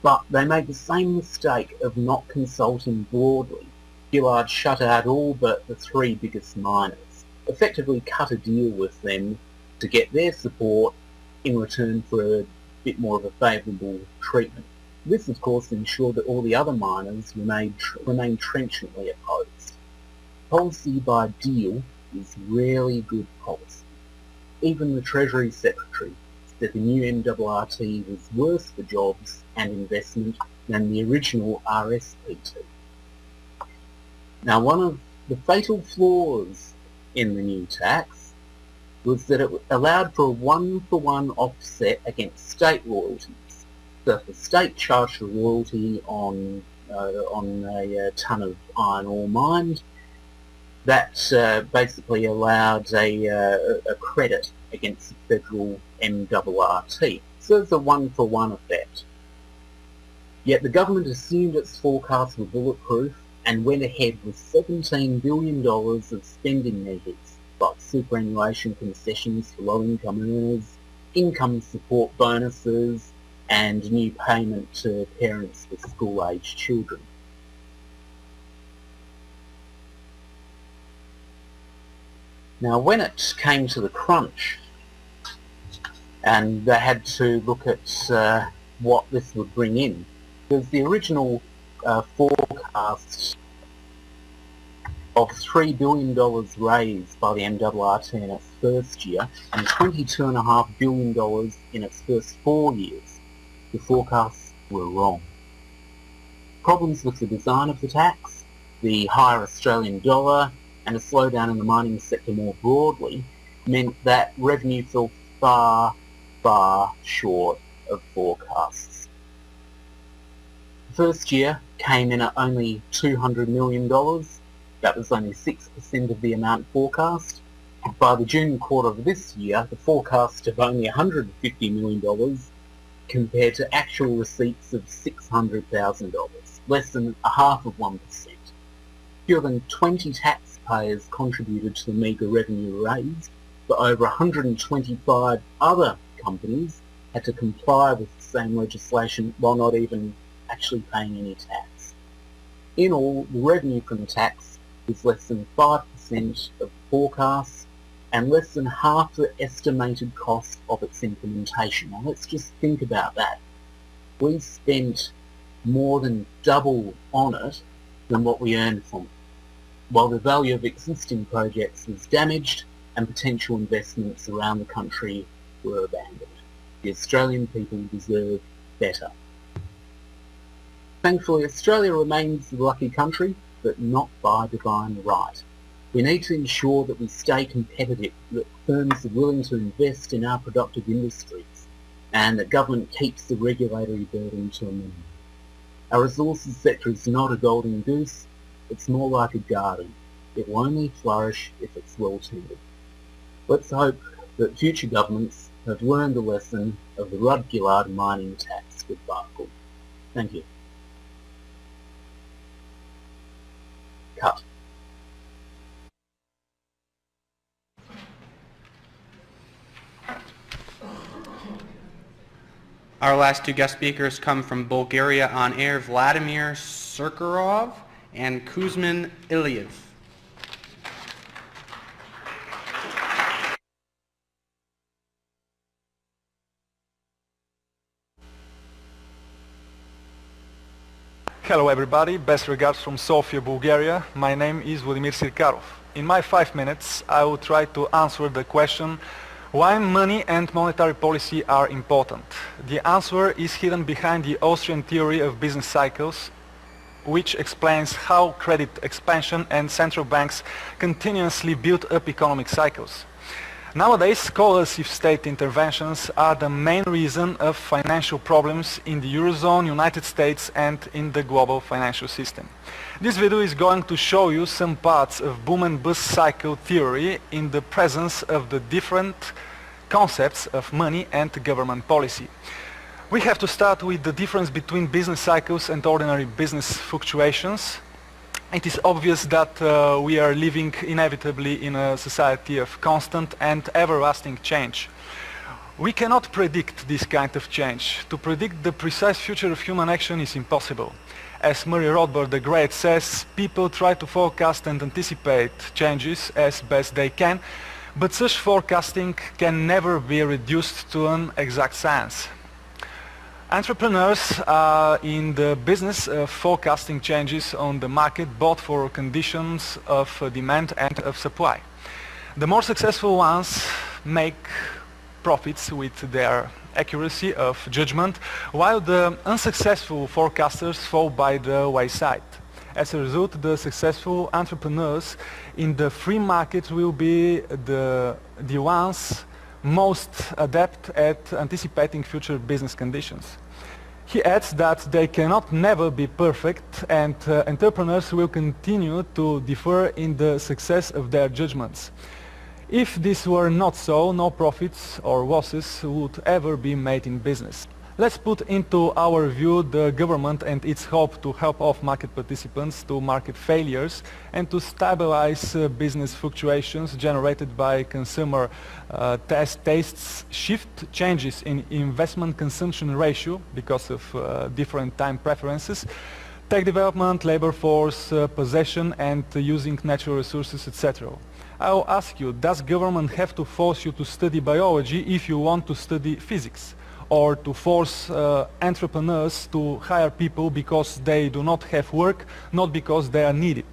S10: But they made the same mistake of not consulting broadly. Gillard shut out all but the three biggest miners, effectively cut a deal with them to get their support in return for a bit more of a favourable treatment. This, of course, ensured that all the other miners remained trenchantly opposed. Policy by deal is rarely good policy. Even the Treasury Secretary said the new MRRT was worse for jobs and investment than the original RSPT. Now, one of the fatal flaws in the new tax was that it allowed for a one-for-one offset against state royalties. So if the state charged a royalty on a ton of iron ore mined, that basically allowed a credit against the federal MRRT. So it's a one-for-one effect. Yet the government assumed its forecasts were bulletproof and went ahead with $17 billion of spending measures, like superannuation concessions for low-income earners, income support bonuses, and new payment to parents with school-aged children. Now, when it came to the crunch, and they had to look at what this would bring in, because the original forecast of $3 billion raised by the MRRT in its first year and $22.5 billion in its first 4 years, the forecasts were wrong. Problems with the design of the tax, the higher Australian dollar, and a slowdown in the mining sector more broadly meant that revenue fell far, far short of forecasts. The first year came in at only $200 million. That was only 6% of the amount forecast. By the June quarter of this year, the forecast of only $150 million compared to actual receipts of $600,000, less than a half of 1%. Fewer than 20 taxpayers contributed to the meagre revenue raised, but over 125 other companies had to comply with the same legislation while not even actually paying any tax. In all, the revenue from tax was less than 5% of forecasts and less than half the estimated cost of its implementation. Now let's just think about that. We spent more than double on it than what we earned from it, while the value of existing projects was damaged and potential investments around the country were abandoned. The Australian people deserve better. Thankfully, Australia remains the lucky country, but not by divine right. We need to ensure that we stay competitive, that firms are willing to invest in our productive industries, and that government keeps the regulatory burden to a minimum. Our resources sector is not a golden goose, it's more like a garden. It will only flourish if it's well tended. Let's hope that future governments have learned the lesson of the Rudd-Gillard mining tax debacle. Thank you. Cut.
S2: Our last two guest speakers come from Bulgaria on air, Vladimir Sirkarov and Kuzman Iliev.
S11: Hello everybody, best regards from Sofia, Bulgaria. My name is Vladimir Sirkarov. In my 5 minutes, I will try to answer the question why money and monetary policy are important. The answer is hidden behind the Austrian theory of business cycles, which explains how credit expansion and central banks continuously build up economic cycles. Nowadays, coercive state interventions are the main reason of financial problems in the Eurozone, United States and in the global financial system. This video is going to show you some parts of boom and bust cycle theory in the presence of the different concepts of money and government policy. We have to start with the difference between business cycles and ordinary business fluctuations. It is obvious that we are living inevitably in a society of constant and everlasting change. We cannot predict this kind of change. To predict the precise future of human action is impossible. As Murray Rothbard the Great says, people try to forecast and anticipate changes as best they can, but such forecasting can never be reduced to an exact science. Entrepreneurs are in the business of forecasting changes on the market both for conditions of demand and of supply. The more successful ones make profits with their accuracy of judgment, while the unsuccessful forecasters fall by the wayside. As a result, the successful entrepreneurs in the free market will be the ones most adept at anticipating future business conditions. He adds that they cannot never be perfect and entrepreneurs will continue to differ in the success of their judgments. If this were not so, no profits or losses would ever be made in business. Let's put into our view the government and its hope to help off market participants to market failures and to stabilize business fluctuations generated by consumer tastes, shift changes in investment consumption ratio because of different time preferences, tech development, labor force, possession and using natural resources, etc. I'll ask you, does government have to force you to study biology if you want to study physics? Or to force entrepreneurs to hire people because they do not have work, not because they are needed.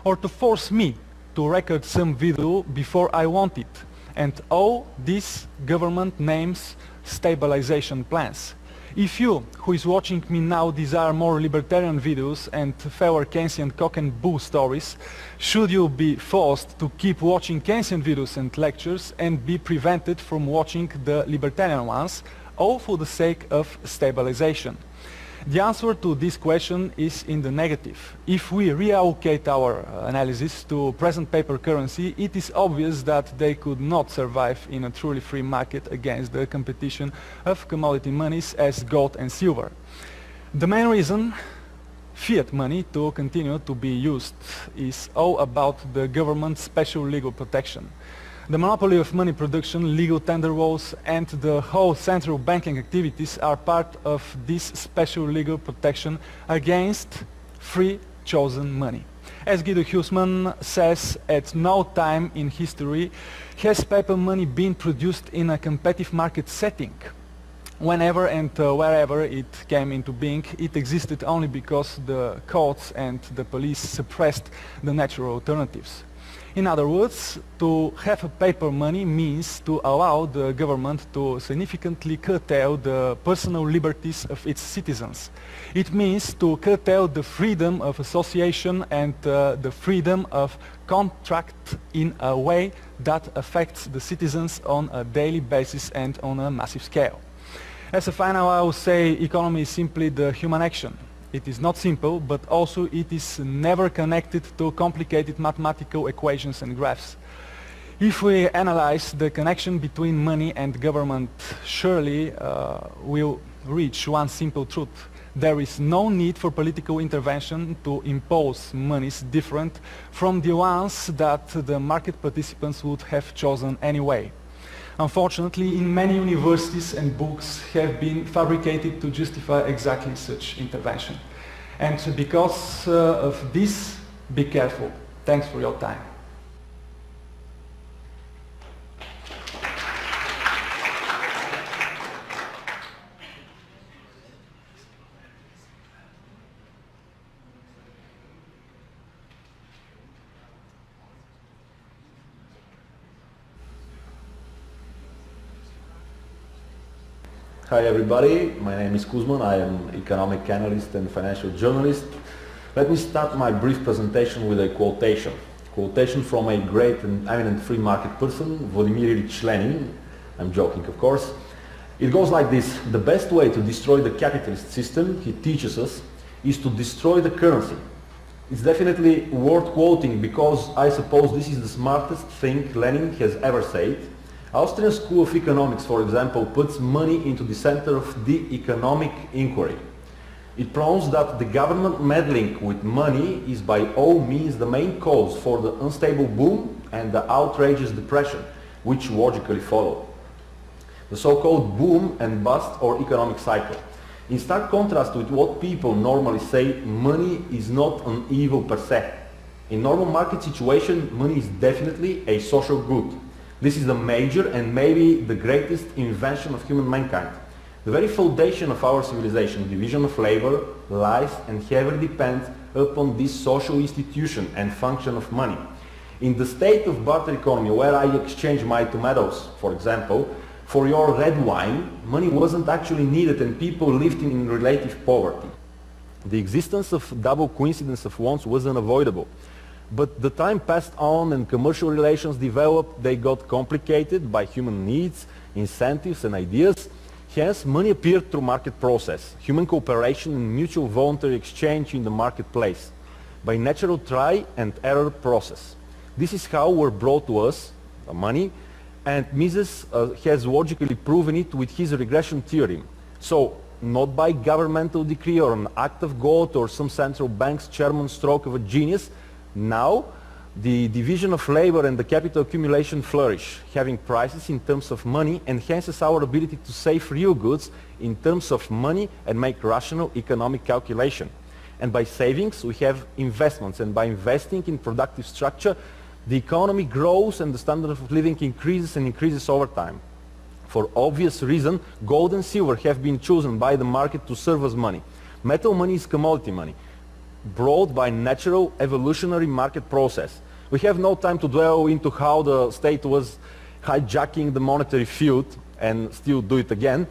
S11: Or to force me to record some video before I want it. And all these government names stabilization plans. If you, who is watching me now, desire more libertarian videos and fewer Keynesian cock and bull stories, should you be forced to keep watching Keynesian videos and lectures and be prevented from watching the libertarian ones, all for the sake of stabilization? The answer to this question is in the negative. If we reallocate our analysis to present paper currency, it is obvious that they could not survive in a truly free market against the competition of commodity monies as gold and silver. The main reason fiat money to continue to be used is all about the government's special legal protection. The monopoly of money production, legal tender laws and the whole central banking activities are part of this special legal protection against free chosen money. As Guido Husman says, at no time in history has paper money been produced in a competitive market setting. Whenever and wherever it came into being, it existed only because the courts and the police suppressed the natural alternatives. In other words, to have a paper money means to allow the government to significantly curtail the personal liberties of its citizens. It means to curtail the freedom of association and the freedom of contract in a way that affects the citizens on a daily basis and on a massive scale. As a final, I will say economy is simply the human action. It is not simple, but also it is never connected to complicated mathematical equations and graphs. If we analyze the connection between money and government, surely we'll reach one simple truth. There is no need for political intervention to impose monies different from the ones that the market participants would have chosen anyway. Unfortunately, in many universities and books have been fabricated to justify exactly such intervention. And because of this, be careful. Thanks for your time.
S12: Hi everybody, my name is Kuzman. I am economic analyst and financial journalist. Let me start my brief presentation with a quotation. Quotation from a great and eminent free market person, Vladimir Lenin. I'm joking, of course. It goes like this: the best way to destroy the capitalist system, he teaches us, is to destroy the currency. It's definitely worth quoting because I suppose this is the smartest thing Lenin has ever said. Austrian School of Economics, for example, puts money into the center of the economic inquiry. It proves that the government meddling with money is by all means the main cause for the unstable boom and the outrageous depression, which logically followed. The so-called boom and bust or economic cycle. In stark contrast with what people normally say, money is not an evil per se. In normal market situation, money is definitely a social good. This is the major and maybe the greatest invention of human mankind. The very foundation of our civilization, division of labor, lies and heavily depends upon this social institution and function of money. In the state of barter economy, where I exchange my tomatoes, for example, for your red wine, money wasn't actually needed and people lived in relative poverty. The existence of double coincidence of wants was unavoidable. But the time passed on and commercial relations developed, they got complicated by human needs, incentives and ideas. Hence, money appeared through market process, human cooperation and mutual voluntary exchange in the marketplace, by natural try and error process. This is how were brought to us the money, and Mises has logically proven it with his regression theorem. So, not by governmental decree or an act of God or some central bank's chairman stroke of a genius. Now, the division of labor and the capital accumulation flourish, having prices in terms of money enhances our ability to save real goods in terms of money and make rational economic calculation. And by savings, we have investments, and by investing in productive structure, the economy grows and the standard of living increases and increases over time. For obvious reason, gold and silver have been chosen by the market to serve as money. Metal money is commodity money, brought by natural evolutionary market process. We have no time to dwell into how the state was hijacking the monetary field and still do it again.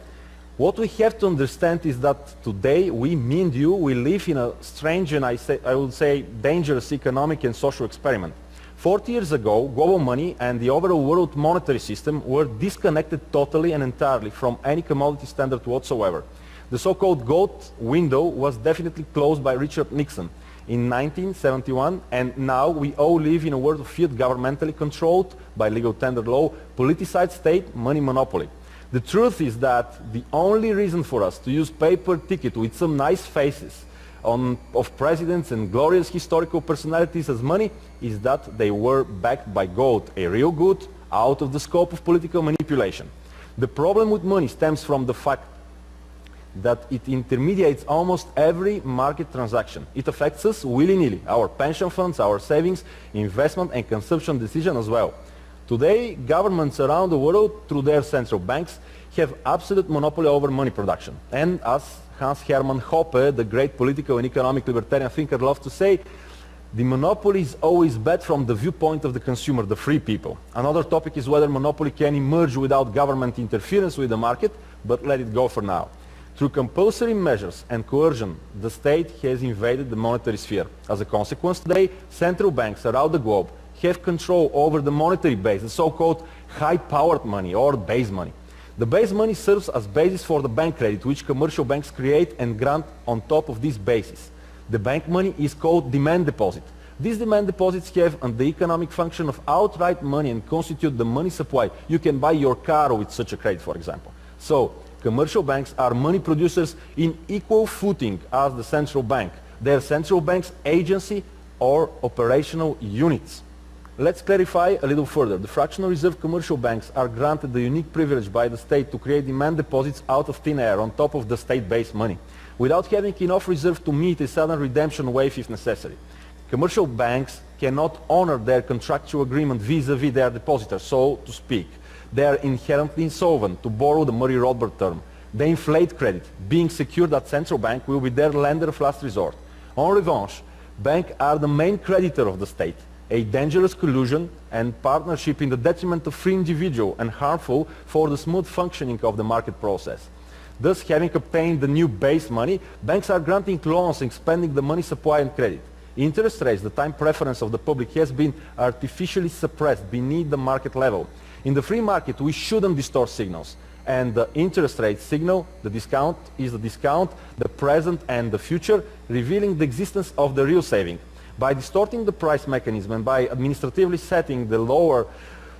S12: What we have to understand is that today we, me and you, we live in a strange and I would say dangerous economic and social experiment. 40 years ago, global money and the overall world monetary system were disconnected totally and entirely from any commodity standard whatsoever. The so-called gold window was definitely closed by Richard Nixon in 1971, and now we all live in a world of fiat governmentally controlled by legal tender law, politicized state, money monopoly. The truth is that the only reason for us to use paper ticket with some nice faces of presidents and glorious historical personalities as money is that they were backed by gold, a real good out of the scope of political manipulation. The problem with money stems from the fact that it intermediates almost every market transaction. It affects us willy-nilly, our pension funds, our savings, investment and consumption decision as well. Today, governments around the world, through their central banks, have absolute monopoly over money production. And as Hans Hermann Hoppe, the great political and economic libertarian thinker, loved to say, the monopoly is always bad from the viewpoint of the consumer, the free people. Another topic is whether monopoly can emerge without government interference with the market, but let it go for now. Through compulsory measures and coercion, the state has invaded the monetary sphere. As a consequence, today, central banks around the globe have control over the monetary base, the so-called high-powered money or base money. The base money serves as basis for the bank credit, which commercial banks create and grant on top of this basis. The bank money is called demand deposit. These demand deposits have the economic function of outright money and constitute the money supply. You can buy your car with such a credit, for example. So, commercial banks are money producers in equal footing as the central bank. They are central bank's agency or operational units. Let's clarify a little further. The fractional reserve commercial banks are granted the unique privilege by the state to create demand deposits out of thin air on top of the state-based money, without having enough reserve to meet a sudden redemption wave if necessary. Commercial banks cannot honor their contractual agreement vis-à-vis their depositors, so to speak. They are inherently insolvent, to borrow the Murray Rothbard term. They inflate credit, being secured that central bank will be their lender of last resort. En revanche, banks are the main creditor of the state, a dangerous collusion and partnership in the detriment of free individual and harmful for the smooth functioning of the market process. Thus, having obtained the new base money, banks are granting loans and expanding the money supply and credit. Interest rates, the time preference of the public, has been artificially suppressed beneath the market level. In the free market, we shouldn't distort signals. And the interest rate signal, the discount, is the discount, the present and the future, revealing the existence of the real saving. By distorting the price mechanism and by administratively setting the lower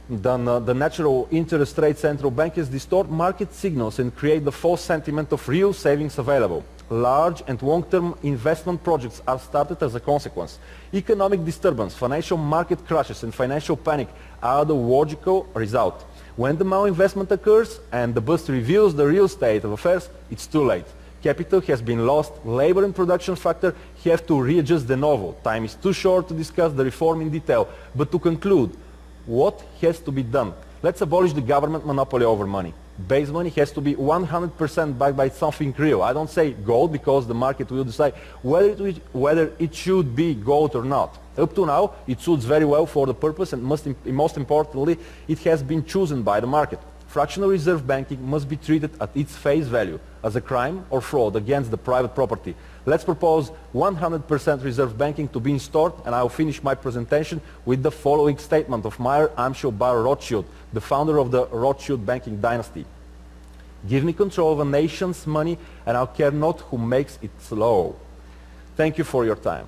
S12: than the natural interest rate, central bankers distort market signals and create the false sentiment of real savings available. Large and long-term investment projects are started as a consequence. Economic disturbance, financial market crashes and financial panic are the logical result. When the malinvestment occurs and the bust reveals the real state of affairs, it's too late. Capital has been lost, labor and production factor have to readjust de novo. Time is too short to discuss the reform in detail, but to conclude, what has to be done? Let's abolish the government monopoly over money. Base money has to be 100% backed by something real. I don't say gold because the market will decide whether it should be gold or not. Up to now, it suits very well for the purpose and most importantly, it has been chosen by the market. Fractional reserve banking must be treated at its face value as a crime or fraud against the private property. Let's propose 100% reserve banking to be installed, and I'll finish my presentation with the following statement of Meyer Amschel Bar Rothschild, the founder of the Rothschild banking dynasty. Give me control of a nation's money and I'll care not who makes it slow. Thank you for your time.